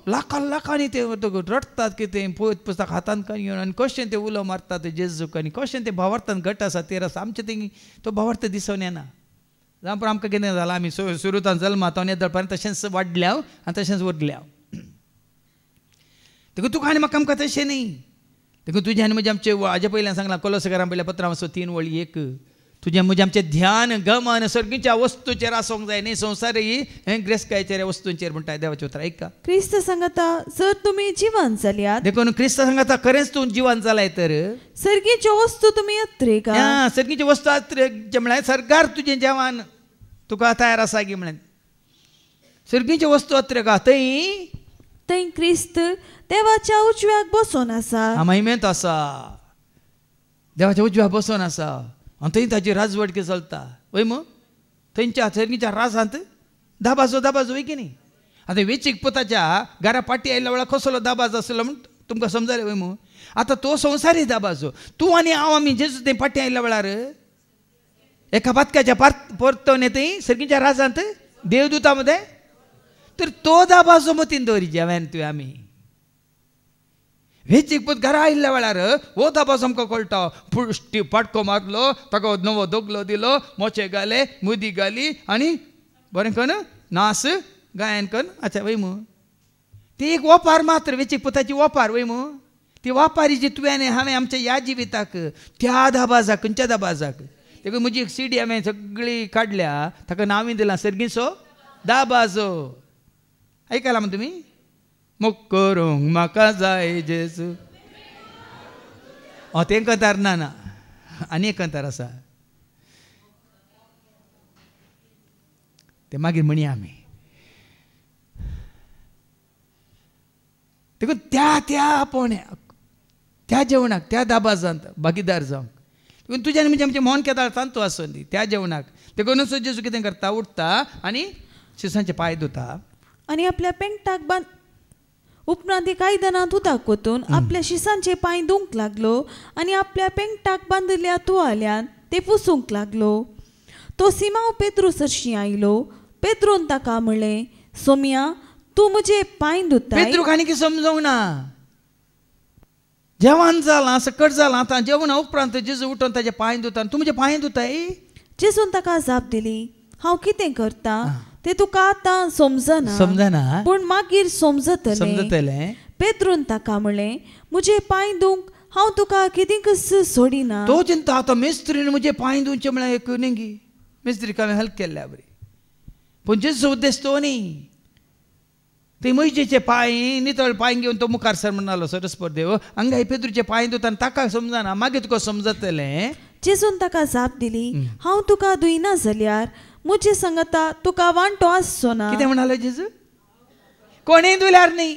[SPEAKER 2] लाखांनी ते रडतात कितें पळयत पुस्तक हातांत घेवन आनी कशें ते उलो मारतात जेजूक आनी कशें ते भावार्थान घट्ट आसा ते आसा आमचे ते तो भावार्थ दिसून येना जावं पण आमकां कितें जालां आमी सुरूतान जल्मात हांव येदळपर्यंत तशेंच वाडल्या आनी तशेंच उरल्या देखून तुका आनी म्हाका आमकां तशें न्ही देखून तुझ्या आनी म्हजे आमचे हाज्या पयल्यान सांगलां कोलोसकारां पयल्या 15:3 तुझे म्हजे आमचे ध्यान गमन सर्गीच्या वस्तूचेर आसूंक जाय न्ही संवसार ही ग्रेस्कायचेर वस्तूंचेर म्हणटा देवाचें उतर ऐका
[SPEAKER 1] क्रिस्त सांगता जर तुम्ही जिवंत जाल्यात
[SPEAKER 2] देखून क्रिस्त सांगता खरेंच तूं जिवंत जालाय तर
[SPEAKER 1] सर्गीच्यो वस्तू तुम्ही अत्रेका
[SPEAKER 2] सर्गीच्यो वस्तू जे म्हळ्यार सरकार तुजें जेवण तुका तयार आसा गी म्हण सर्गीच्यो वस्तू अत्रेका
[SPEAKER 1] थंय क्रिस्त देवाच्या उजव्याक बसून आसा
[SPEAKER 2] महिमेंत आसा देवाच्या उजव्याक बसून आसा आनी थंय ताची राजवट कितें चलता वय मग थंयच्या सर्गीच्या राजांत दाबाजो वय की न्ही आतां वेंचीक पुताच्या घरा पाटी आयल्या वेळार कसलो दाबाज आसलो म्हण तुमकां समजलें वय मग आतां तो संवसारी दाबाजो तूं आनी हांव आमी जेजू थंय पाटी आयल्या वेळार एका पातकाच्या परतोवन थंय सर्गीच्या राजांत देवदूता मध्ये तर तो दाबाजो मतीन दवरिचे हांवें तुवें आमी वेंचीक पूत घरा आयिल्ल्या वेळार हो दाबाजो आमकां कळटा पाटको मारलो ताका नवो दोगलो दिलो मोचे घाले मुदी घाली आनी बरें करून नास गायन करून अच्छा वय मू ती एक वोपार मात्र वेंचीक पुताची वोपार वय मू ती वापारी जी तुवें आनी हांवें आमच्या ह्या जिविताक त्या दाबाजाक खंयच्या दाबाजाक देखून म्हजी एक सीडी हांवें सगळी काडल्या ताका नांवी दिलां सर्गीचो दाबाजो आयकलां मग तुमी मोग करूंक म्हाका जाय जेजू तें कंतार ना आनी एक कंतार आसा ते मागीर म्हणया आमी देखून त्या पोण्याक त्या जेवणाक त्या दाबाजांत भागीदार जावंक देखून तुज्यान म्हणजे आमचें मोहन केदार तांतू आसूं दी त्या जेवणाक देखूनच जेजू कितें करता उठता आनी शिसांचे पांय धुता
[SPEAKER 1] आनी आपल्या पेंगटाक उपरांत एक आयदनांत उदक ओतून आपल्या शिसांचे पांय धुवंक लागलो आनी आपल्या पेंगटाक बांदिल्ल्या तुवाल्यान ते पुसूंक लागलो तो सिमांव पेद्रू सरशी आयलो पेद्रून ताका म्हणलें सोम्या तूं म्हजे पांय धुता
[SPEAKER 2] पेद्रूक आनी कितें समजूंक ना जेवण जालां सकट जालां आतां जेवणा उपरांत जेजू उठोन ताजे पांय धुता तूं म्हजे पांय धुताय
[SPEAKER 1] जेजून ताका जाप दिली हांव कितें करता ते तुका आतां समजना पूण मागीर समजतलें पेद्रून ताका म्हणलें म्हजे पांय धुवंक हांव तुका कितेंच सोडिना
[SPEAKER 2] तो चिंता आतां मेस्त्रीन म्हजे पांय धुवचे म्हळ्यार एक नेंगी मेस्त्रीक हांवें हेल्प केल्ल्या बरी पूण जेजू उद्देश तो न्ही ते मैजेचे पांय नितळ पांय घेवन तो मुखार सर म्हणलो सरस्पर देव हांगा पेद्रूचे पांय धुता ताका समजना मागीर तुका समजतलें
[SPEAKER 1] जेजून ताका जाप दिली हांव तुका धुयना जाल्यार म्हजे सांगता तुका वांटो आसचो ना
[SPEAKER 2] कितें म्हणालो जेजू कोणीय धुल्यार न्ही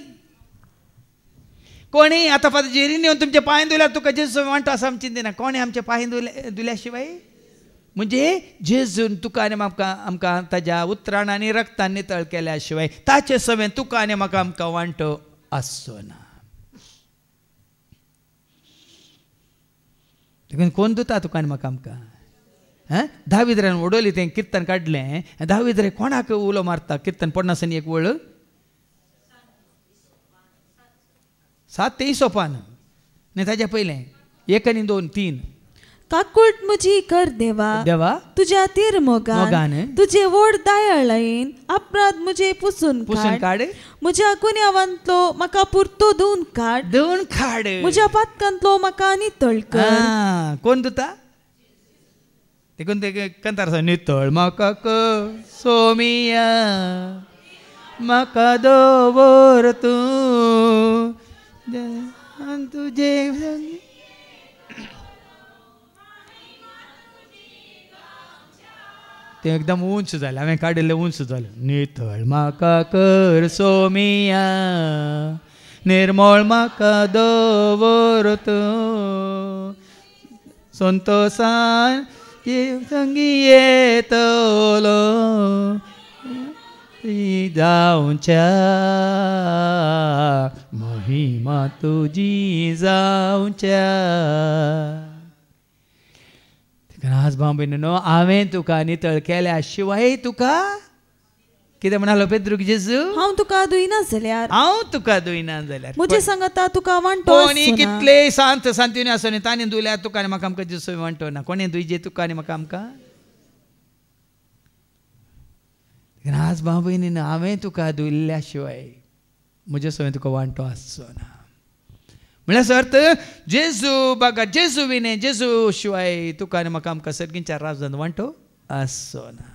[SPEAKER 2] कोणीय आतां जेरीन येवन तुमचे पांय धुल्यार तुका जेजू वांटो आसा आमी चिंतिना कोणें आमचे पांय धुल्या शिवाय म्हणजे जेजून तुका आनी आमकां ताज्या उतराण आनी रक्तान नितळ केल्या शिवाय ताचे सवें तुका आनी म्हाका आमकां वांटो आसचो ना देखून कोण धुता तुका आनी म्हाका आमकां दाविद्रान ओडोली तें किर्तन काडलें दाविद्रे कोणाक उलो मारता किर्तन पडनासनी एक वळ 7 ते सोपान न्ही ताच्या पयलें 1 आनी 2 3
[SPEAKER 1] काकूट म्हजी कर देवा तुज्या तीर मोगान तुजे व्हड दयाळेन अपराध म्हजे पुसून काड म्हज्या गुन्यांवांतलो म्हाका पुरतो धुवन काड म्हज्या पातकांतलो म्हाका नितळ कर
[SPEAKER 2] कोण धुता देखून ते कंतार आसा नितळ म्हाका सोमिया म्हाका दवर तूं तुजे ते एकदम उंच जालें हांवें काडिल्लें उंच जालें नितळ म्हाका कर सोमिया निर्मळ म्हाका दवर तूं संतोषान संगी येतलो जावच्या महिमा तुजी जावच्या आज बांबीनो हांवें तुका नितळ केल्या शिवाय तुका कितें म्हणालो पेद्रूक जेजू
[SPEAKER 1] हांव तुका धुयना जाल्यार
[SPEAKER 2] म्हजे
[SPEAKER 1] सांगता तुका वांटो
[SPEAKER 2] कोणी कितले सांतीन आसो न्ही तांणी धुल्यार तुका आनी म्हाका आमकां जेजू वांटो ना कोणें धुयजे तुका आनी म्हाका आमकां आज बाबीन हांवें तुका धुयल्ल्या शिवाय म्हजे सवय तुका वांटो आसचो ना म्हळ्यार अर्थ जेजू बागा जेजू विने जेजू शिवाय तुका आनी म्हाका आमकां सर्गींच्या राजांत वांटो आसचो ना.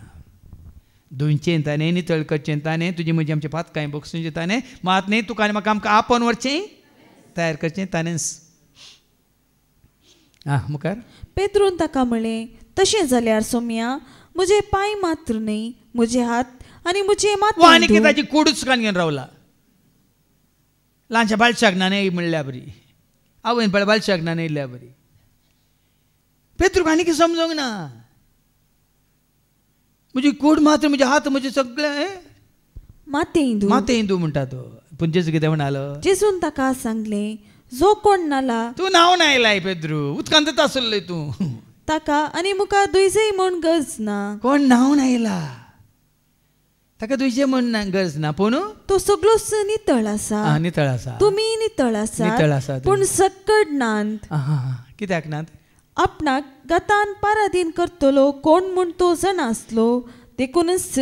[SPEAKER 2] धुंयचें ताणें नितळ करचें ताणें तुजी म्हजी आमचे पातकाय बोगसूंचें ताणें मात न्ही तुका आनी म्हाका आमकां आपण व्हरचें तयार करचें ताणेंच. मुखार
[SPEAKER 1] पेद्रून ताका म्हणलें तशें जाल्यार सोम्या म्हजे पांय मात्र न्ही म्हजे हात आनी म्हजे
[SPEAKER 2] आनी कितें
[SPEAKER 1] मात
[SPEAKER 2] ताची कूडूच कान घेवन रावला. ल्हानशा बालशाक नाने म्हणल्यार बरी आवयन पळय बालशाक नाने येयल्या बरी. पेद्रूक आनी कितें समजूंक ना. म्हजी कूड मात्र म्हजे हात म्हजे सगळें
[SPEAKER 1] मातेंदू
[SPEAKER 2] मातेंदू म्हणटा तो. पूण जेजू कितें म्हणालो
[SPEAKER 1] जेजून ताका सांगलें जो कोण नाला
[SPEAKER 2] तूं नांव नायलाय पेद्रू उदकांत आसले तूं
[SPEAKER 1] ताका आनी मुखार दुयजय म्हूण गरज ना.
[SPEAKER 2] कोण नांव नायला ताका तुजें म्हण गरज ना पूण
[SPEAKER 1] तो सगळोच नितळ आसा.
[SPEAKER 2] नितळ आसा.
[SPEAKER 1] तुमी नितळ
[SPEAKER 2] नितळ
[SPEAKER 1] आसा
[SPEAKER 2] आसा
[SPEAKER 1] पूण सक्कड नांत.
[SPEAKER 2] कित्याक नात
[SPEAKER 1] आपणाक गतान पाराधीन करतलो कोण म्हूण तो जाणासलो देखूनच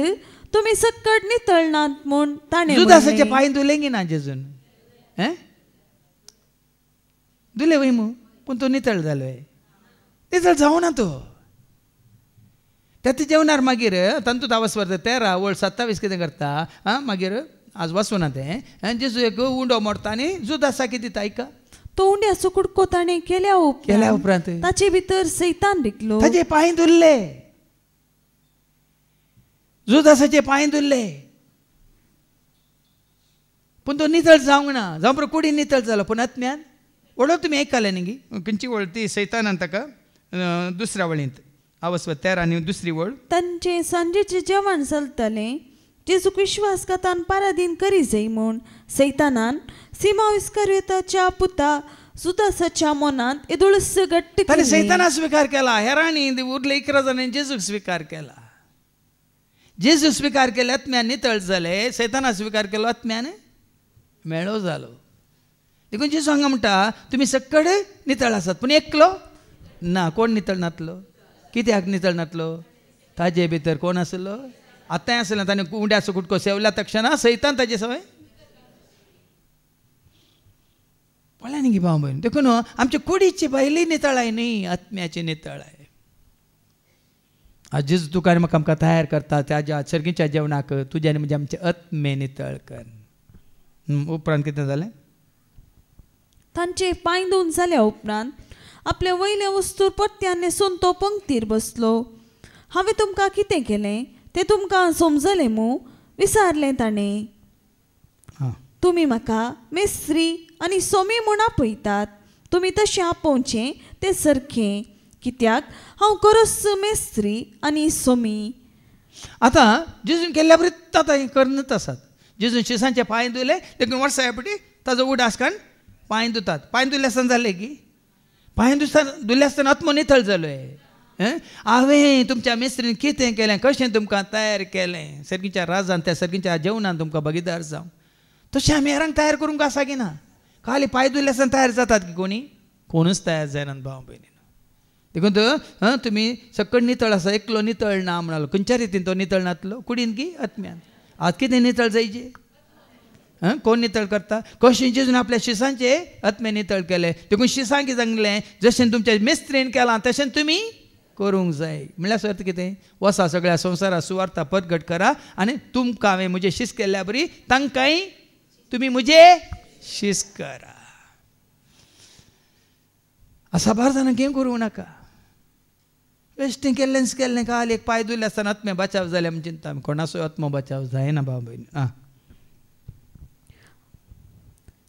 [SPEAKER 1] तुमी सक्कड नितळ नात म्हूण ताणें
[SPEAKER 2] जुदासाचे पांय धुले गी ना जेजून धुले वय मू पूण तो नितळ जालोय. नितळ जावं ना तो. त्यात जेवणार मागीर तंतू तावस वर्त 13 वळ 27 कितें करता मागीर आज वचूं ना तें जेजू एक उंडो मोडटा आनी जुदासा कितें दिता आयका
[SPEAKER 1] तो उंड्याचो कुडको ताणें केल्या
[SPEAKER 2] उपरांत
[SPEAKER 1] ताचे भितर सैतान रिकलो.
[SPEAKER 2] ताचे पांय धुल्ले जुदासाचे पांय धुल्ले पूण तो नितळ जावंक ना. जावं पळय कुडी नितळ जालो पूण आत्म्यान वळो तुमी आयकले न्ही खंयची वळ ती सैतानान ताका दुसऱ्या वळींत आवस 13 आनी दुसरी वळ
[SPEAKER 1] तांचे सांजेचें जेवण चलतलें जेजूक विश्वासघातान पाराधीन करी जाय म्हूण सैतानान सिमोन इस्करियोताच्या पुता जुदासाच्या मनांत येदुळस घट्ट
[SPEAKER 2] ताणें सैताना स्विकार केला. हेरांनी उरले 11 जाणांनी जेजूक स्विकार केला. जेजू स्विकार केले आत्म्यान नितळ जाले. सैताना स्विकार केलो आत्म्यान मेळो जालो. देखून जेजू हांगा म्हणटा तुमी सक्कड नितळ आसात पूण एकलो ना. कोण नितळ नातलो कित्याक नितळ नातलो ताजे भितर कोण आसलो आतांय आसलें ताणें उंड्याचो कुडको सेवल्या तक्षणा सैतान ताजे सवय पळय न्ही भाव भयण. देखून आमचे कुडीची भायली नितळाय न्ही आत्म्याची नितळाय. आज जेजू तुका आनी म्हाका आमकां तयार करता ताज्या सर्गीच्या जेवणाक तुज्या आनी म्हणजे आमचे आत्मे नितळ कर. उपरांत कितें जालें
[SPEAKER 1] तांचे पांय धुवन जाल्या उपरांत आपले वयले वस्तूर परत्यान न्हेसून तो पंक्तीर बसलो. हांवें तुमकां कितें केलें तें तुमकां समजलें मू विचारलें ताणें. तुमी म्हाका मेस्त्री आनी सोमी म्हूण आपयतात. तुमी तशें आपोवचें तें सारकें कित्याक हांव खरोच मेस्त्री आनी सोमी.
[SPEAKER 2] आतां जेजून केल्ल्या बरी आतां करनच आसात. जेजून शिसांचे पांय धुले देखून वर्सा पटी ताजो उडास काण पांय धुतात. पांय धुले आसतना जालें की पांय धुले आसतना आत्मो नितळ जालोय. हांवें तुमच्या मेस्त्रीन कितें केलें कशें तुमकां तयार केलें सर्गीच्या राजान त्या सर्गीच्या जेवणान तुमकां भागीदार जावं तशें आमी हेरांक तयार करूंक आसा की ना. खाली पांय धुले आसतना तयार जातात की कोणी कोणूच तयार जायनात भाव भयणी. देखून तुमी सक्कड नितळ आसा एकलो नितळ ना म्हणालो. खंयच्या रितीन तो नितळ नातलो कुडीन की आत्म्यान. आज कितें नितळ जायचे कोण नितळ करता कशें जेजून आपल्या शिसांचे आत्मे नितळ केले. देखून शिसांक सांगलें जशें तुमच्या मेस्त्रीन केलां तशें तुमी करूंक जाय. म्हणल्यार अर्थ कितें वसा सगळ्या संवसारा सुवार्ता परगट करा आनी तुमकां हांवें म्हजें शिस केल्ल्या बरी तांकांय तुमी म्हजें शिस करा. साबार जाणांक हें करूं नाका. बेश्टें केल्लेंच केल्लें काल एक पांय धुले आसतना आत्मे बचाव जाले म्हण चिंता आमी कोणाचोय आत्मो बचाव जायना भाव भयणी.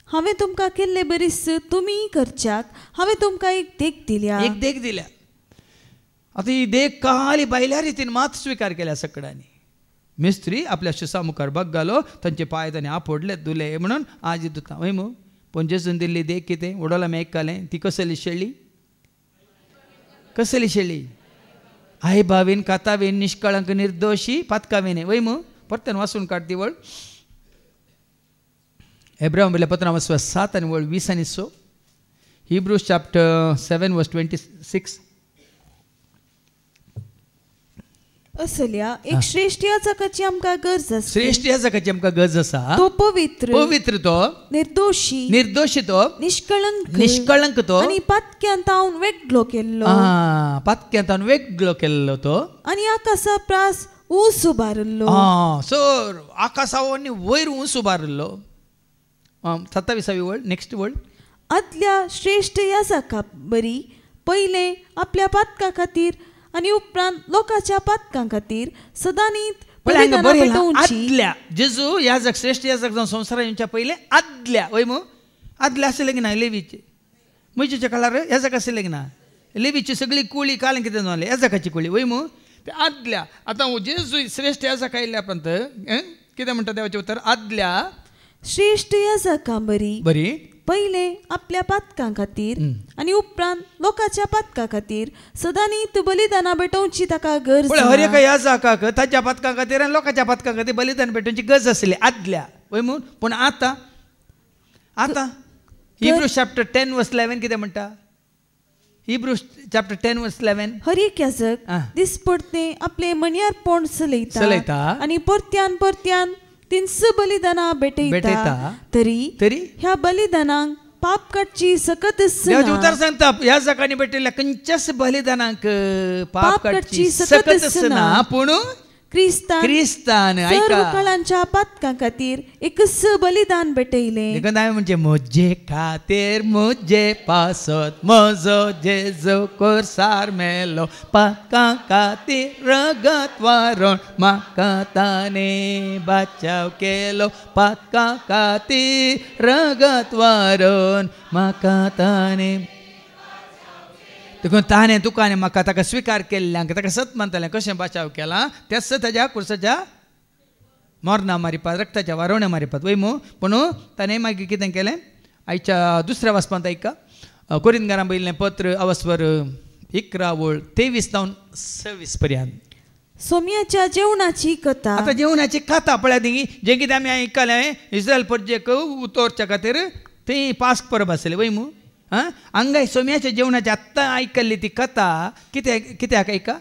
[SPEAKER 1] हांवें तुमकां केल्ले बरीस तुमी करच्याक हांवें तुमकां एक देख दिल्या.
[SPEAKER 2] एक देख दिल्या. आतां ही देख काली बायल्या रितीन मात स्विकार केल्या सगळ्यांनी. मिस्त्री आपल्या शिसा मुखार बग घालो तांचे पांय ताणें आपडले धुले म्हणून आज धुता वय मू. पूण जेजून दिल्ली देख कितें उडोला आमी आयकलें ती कसली शेळी कसली शेळी आई भावीन कातावीन निष्कळंक निर्दोशी पातकावीन वय मू. परतन वाचून काड ती वळ एब्राहिम बरेल्या पत्रां 7 आनी वळ 20 आनी 6 हिब्रूज चॅप्टर 7 वर्स 26.
[SPEAKER 1] असल्या एक श्रेष्ठ याजकाची आमकां गरज आसा.
[SPEAKER 2] श्रेष्ठ याजकाची आमकां गरज आसा.
[SPEAKER 1] तो पवित्र
[SPEAKER 2] तो
[SPEAKER 1] निर्दोशी
[SPEAKER 2] तो निष्कळंक तो
[SPEAKER 1] आनी पातक्यांत हांव वेगळो केल्लो.
[SPEAKER 2] पातक्यांत हांव वेगळो केल्लो तो
[SPEAKER 1] आनी आकाशा प्रास ऊस उबारल्लो.
[SPEAKER 2] सो आकाशावनी वयर ऊस उबारल्लो. 27वी वर्ड. Next word.
[SPEAKER 1] आदल्या श्रेष्ठ याजका बरी पहिले आपल्या पातका खातीर आनी उपरांत लोकांच्या पातकां खातीर सदांनीत बलिदानां पेटोवची.
[SPEAKER 2] आदल्या जेजू याजक श्रेष्ठ याजक जावन संवसारांत येवच्या पयले आदल्या वय मू आदल्या आसले की ना लेवीचे म्हयजेच्या काळार याजक आसले की ना लेवीची सगळी कुळी काल कितें जाले याजकाची कुळी वय मू ते आदल्या. आतां जेजू श्रेष्ठ याजक आयिल्ल्या पर्यंत कितें म्हणटा देवाचें उतर. आदल्या
[SPEAKER 1] श्रेष्ठ याजका बरी पहिले आपल्या पातकां खातीर आनी उपरांत लोकांच्या पातकां खातीर सदांनीत बलिदानां पेटोवची ताका गरज.
[SPEAKER 2] हर एका याजकाक ताच्या पातकां खातीर आनी लोकांच्या पातकां खातीर बलिदान पेटोवची गरज आसली आदल्या वय म्हूण. पूण आतां हिब्रू चॅप्टर 10:11 कितें म्हणटा. हिब्रू चॅप्टर 10:11
[SPEAKER 1] हर एक याजक दिसपडते आपले मणयारपण चलयता आनी परत्यान तिन्स बलिदानां भेटयता. तरी ह्या बलिदानांक पाप काडची सकत
[SPEAKER 2] उतर सांगता याजकांनी भेटयल्ल्या खंयच्याच बलिदानांक पाप काडची सकत ना. पूण क्रिस्तान
[SPEAKER 1] सर्व काळांच्या पातकां खातीर एकच बलिदान भेटयले.
[SPEAKER 2] म्हणजे म्हजे खातीर म्हजे पासत म्हजो जेजू कोरसार मेलो पातकां खातीर रगत वारोण म्हाका ताणे बचाव केलो. पातकां खातीर रगत वारोण म्हाका ताणे देखून ताणें तुकाने म्हाका ताका स्विकार केल्ल्यांक ताका सत मानतालें कशें बचाव केला त्याच ताज्या कुर्साच्या मोरना मारिपात रक्ताच्या वारोवण्या मारिपात वय मू. पूण ताणें मागीर कितें केलें आयच्या दुसऱ्या वाचपांत ऐका. कोरिंथकारां बयिल्लें पत्र अवस्वर 11:23-26 पर्यंत.
[SPEAKER 1] सोम्याच्या जेवणाची कथा.
[SPEAKER 2] आतां जेवणाची कथा पळयात न्ही जें कितें आमी आयकलें इस्रायल परजेक उतोरच्या खातीर थंय पास्क परब आसलें वय मू. हांगाय सोम्याच्या जेवणाची आत्तां आयकल्ली ती कथा कित्याक ऐका.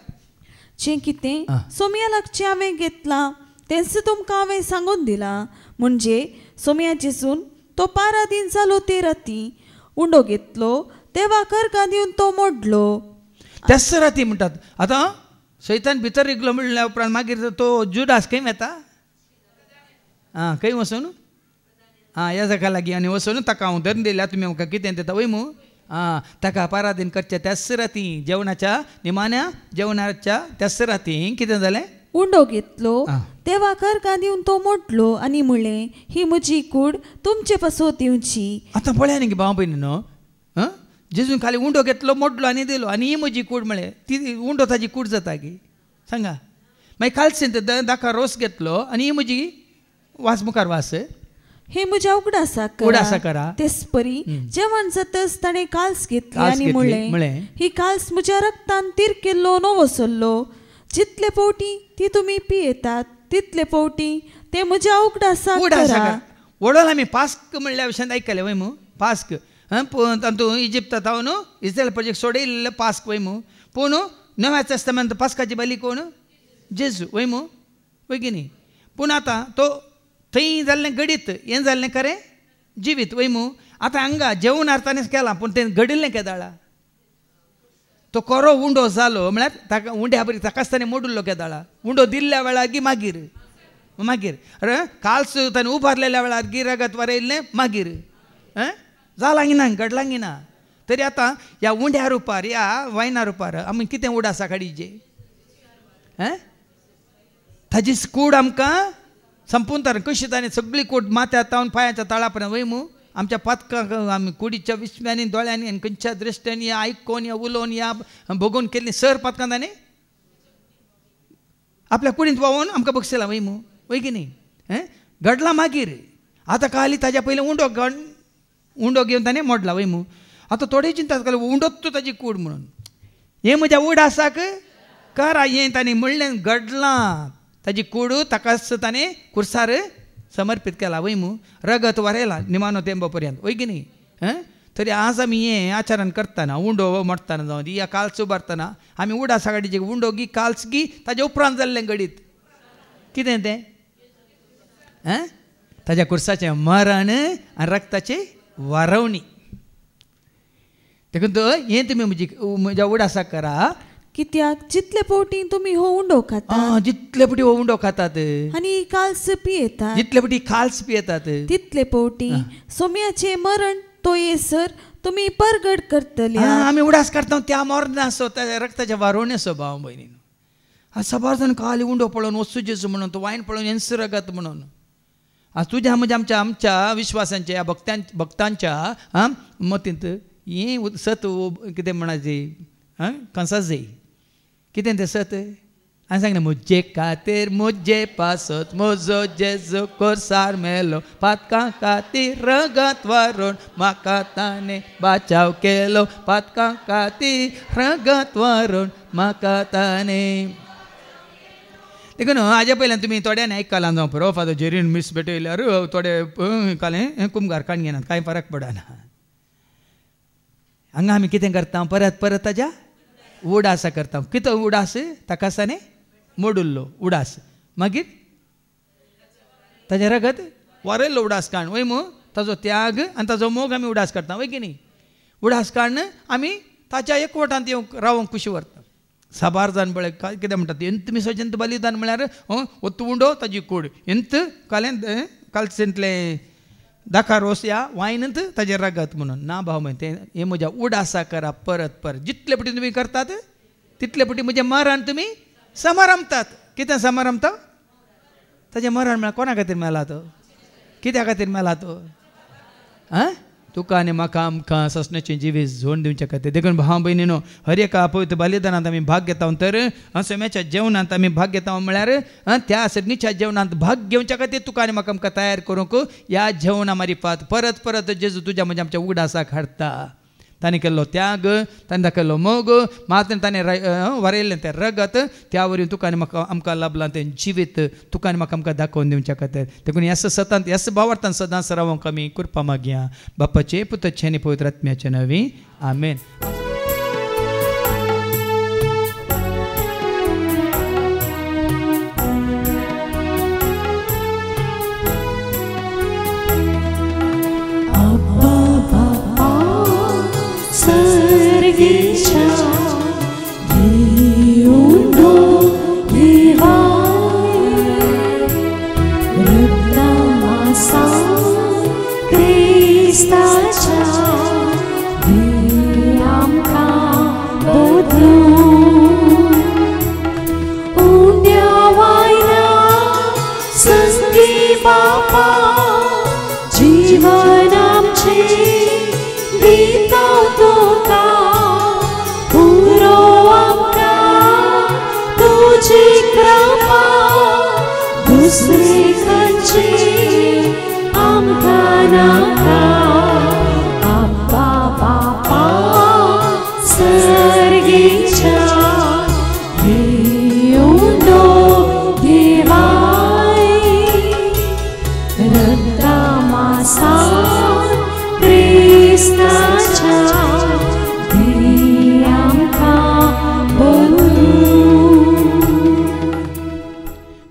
[SPEAKER 1] जें कितें सोम्या लागचें हांवें घेतलां तेंच तुमकां हांवें सांगून दिलां. म्हणजे सोम्या जेजून तो 12 दीन जालो ते राती उंडो घेतलो तेवा करका दिवन तो मोडलो.
[SPEAKER 2] त्याच राती म्हणटात. आतां सैतान भितर रिगलो म्हणल्या उपरांत मागीर तो जुडास खंय वता खंय वचून याजका लागीं आनी वचून ताका हांव धरून दिल्या तुमी म्हाका कितें दिता वय मू. ताका 12 दीन करचे त्याच राती जेवणाच्या निमाण्या जेवणाच्या त्याच राती कितें जालें
[SPEAKER 1] उंडो घेतलो तेवा करका दिवन तो मोडलो आनी म्हणलें ही म्हजी कूड तुमचे पासत येवची.
[SPEAKER 2] आतां पळया न्ही भाव भयणीनो जेजून खाली उंडो घेतलो मोडलो आनी दिलो आनी ही म्हजी कूड म्हळें ती उंडो ताजी कूड जाता गी सांगा. मागीर कालसें दाखा रोस घेतलो आनी ही म्हजी वास मुखार वास
[SPEAKER 1] हे म्हज्या उगडासा करा. तेच परी जेवण जातच ताणें काल्स घेतली आनी म्हणलें ही काल्स म्हज्या रक्तान तीर केल्लो नवो सल्लो. जितले फावटी ती तुमी पियेतात तितले फावटी ते म्हज्या उगडासा करा.
[SPEAKER 2] वडोल आमी पास्क म्हणल्या विशयान आयकलें वय मू. पास्क तातूंत इजिप्तांत हांव न्हू इस्रायल प्रोजेक्ट सोडयल्लें पास्क वय मू. पूण नव्या तेस्तामेंत पास्काची बली कोण जेजू वय मू वय की न्ही. पूण आतां तो थंय जाल्लें गडीत हें जाल्लें खरें जिवीत वय मू. आतां हांगा जेवण ताणें केलां पूण तें घडिल्लें केदाळा. तो कोरो उंडो जालो म्हळ्यार ताका उंड्या बरी ताकाच ताणें मोडुल्लो केदाळा. उंडो दिल्ल्या वेळार गी मागीर काल्स ताणें उबारलेल्या वेळार गी रगत वारयल्लें मागीर जालां ना घडलां ना. तरी आतां ह्या उंड्या रुपार ह्या वायना रुपार आमी कितें उडासा काडीचे ताजी कूड आमकां संपून ताणें कशी ताणें सगळी कूड माथ्या तावन पांयाच्या तळा पर्यंत वय मू. आमच्या पातकांक आमी कुडीच्या विश्व्यांनी दोळ्यांनी आनी खंयच्या दृश्ट्यांनी आयकोन या उलोवन या भोगून केल्ली सर पातकां ताणें आपल्या कुडींत वावून आमकां बक्षिलां वय मू वय की न्ही. घडलां मागीर आतां कळली ताज्या पयलीं उंडो घेवन ताणें मोडला वय मू. आतां थोडे चिंता जाले उंडोच ताजी कूड म्हणून हें म्हज्या उडासाक करा हें ताणें म्हणलें घडलां ताजी कूड ताकाच ताणें कुर्सार समर्पीत केला वय मू. रगत वारयला निमानो तेंबो पर्यंत वय की न्ही. तरी आज आमी हें आचरण करतना उंडो म्हणटाना जावं दी या काल्स उबारतना आमी उडा सागाडीचे उंडो गी काल्स गी ताजे उपरांत जाल्लें घडीत कितें तें ताज्या कुर्साचें मरण आनी रक्ताची वारवणी देखून हें तुमी म्हज्या उडासाक करा
[SPEAKER 1] कित्याक जितले पोटी तुमी हो उंडो खाता
[SPEAKER 2] जितले पटी हो उंडो खातात
[SPEAKER 1] आनी काल्स पियेतात
[SPEAKER 2] जितले पटी काल्स पियेतात
[SPEAKER 1] तितले पोटी सोम्याचे मरण तो येसर तुमी परगट करतले
[SPEAKER 2] आमी उडास करता त्या मरणाचो त्या रक्ताच्या वारोवण्याचो भाव भयणीनो सबार जाण काली उंडो पळोवन वस्तू जेजू म्हणून तो वायन पळोवन येन्सर रगत म्हणून आज तुज्या म्हणजे आमच्या विश्वासांच्या भक्तांच्या मतींत हें सत कितें म्हणायचें कंसाच जाय कितें तें सत हांवें सांगलें मुजे खातीर मुजे पासत म्हजो जेजू कोर्सार मेलो पातकां खातीर रगत वारून म्हाका ताणें बाचाव केलो पातकां खातीर रगत वारून म्हाका ताणें देखून हाजे पयल्यान तुमी थोड्यान आयकलां जावं पुरो फादर जेरीन मिस भेटयल्यार थोडे कालें कुमगार काण घेनात कांय फरक पडना हांगा आमी कितें करता परत परत ताज्या उडासा करता कितें उडास ताकासाने मोडुल्लो उडास मागीर ताजें रगत वारयल्लो उडास काण वय मू ताजो त्याग आनी ताजो मोग आमी उडास करता वय की न्ही उडास काण आमी ताच्या एकवटांत येवंक रावंक कुशी व्हरता साबार जाण बळे कितें म्हणटात एंत मी सजंत बलिदान म्हळ्यार ಒತ್ತು ಉಂಡೋ ताजी कूड ಎಂತ कालसेंतले दाखा रोस या वायनंत ताजें रगत म्हणून ना भाव म्हणते हे म्हज्या उडासा करा परत परत जितले पटी तुमी करतात तितले पटी म्हजें मरण तुमी समारंभतात कितें समारंभता ताजें मरण म्हळ्यार कोणा खातीर मेला तो कित्या खातीर मेला तो तुका आनी म्हाका आमकां ससण्याचें जिवीत झोड दिवचे खातीर देखून भाव भयणीनो हर एका पवित्र बलिदानांत आमी भाग घेता तर सोम्याच्या जेवणांत आमी भाग घेता म्हळ्यार त्या सगळीच्या जेवणांत भाग घेवच्या खातीर तुका आनी म्हाका आमकां तयार करूंक ह्या जेवणा मारिफात परत परत जेजू तुज्या म्हणजे आमच्या उगडासाक हाडटा ताणें केल्लो त्याग ताणें केल्लो मोग मात्र ताणें वारयल्लें तें रगत त्या वरवीं तुका आनी म्हाका आमकां लाभलां तें जिवीत तुका आनी म्हाका आमकां दाखोवन दिवच्या खातीर देखून ह्या सतांत ह्या भावार्थान सदांच रावंक आमी कृपा मागया बापाचे पुताचे आनी पवित्र आत्म्याचे नवी आमेन.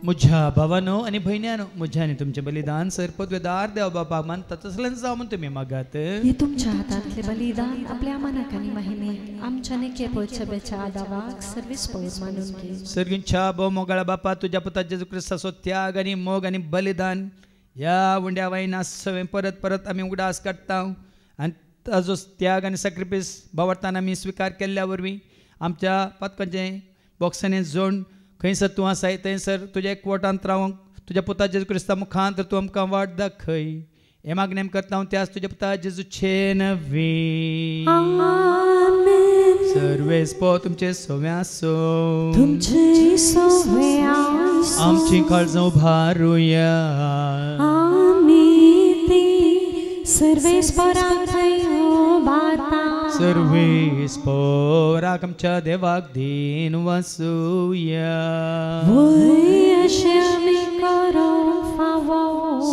[SPEAKER 2] मुझ्या भावानो आणि भयण्यानो मुझ्या आणि तुमचे बलिदान सरपदवेदार देव बाबा मानता तसलेच जावं म्हणून तुम्ही मागात
[SPEAKER 4] हे तुमच्या हातातले बलिदान आपल्या मनाक आणि महिमे आमच्या नेके पोचबेच्या आदावाक सर्विस पळत मानून घे.
[SPEAKER 2] सर्गींच्या भोव मोगाळा बापा तुझ्या पुता जेजू ख्रिस्ताचो त्याग आणि मोग आणि बलिदान ह्या उंड्या वायना सवें परत परत आमी उगडास काडटा आनी ताजो त्याग आनी सॅक्रिफायस भावार्थान आमी स्विकार केल्ल्या वरवीं आमच्या पातकांचें बॉक्सांनी जोड खंयसर तूं आसाय थंयसर तुज्या एकवटांत रावंक तुज्या पुता जेजू क्रिस्ता मुखांत तूं आमकां वाट दाखय हे मागणें आमी करता हांव त्याच तुज्या पुता जेजूचे नवी सर्वेस्पो तुमचे सोवे आसो
[SPEAKER 4] तुमचे सोवे आसो
[SPEAKER 2] आमची काळजां उबारुया
[SPEAKER 4] आमी ती सर्वेस्पराक उबारता
[SPEAKER 2] सर्वेस्पराक आमच्या देवाक दिन वासुया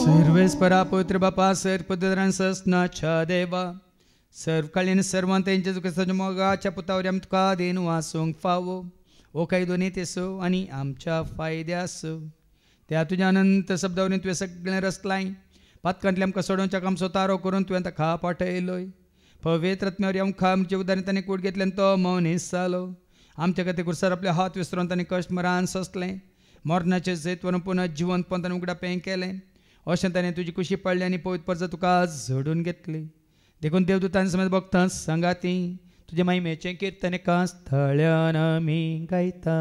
[SPEAKER 2] सर्वेस्परा पवित्र बापा सर्पदरान ससनाच्या देवा सर्व काळीन सर्वांत तेंचे तुका मोगाच्या पुतावरी आमी तुका देन वासूंक फावो ओ काही दोन्ही तेसो आनी आमच्या फायद्यास त्या तुज्या अनंत शब्दावरीन तुवें सगळें रचलाय पातकांतले आमकां सोडोवच्या काम सोतारो करून तुवें ताका पाठयलोय पवित्र आत्म्यावरी आमकां आमचे उदारण ताणें कूड घेतले आनी तो मौनीस जालो आमच्या खातीर कुर्सार आपले हात विसरून ताणें कश्ट मरान सोंसलें मरणाचें जैत व्हरून पुनः जिवंत पंतान उगडा पें केलें अशें ताणें तुजी कुशी पडली आनी पवित्र परजा तुका झडून घेतली देखून देवदूतांनी समेत भक्तां सांगाती तुझे महिमेचें कीर्तन एका स्थळ्यान आमी गायता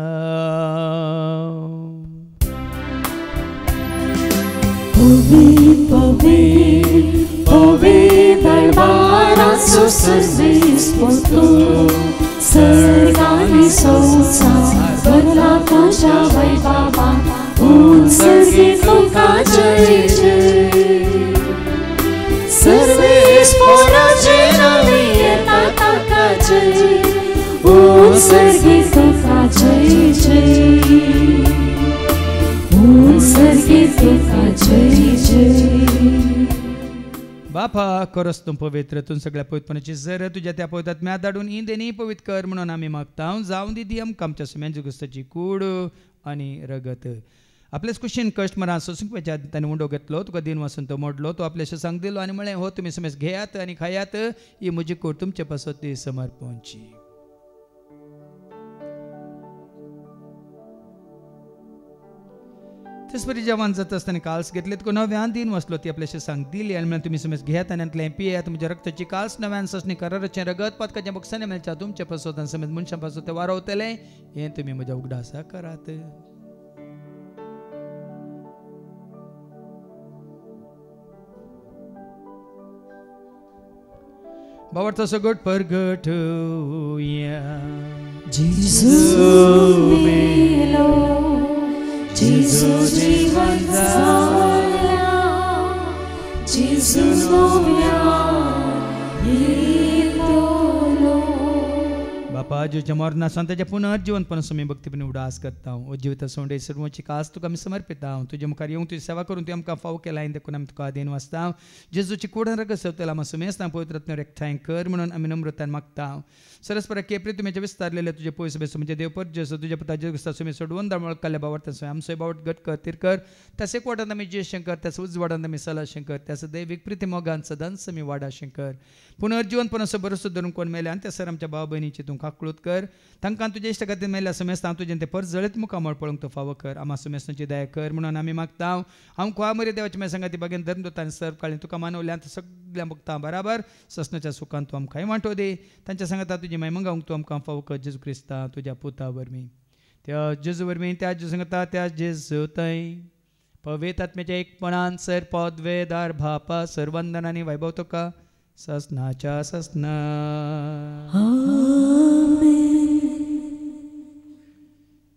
[SPEAKER 5] दरबाराचो सर्वेस्पोतो सर्गानी संसार भरला तुझ्या वैभवान उत्सर्गी तुका जय जय सर्वेस्पोराचे नावे येता ताका जय उत्सर्गी तुका जय जय उत्सर्गी तुका जय जय
[SPEAKER 2] बापा करस तूं पवित्र तूं सगळ्या पवित्रपणाची जर तुझ्या त्या पवित्रात म्या धाडून इंदेनी पवित्र कर म्हणून आमी मागता जावं दिदी आमकां आमच्या सुम्यांची गुस्ताची कूड आनी रगत आपलेच कुशीन कश्ट मरा सोसूंकच्या ताणें उंडो घेतलो तुका दिन वासून तो मोडलो तो आपल्याशी सांग दिलो आनी म्हळें हो तुमी समेज घेयात आनी खायात ही म्हजी कूड तुमचे पासत ती समर्पणची तेचपरी जेवण जाता आसतना काल्स घेतले तुका नव्यान दिन वसलो ती आपल्याशी सांग दिली आनी म्हळ्यार तुमी समेज घेयात आनी आतलें पियेत म्हज्या रक्ताची काल्स नव्यान ससणी कराराचें रगत पदकाचें बक्षांनी मेळच्या तुमच्या पासत आनी समेज मनशां पासत तें वारवतलें हें तुमी म्हज्या उगडासा करात बावरता सगट परगट
[SPEAKER 5] Jesu जीवन झाला Jesu
[SPEAKER 2] बापा ज्योच्या मरणा संताच्या पुनर्जीवनपण समी भक्तीपणे उडास करता हांव जिविता सोंडे सर्वांची कास तुका आमी समर्पिता हांव तुजे मुखार येवंक तुजी सेवा करून तुवें आमकां फाव केला देखून आमी तुका देन वाचता जेजूची कुडन रगत सवतला आमी समेस्तां पवित्र रत्न एकठांय कर म्हणून आमी नम्रतान मागता हांव सरस्परा केप्री तुमचे विस्तारलेले तुजे पयस बेस म्हणजे देवपर जेसो तुजे पुता जेसो सुमी सोडवून दामळ काल्ल्या बावरता सो आमचो बावट गट कर तिर कर त्याच एक वाटांत आमी जे शंकर त्याच उजवाडांत आमी सला शंकर त्याच दैवीक प्रिती मोगान सदांच आमी वाडा शंकर पुनर्जीवनपण असो बरोसो धरून कोण मेले आनी त्या सर आमच्या भाव भयणीची तूं काकळूत कर तांकां तुजे इश्ट खातीर मेल्या समेस्त हांव तुजें तें परत जळीत मुखामळ पळोवंक तो फावो कर आमा समेस्तांची दया कर म्हणून आमी मागता हांव खुवा मरे देवाची म्हाज्या सांगाती बागेन धर्मदूतांनी सर्व काळी तुका मानवल्या आनी सगळ्या भक्तां बराबर ससनाच्या सुखान तूं आमकांय वांटो दी तांच्या सांगाता तुजी महिमा गावंक तूं आमकां फावो कर जेजू क्रिस्ता तुज्या पुता वरवीं त्या जेजू वरवीं त्या जेजू सांगता त्या जेजू थंय पवित्र आत्म्याच्या एकपणान सर पदवेदार भापा सर्वंदनांनी वैभव तुका ससनाच्या ससना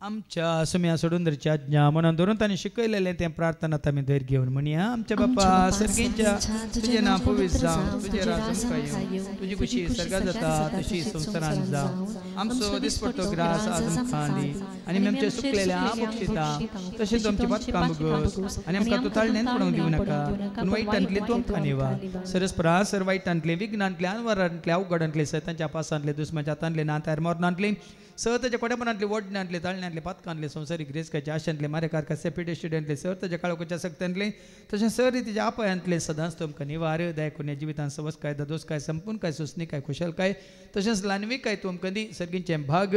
[SPEAKER 2] आमच्या सुम्या सोडून धरच्या आज्ञा मनान धरून तांणी शिकयलेलें तें प्रार्थनात आमी धैर्य घेवन म्हणया आमच्या बापा सर्गेच्या तुजें नांव पवित्र जावं तुजें राज्य येवं तुजी खुशी सर्गात जाता तशी संवसारांत जावं आमचो दिसपट्टो ग्रास आज आमकां दी आनी आमचे सुकलेल्या बक्षिता तशेंच आमची पातकां बगस आनी आमकां तूं ताळणेन पडोवंक दिवं नाका पूण वायटांतली तूं आमकां निवा सरस्परा सर वायटांतले विघ्नांतले अनवरांतले अवघडांतले सैतांच्या पासांतले दुस्माच्या हातांतले नात्यार मरणांतले सहताच्या कोड्यापणांतले वडण्यांतले ताळण्यांतले पातकांतले संवसारीक रेसकाच्या आशांतले मारेकार कसे पेटे स्टुडंटले सर ताच्या काळोखाच्या सक्त्यांतले तशें सर रितीच्या आपायांतले सदांच तुमकां निवार दयाकोन्या जिवितांत सवस काय दोस काय संपूर्ण काय सुस्नी काय खुशाल काय तशेंच लानवी काय तुमकां दी सर्गींचे भाग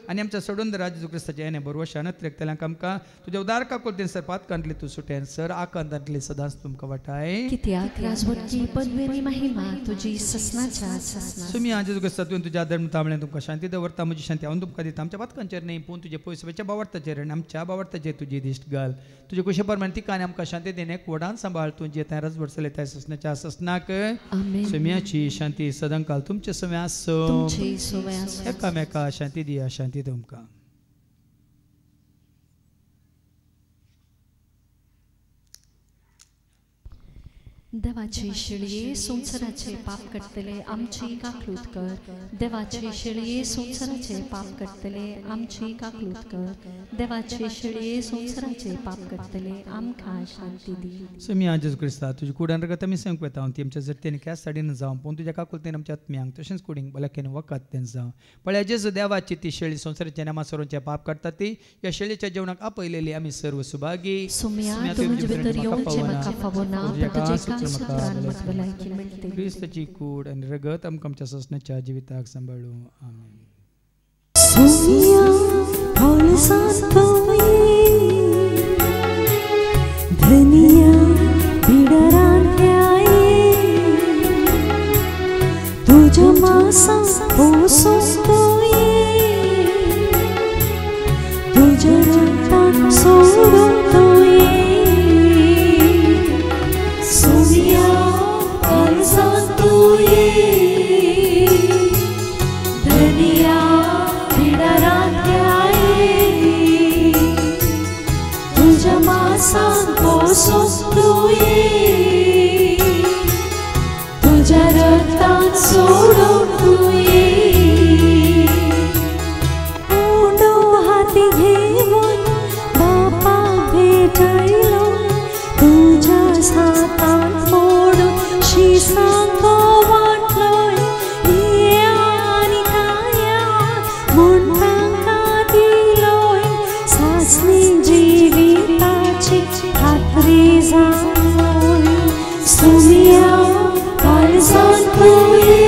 [SPEAKER 2] आनी आमच्या सोडून राजू क्रिस्ताचे येणे बरोबर शानत रेखतल्यांक आमकां तुज्या उदार काकुलतेन सर पातकांतले तूं सुट्यान सर आकांतांतले सदांच तुमकां वाटाय
[SPEAKER 4] कित्याक राजवटी पदवेनी महिमा तुजी ससनाच्या ससना
[SPEAKER 2] सुमी आज क्रिस्ता तुवें तुज्या धर्म तांबळें तुमकां शांती दवरता म्हजी शांती हांव तुमकां दिता आमच्या पातकांचेर न्ही पूण तुजे पयसवेच्या बावरताचेर आनी आमच्या बावरताचेर तुजी दिश्ट घाल तुजे कुशे परमाण तिका आनी आमकां शांती देने कोडान सांबाळ तूं जे त्या रज वर्सले त्या ससनाच्या ससनाक सुम्याची शांती सदांकाल तुमचे सव्या आसो एकामेका शांती दिया शांती तुमकां
[SPEAKER 4] देवाचे शिळये संसाराचे पाप कटतले आमची काकलूत कर. देवाचे शिळये संसाराचे पाप कटतले आमची काकलूत कर. देवाचे शिळये संसाराचे पाप कटतले आमकां शांती दी.
[SPEAKER 2] समी आज क्रिस्ता तुझी कुडान रगत आमी संक वेता हांव ती आमच्या जरतेने क्या साडीन जावं पूण तुज्या काकुलतेन आमच्या आत्म्यांक तशेंच कुडींक बलाकेन वखत तें जावं. पळय जेजू देवाची ती शेळी संसाराच्या नामा सर्वांचे पाप काडटा ती या शेळीच्या जेवणाक आपयलेली आमी सर्व सुभागी.
[SPEAKER 4] सुम्या तूं म्हजे भितर येवचें म्हाका फावना पण तुजे सुत्रान म्हाका भलायकी मेळटली.
[SPEAKER 2] क्रिस्ताची कूड आनी रगत आमकां आमच्या ससण्याच्या जिविताक सांबाळूं. आमेन.
[SPEAKER 5] धनिया बिडरांत्याये तुझ्या मासा पोसतोये तुझ्या रक्तान सोडतोये सोनिया काळजांतोये धनिया बिडरांत्याये तुझ्या मासान पोसतोये तुझ्या रक्तान सोडतोये उंडो हाती घेऊन बापा भेटलो तुझ्या हातान मोडून शिसांक वाटलोय ये आनी काया म्हूण तांकां दिलोय सासणी जिविताची खात्री जावोय सुमिया काळजांतोये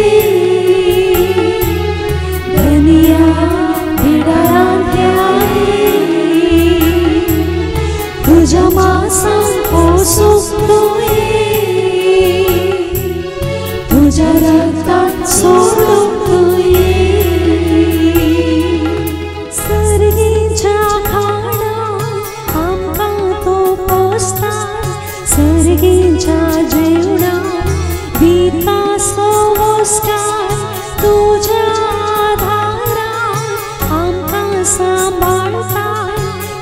[SPEAKER 5] धनिया बिडरांत्याये तुझ्या मासान पोसतोये तुझ्या रक्तान सोडतोये सर्गीच्या खाणाक आमकां तो पोसता सर्गीच्या जेवणाक दिता संस्कार तुझ्या आधाराक आमकां सांबाळता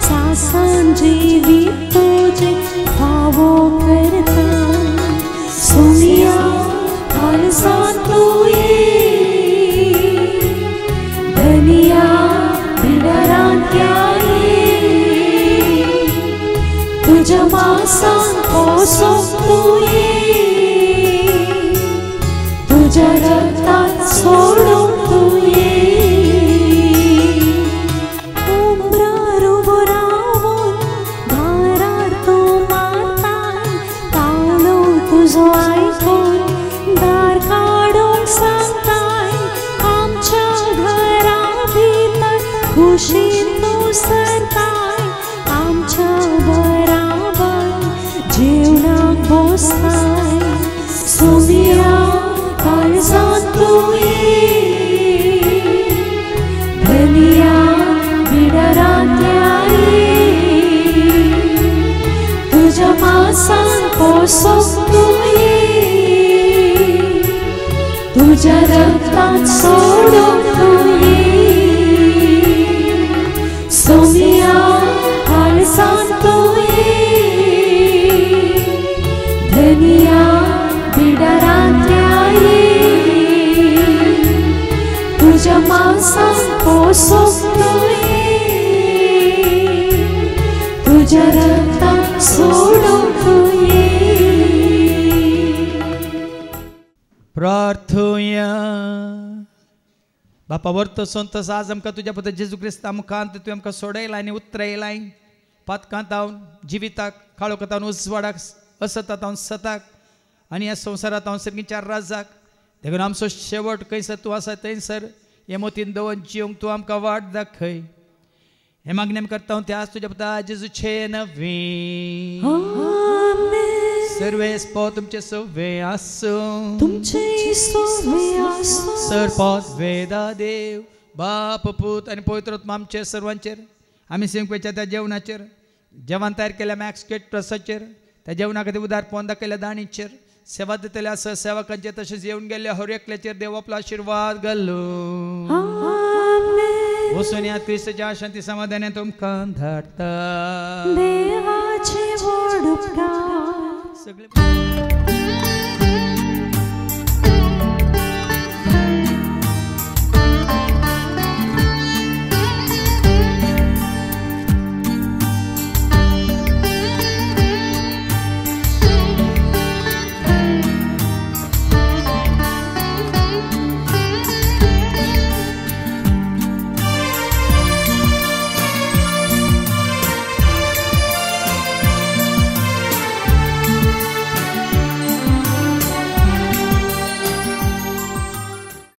[SPEAKER 5] सासन जिवीत तुजे फावो करता सोनिया काळजांतोये धनिया बिडरांत्याये तुझ्या मासान पोसतोये तुझ्या रक्तान सोडतोये उमरार उबो रावून दारार तूं मारताय ताळो तुजो आयकून दार काडूंक सांगताय आमच्या घरा भितर खुशीन तूं सरताय आमच्या बराबर जेवणाक बसताय सोनिया काळजांतोये धनिया बिडरांत्याये तुझ्या मासान पोसतोये तुझ्या रक्तान सोडतोये सोनिया काळजांतोये धनिया बिडरांत्याये तुझ्या मासान पोसतोये तुझ्या रक्तान सोडतोये.
[SPEAKER 2] प्रार्थोया. बापा वर्त संतस आज आमकां तुज्या पुत्र जेजू क्रिस्ता मुखांत तुवें आमकां सोडयलां आनी उतरयलां पातकांत हांव जिविताक काळोखांत उजवाडाक असतांत सताक आनी ह्या संवसारांत हांव सर्गीच्या राजाक देखून आमचो शेवट खंयसर तूं आसा थंयसर हे मोतीन दवरून जिवंक तूं आमकां वाट दाखय. हे मागणी आमी करता ते आज तुज्या पुता जेजूचे नवी सर्वे स्पो तुमचे सवे आसूं
[SPEAKER 5] तुमचे सवे आसूं
[SPEAKER 2] सरपद वेदा देव बाप पूत आनी पवित्र आत्मा आमचे सर्वांचेर आमी सिंकवेच्या त्या जेवणाचेर जेवण तयार केल्या मॅक्स केट प्रसाचेर त्या जेवणा खातीर उदारपण दाखयल्या दाणीचेर सेवा दितल्या सहसेवकांचेर तशेंच येवन गेल्ल्या हर एकल्याचेर देव आपलो आशिर्वाद घालूं. वचून या क्रिस्ताच्या शांती समाधानान तुमकां धाडटा.
[SPEAKER 5] देवाचे व्हड उपकार
[SPEAKER 2] सगळे